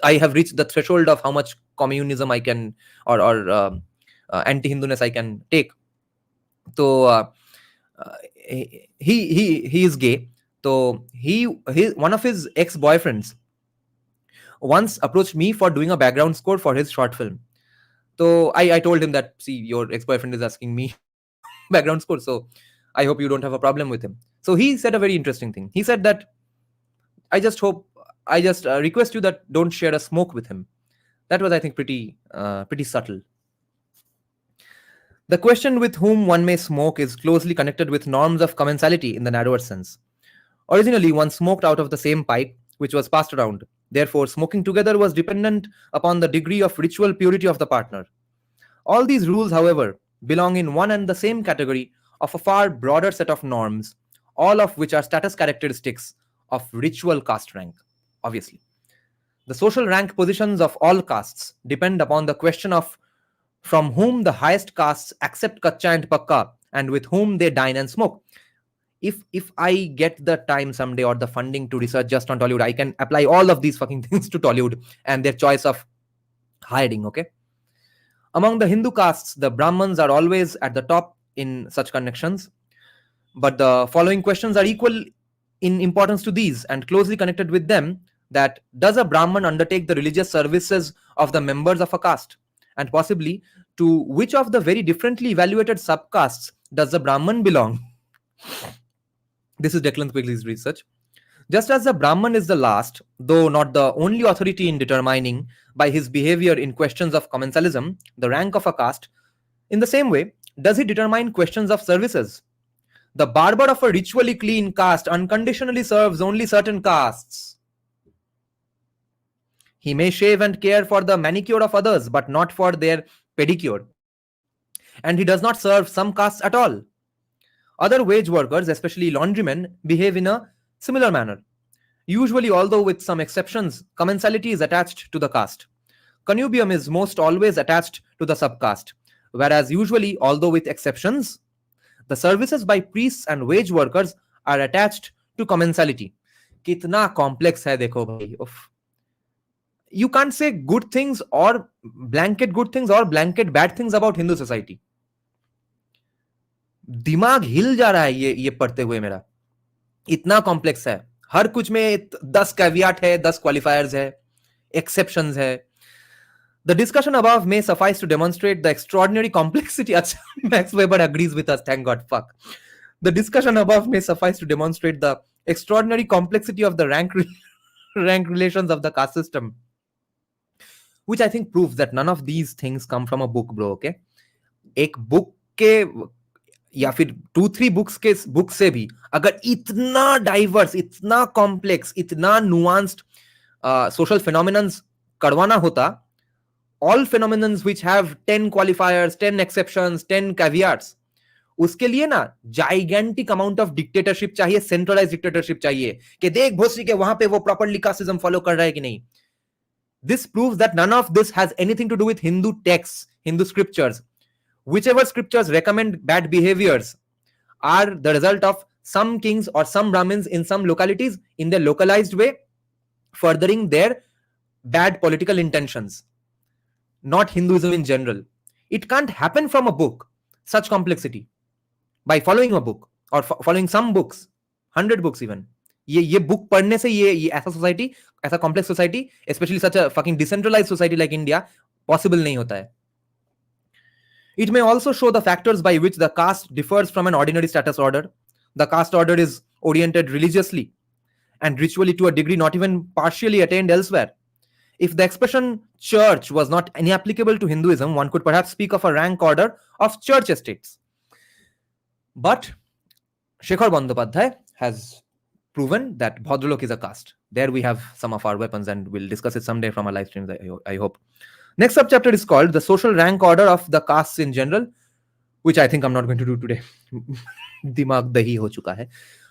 I have reached the threshold of how much communism I can, or anti-Hinduness I can take. So he is gay. So he one of his ex-boyfriends once approached me for doing a background score for his short film. So I told him that, see, your ex-boyfriend is asking me background score, so I hope you don't have a problem with him. So he said a very interesting thing. He said that, I just request you that don't share a smoke with him. That was, I think, pretty subtle. The question with whom one may smoke is closely connected with norms of commensality in the narrower sense. Originally, one smoked out of the same pipe, which was passed around. Therefore, smoking together was dependent upon the degree of ritual purity of the partner. All these rules, however, belong in one and the same category of a far broader set of norms, all of which are status characteristics of ritual caste rank, obviously. The social rank positions of all castes depend upon the question of from whom the highest castes accept kacha and pakka, and with whom they dine and smoke. If I get the time someday or the funding to research just on Tollywood, I can apply all of these fucking things to Tollywood and their choice of hiding, okay? Among the Hindu castes, the Brahmans are always at the top in such connections. But the following questions are equal in importance to these and closely connected with them. That does a Brahman undertake the religious services of the members of a caste? And possibly, to which of the very differently evaluated subcastes does the Brahman belong? This is Declan Quigley's research. Just as the Brahman is the last, though not the only authority in determining by his behavior in questions of commensalism the rank of a caste, in the same way does he determine questions of services. The barber of a ritually clean caste unconditionally serves only certain castes. He may shave and care for the manicure of others, but not for their pedicure. And he does not serve some castes at all. Other wage workers, especially laundrymen, behave in a similar manner. Usually, although with some exceptions, commensality is attached to the caste. Connubium is most always attached to the subcaste, whereas usually, although with exceptions, the services by priests and wage workers are attached to commensality. Kitna complex hai dekho bhai. Uff. You can't say good things or blanket bad things about Hindu society. दिमाग हिल जा रहा है ये पढ़ते हुए मेरा. इतना complex है. हर कुछ में 10 कैवियाट है, 10 क्वालिफायर्स है, एक्सेप्शंस है. The discussion above may suffice to demonstrate the extraordinary complexity. Max Weber agrees with us, thank God. Fuck. The discussion above may suffice to demonstrate the extraordinary complexity of the rank relations of the caste system, which I think proves that none of these things come from a book, bro. Okay, एक book के या फिर 2-3 book से भी अगर इतना diverse, इतना complex, इतना नुआंस्ड सोशल फिनोमिनन्स करवाना होता, all phenomenons which have 10 qualifiers, 10 exceptions, 10 caveats, उसके लिए ना gigantic amount of dictatorship चाहिए, centralized dictatorship चाहिए कि देख भोसरी के वहां पे वो properly casteism follow कर रहा है कि नहीं. This proves that none of this has anything to do with Hindu texts, Hindu scriptures. Whichever scriptures recommend bad behaviors are the result of some kings or some Brahmins in some localities in their localized way furthering their bad political intentions. Not Hinduism in general. It can't happen from a book, such complexity, by following a book or following some books, 100 books even. ये book पढ़ने से ये ऐसा society, ऐसा complex society, especially such a fucking decentralized society like India, possible नहीं होता है. It may also show the factors by which the caste differs from an ordinary status order. The caste order is oriented religiously and ritually to a degree not even partially attained elsewhere. If the expression church was not inapplicable to Hinduism, one could perhaps speak of a rank order of church estates. But Shekhar Bandyopadhyay has proven that Bhadralok is a caste. There we have some of our weapons, and we'll discuss it someday from our live streams, I hope. Next subchapter is called the social rank order of the castes in general, which I think I'm not going to do today. Dimag dahi ho chuka hai.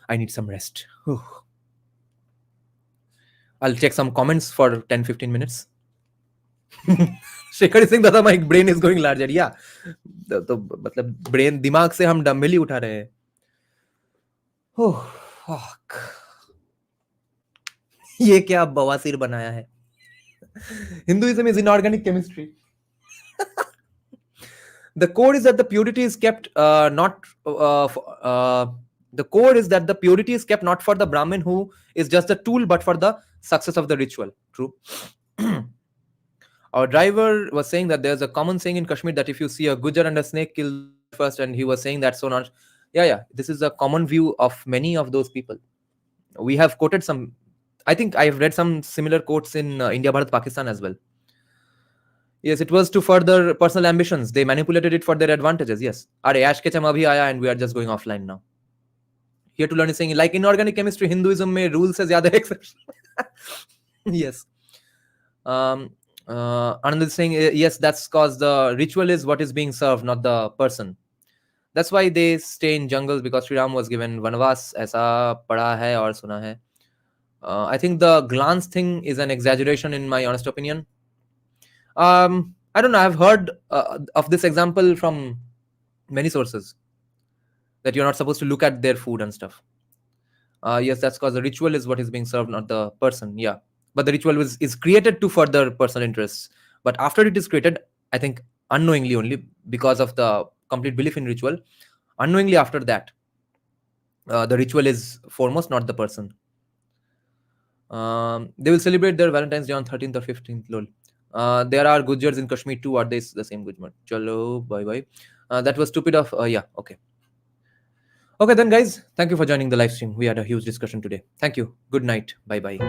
I need some rest. I'll check some comments for 10-15 minutes. Shekhar Singh दादा, my brain is going larger. Yeah, तो मतलब brain दिमाग से हम dumbbell ही उठा रहे हैं. Oh, fuck. ये क्या बवासीर बनाया है? Hinduism is inorganic chemistry. The code is that the purity is kept the code is that the purity is kept not for the Brahmin who is just the tool, but for the success of the ritual. True. Our driver was saying that there's a common saying in Kashmir that if you see a Gujar and a snake, kill first, and he was saying that so not. Yeah. This is a common view of many of those people. We have quoted some. I think I have read some similar quotes in India, Bharat, Pakistan as well. Yes, it was to further personal ambitions. They manipulated it for their advantages. Yes. Are Ash ke chama abhi aaya and we are just going offline now. Here to learn is saying like inorganic chemistry, Hinduism mein rules se zyada exception. Yes. Anand is saying yes, that's cause the ritual is what is being served, not the person. That's why they stay in jungles, because Sri Ram was given vanavas. Aisa pada hai aur suna hai. I think the glance thing is an exaggeration in my honest opinion. I don't know. I've heard of this example from many sources that you're not supposed to look at their food and stuff. Yes, that's because the ritual is what is being served, not the person. Yeah, but the ritual is created to further personal interests. But after it is created, I think unknowingly only because of the complete belief in ritual, unknowingly after that, the ritual is foremost, not the person. They will celebrate their Valentine's Day on 13th or 15th. Lol. There are Gujars in Kashmir too. Are they the same Gujjar? Chalo, bye. That was stupid of... yeah, okay. Okay then, guys. Thank you for joining the live stream. We had a huge discussion today. Thank you. Good night. Bye.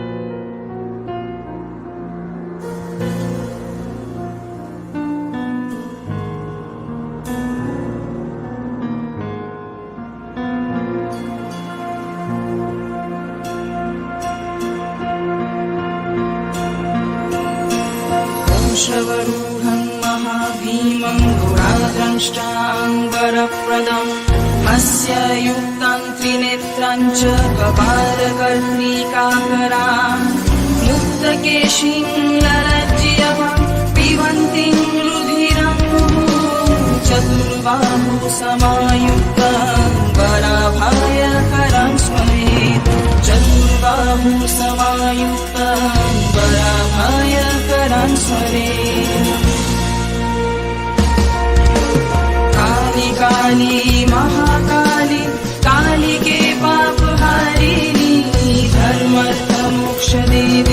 शवरूढं महाभीमं गुणाद्रष्टाङ्गरप्रदम् अस्य युक्तं त्रिनेत्रं च कपालकर्णिकाकरां मुक्तकेशीं ललज्जयः पिबन्तीं रुधिरं चतुर्बाहु समायुक्तं वराभयकरं स्मरेत् चतुर्बाहु समायुक्तं वराभयकरं स्मरेत् काली काली महाकाली कालिके पापहारिणी धर्मर्थ मोक्ष देवी